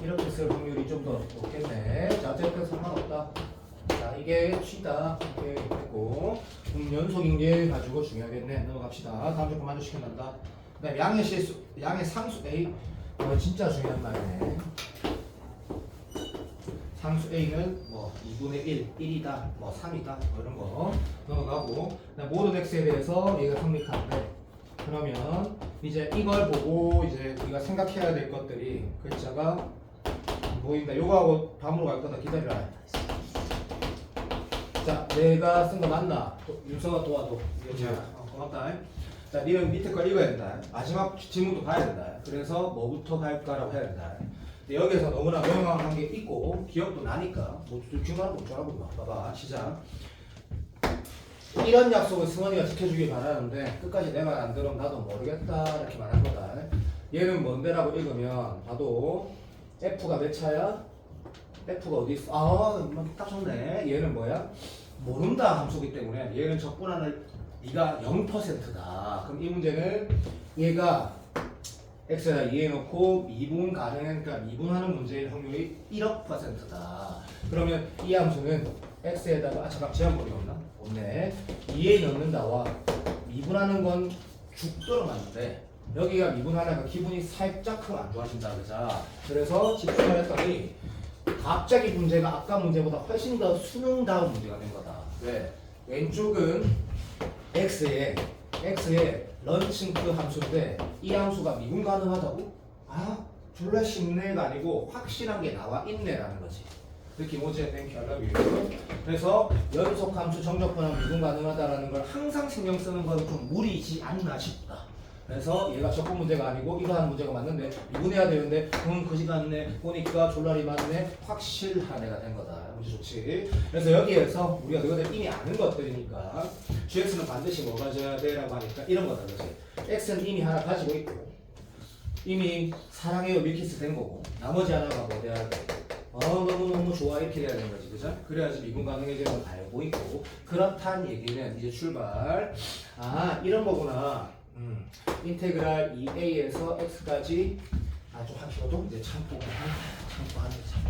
이렇게 쓸 확률이 좀 더 높겠네. 자, 어쨌든 상관없다. 자, 이게 C다. 이렇게 됐고 연속인 게 가지고 중요하겠네. 넘어갑시다. 다음 조건 만족시켜난다. 그다음에 양의 실수, 양의 상수 A. 진짜 중요한 말이네. 상수 A는 뭐 2분의 1, 1이다, 뭐 3이다, 뭐 이런 거 넘어가고 모든 X에 대해서 얘가 성립하는데 그러면 이제 이걸 보고 이제 우리가 생각해야 될 것들이 글자가 안 보인다. 요거하고 다음으로 갈 거다. 기다려라. 자, 내가 쓴 거 맞나? 윤서가 도와줘. 고맙다. 자, 니는 밑에 거 읽어야 된다. 마지막 지문도 봐야 된다. 그래서 뭐부터 갈까라고 해야 된다. 근데 여기서 너무나 명확한 게 있고 기억도 나니까 뭐 중요한 거 좋아하고 봐봐. 시작. 이런 약속을 승원이가 지켜주길 바라는데 끝까지 내 말 안 들으면 나도 모르겠다 이렇게 말한 거다. 얘는 뭔데라고 읽으면 봐도 F가 몇 차야? F가 어디 있어? 딱 좋네. 얘는 뭐야? 모른다 함수기 때문에 얘는 적분하는 네가 0%다. 그럼 이 문제는 얘가 x에다 이해해놓고 미분 가능하니까 미분하는 문제일 확률이 1억 %다. 그러면 이 함수는 x에다가 잠깐 제한물이 없나? 없네. 2에 넣는다와 미분하는 건 죽도록 맞는데 여기가 미분하다가 기분이 살짝 안 좋아진다 그자. 그래서 집중을 했더니 갑자기 문제가 아까 문제보다 훨씬 더 수능다운 문제가 된 거다. 왜? 왼쪽은 x에 런칭크 함수인데 이 함수가 미분 가능하다고? 졸라 쉽네가 아니고 확실한 게 나와 있네라는 거지. 이렇게 모지에 된 결과이에요. 그래서 연속 함수 정적분하면 미분 가능하다라는 걸 항상 신경 쓰는 건 좀 무리지 않나 싶다. 그래서 얘가 적분 문제가 아니고 이러한 문제가 맞는데 미분해야 되는데 그지 같네 보니까 졸라리 맞네 확실한 애가 된 거다. 문제 좋지. 그래서 여기에서 우리가 너희들 이미 아는 것들이니까 gx는 반드시 뭐 가져야 돼 라고 하니까 이런 거다. 그렇지. x는 이미 하나 가지고 있고 이미 사랑해요 밀키스 된 거고 나머지 하나가 뭐 돼야 돼. 너무너무 좋아 이렇게 돼야 되는 거지. 그죠? 그래야지 미분 가능해지는 걸 알고 있고 그렇다는 얘기는 이제 출발. 이런 거구나. 인테그랄 2a에서 x까지 좀 하시고도 이제 참고하는 참.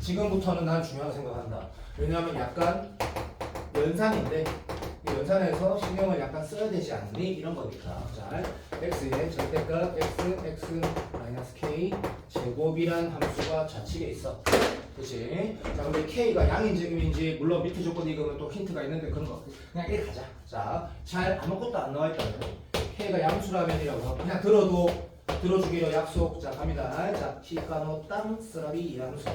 지금부터는 난 중요하다고 생각한다. 왜냐하면 약간 연산인데 이 연산에서 신경을 약간 써야 되지 않니? 이런 거니까. 자, x의 절대값 x-k 제곱이란 함수가 좌측에 있어. 그치? 자, 근데 k가 양인지 음인지 물론 밑에 조건 읽으면 또 힌트가 있는데 그런 거 그냥 이렇게 가자. 자, 잘 아무것도 안 나와 있다면 k가 양수라면이라고 하고 그냥 들어주기로 약속. 자, 갑니다. 자, 히카노 땅 쓰라비 양수.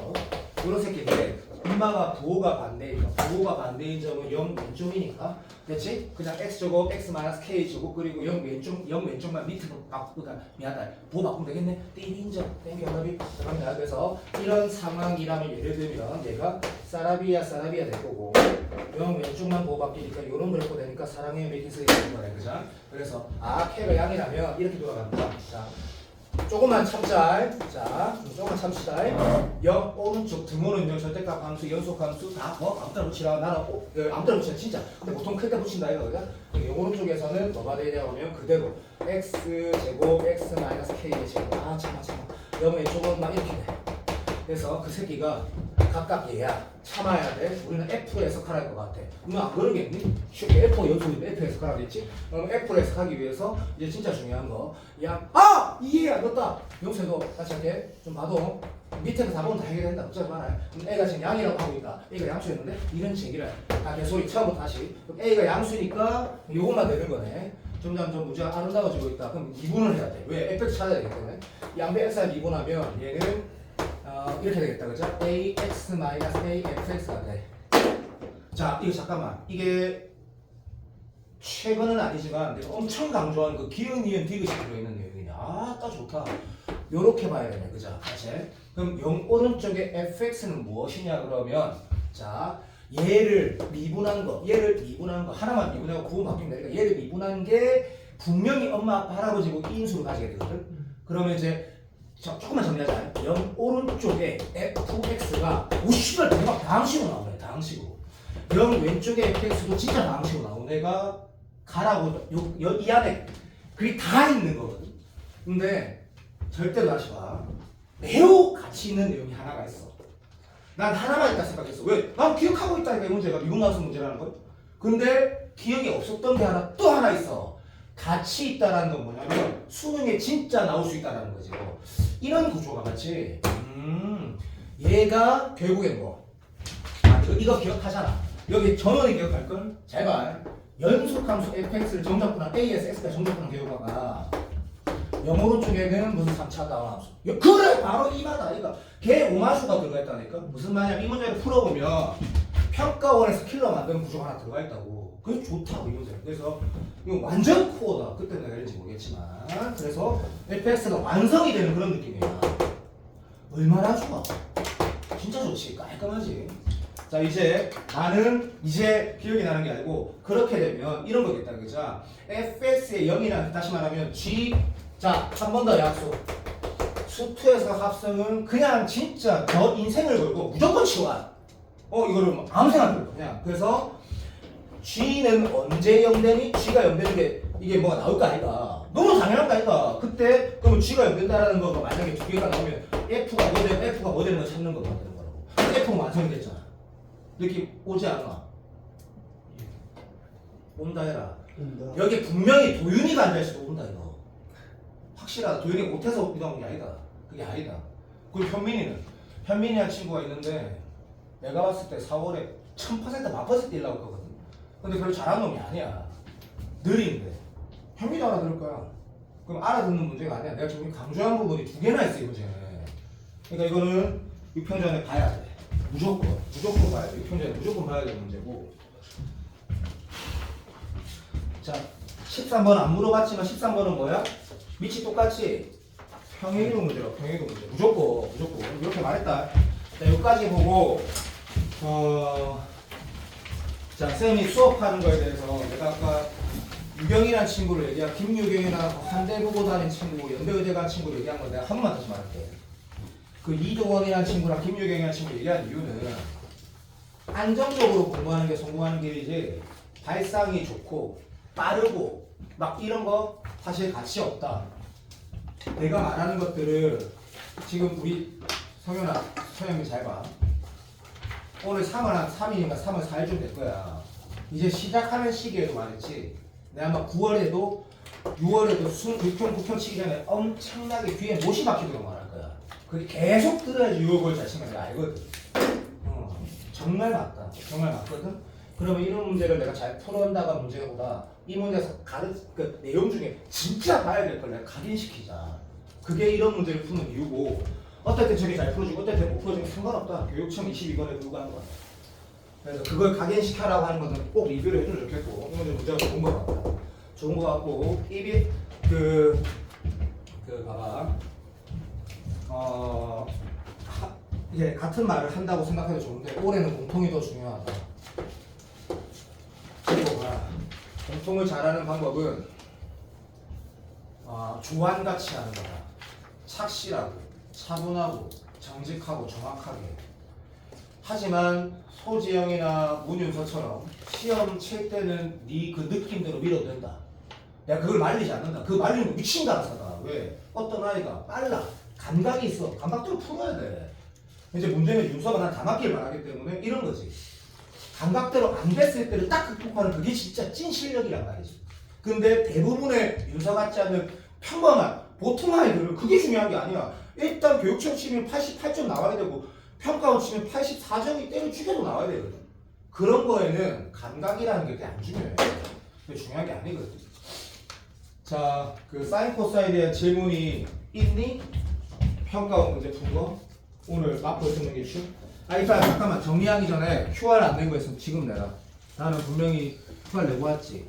요런 새끼인데 엄마가 부호가 반대인 점은 0 왼쪽이니까 됐지? 그냥 x제곱 x-k 제곱 그리고 0 왼쪽만 밑으로 바꾸다. 미안하다. 부호 바꾸면 되겠네. 띠인점 땡겨라비. 갑니다. 그래서 이런 상황이라면 예를 들면 얘가 사라비아 될 거고 0 왼쪽만 부호 바뀌니까 요런 그래프 되니까 사랑의 밀키스 되는 거네. 그죠? 그래서 k가 양이라면 이렇게 돌아간다. 자, 조금만 참자. 자, 조금만 참시다. 0 오른쪽 등호는요 절대값 함수, 연속 함수 다 아무 데나 붙이라. 나는 아무 데나 붙이라 진짜. 근데 보통 클 때 붙인다 이거거든. 0 오른쪽에서는 뭐가 되냐고 하면 그대로 x 제곱 x-k의 제곱. 참아. 0 왼쪽은 막 이렇게 돼. 그래서 그 새끼가 각각 얘야. 참아야 돼. 우리는 F로 해석할 것 같아. 너 안 그러겠니? 쉽게 F가 연속인데 F 해석하겠지? 그럼 F로 해석하기 위해서 이제 진짜 중요한 거. 이해야 넣었다. 영수에도 다시 할게. 좀 봐도 밑에서 4번은 다 해결된다. 걱정하지 말아요. 그럼 A가 지금 양이라고 하고 있다. A가 양수였는데 이런 얘기를 개소리 처음부터 다시. 그럼 A가 양수니까 요것만 되는 거네. 점점 문제가 아름다워지고 있다. 그럼 미분을 해야 돼. 왜? fx 찾아야 되기 때문에. 양배 x를 미분하면 얘는 이렇게 되겠다. 그죠? ax-afx가 돼. 자, 이거 잠깐만. 이게 최근은 아니지만 내가 엄청 강조한 그 기억, 니은, 디귿이 들어있는 내용이냐. 딱 좋다. 요렇게 봐야 되네. 그죠? 같이. 그럼 0 오른쪽에 fx는 무엇이냐 그러면 자, 얘를 미분한 거 하나만 미분하고 구분 바뀌면 되니까 얘를 미분한 게 분명히 엄마, 아빠, 할아버지고 인수로 가지게 되거든. 그러면 이제 조금만 정리하자. 0 오른쪽에 fx가 오씨발 대박 다항식으로 나오네. 다항식으로. 0 왼쪽에 fx도 진짜 다항식으로 나오는 애가 가라고 이 안에 그게 다 있는 거거든. 근데 절대로 다시 봐. 매우 가치 있는 내용이 하나가 있어. 난 하나만 있다 생각했어. 왜? 난 기억하고 있다니까 이 문제가 미분 나서 문제라는 거야. 근데 기억이 없었던 게 또 하나 있어. 같이 있다라는 건 뭐냐면 수능에 진짜 나올 수 있다라는 거지. 이런 구조가 맞지. 얘가 결국엔 뭐? 이거 기억하잖아. 여기 전원이 기억할걸? 잘 봐. 연속함수 fx를 정적분한 a에서 x가 정적분한 결과가 0 오른쪽에는 무슨 3차 다운함수. 그래 바로 이마다. 걔 오마수가 들어가 있다니까. 무슨 말이야? 이 문제를 풀어보면 평가원에서 킬러 만드는 구조가 하나 들어가 있다고. 그게 좋다고 이 문제. 그래서 이거 완전 코어다. 그때 내가 이랬지 모르겠지만. 그래서 fx가 완성이 되는 그런 느낌이야. 얼마나 좋아. 진짜 좋지. 깔끔하지. 자 이제 나는 이제 기억이 나는 게 아니고 그렇게 되면 이런 거겠다. 그죠? fx의 0이란 다시 말하면 g 자 한 번 더 약속. 수투에서 합성은 그냥 진짜 너 인생을 걸고 무조건 치워. 이거를 뭐 아무 생각 안 들어 그냥. 그래서 G는 언제 0되니? G가 0되는 게 이게 뭐가 나올 거 아니다. 너무 당연한 거 아니다. 그때 그러면 G가 0된다라는 거가 만약에 두 개가 나오면 F가 뭐 되는 F가 뭐 되는 거 찾는 거 만드는 거라고. F는 완성이 됐잖아. 느낌 오지 않아? 온다 해라. 여기 분명히 도윤이가 앉아있어도 온다 이거. 확실하다. 도윤이가 못해서 이런 게 아니다. 그게 아니다. 그리고 현민이라는 친구가 있는데 내가 봤을 때 4월에 1000% 만퍼센트 일라고 하거든. 근데 별로 잘하는 놈이 아니야. 느린데. 현민이 알아들을 거야. 그럼 알아듣는 문제가 아니야. 내가 지금 강조한 부분이 두 개나 있어 이 문제는. 그러니까 이거는 6편전에 봐야 돼. 무조건 봐야 돼. 6편전에 무조건 봐야 되는 문제고. 자 13번 안 물어봤지만 13번은 뭐야? 밑이 똑같이 평행이동 문제라고. 평행이동 문제 무조건 이렇게 말했다. 자 여기까지 보고 자 쌤이 수업하는 거에 대해서 내가 아까 유경이라는 친구를 얘기한 김유경이나 한대 보고 다닌 친구 연대의대 간 친구를 얘기한 거 내가 한 번만 다시 말할게. 그 이동원이라는 친구랑 김유경이라는 친구 얘기한 이유는 안정적으로 공부하는 게 성공하는 길이지 발상이 좋고 빠르고 막 이런 거 사실 가치 없다. 내가 말하는 것들을 지금 우리 성현아, 서영이 잘 봐. 오늘 3월 한 3일인가 3월 4일쯤 될 거야. 이제 시작하는 시기에도 말했지. 내가 아마 9월에도 6월에도 6편 9편 치기 전에 엄청나게 귀에 못이 박히도록 말할 거야. 그게 계속 들어야지 6월 9월 잘 치면 내가 알거든. 정말 맞다. 정말 맞거든. 그러면 이런 문제를 내가 잘 풀어온다가 문제보다 이 문제에서 그 내용 중에 진짜 봐야 될 걸 내가 각인시키자. 그게 이런 문제를 푸는 이유고 어떨 때 저게 잘 풀어지고 어떨 때 못 풀어지면 상관없다. 교육청 22번에 불구하는 거야. 그래서 그걸 각인시켜라고 하는 것은 꼭 리뷰를 해주면 좋겠고 이 문제가 좋은 거 같다. 좋은 거 같고 입이 봐봐. 이게 같은 말을 한다고 생각해도 좋은데 올해는 공통이 더 중요하다. 그리고 공통을 잘하는 방법은 조안같이 하는 거다. 착실하고 차분하고 정직하고 정확하게. 하지만 소지영이나 문윤서처럼 시험 칠 때는 네 그 느낌대로 밀어도 된다. 내가 그걸 말리지 않는다. 그거 말리는 거 미친 가라사다. 왜? 어떤 아이가 빨라. 감각이 있어. 감각대로 풀어야 돼. 이제 문제는 윤서가 난 다 맞길 바라기 때문에 이런 거지. 감각대로 안 됐을 때를 딱 극복하는 그게 진짜 찐 실력이란 말이지. 근데 대부분의 윤서 같지 않은 평범한 보통 아이들은 그게 중요한 게 아니야. 일단 교육청 치면 88점 나와야 되고 평가원 치면 84점이 때려 죽여도 나와야 되거든. 그런 거에는 감각이라는 게 그렇게 안 중요해. 그게 중요한 게 아니거든. 자, 그 사인 코사인에 대한 질문이 있니? 평가원 문제 푼 거? 오늘 마포 듣는 게 쉬워? 일단 잠깐만 정리하기 전에 QR 안 낸 거 있으면 지금 내라. 나는 분명히 QR 내고 왔지.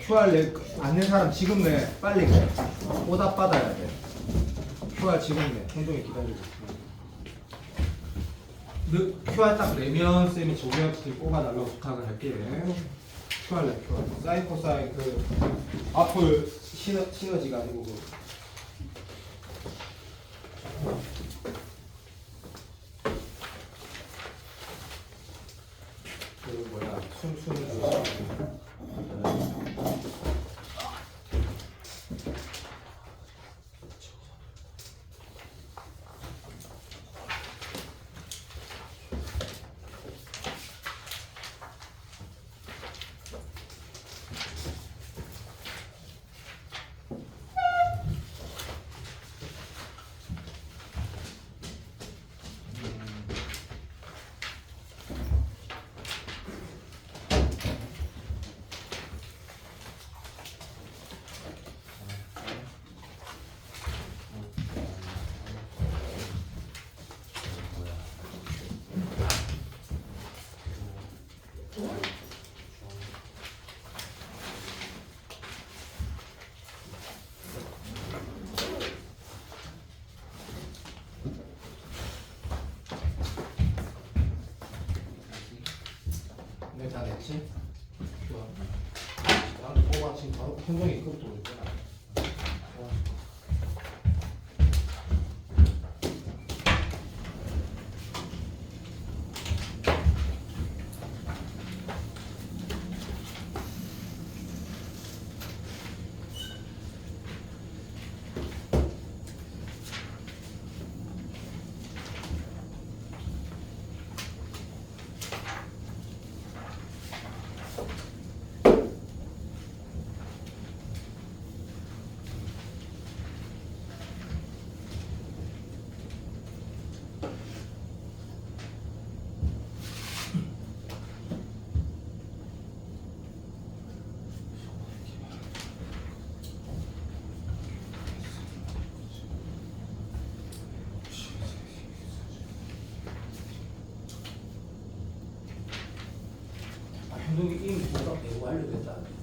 QR 안 낸 사람 지금 내. 빨리 내. 오답 받아야 돼. QR 지금 내. 행동이 기다리고 있어. QR 딱 내면 쌤이 조교학생 뽑아달라고 부탁을 할게. QR 내. QR. 사인 코사인 그 앞을 시너지 가지고 그 뭐야 순수는 맞지? 좋아. 나는 뽑아 지금 바로 현동이 그것도 올 거야. 좋아. 현동이 이미 뭐가 배우 완료됐다.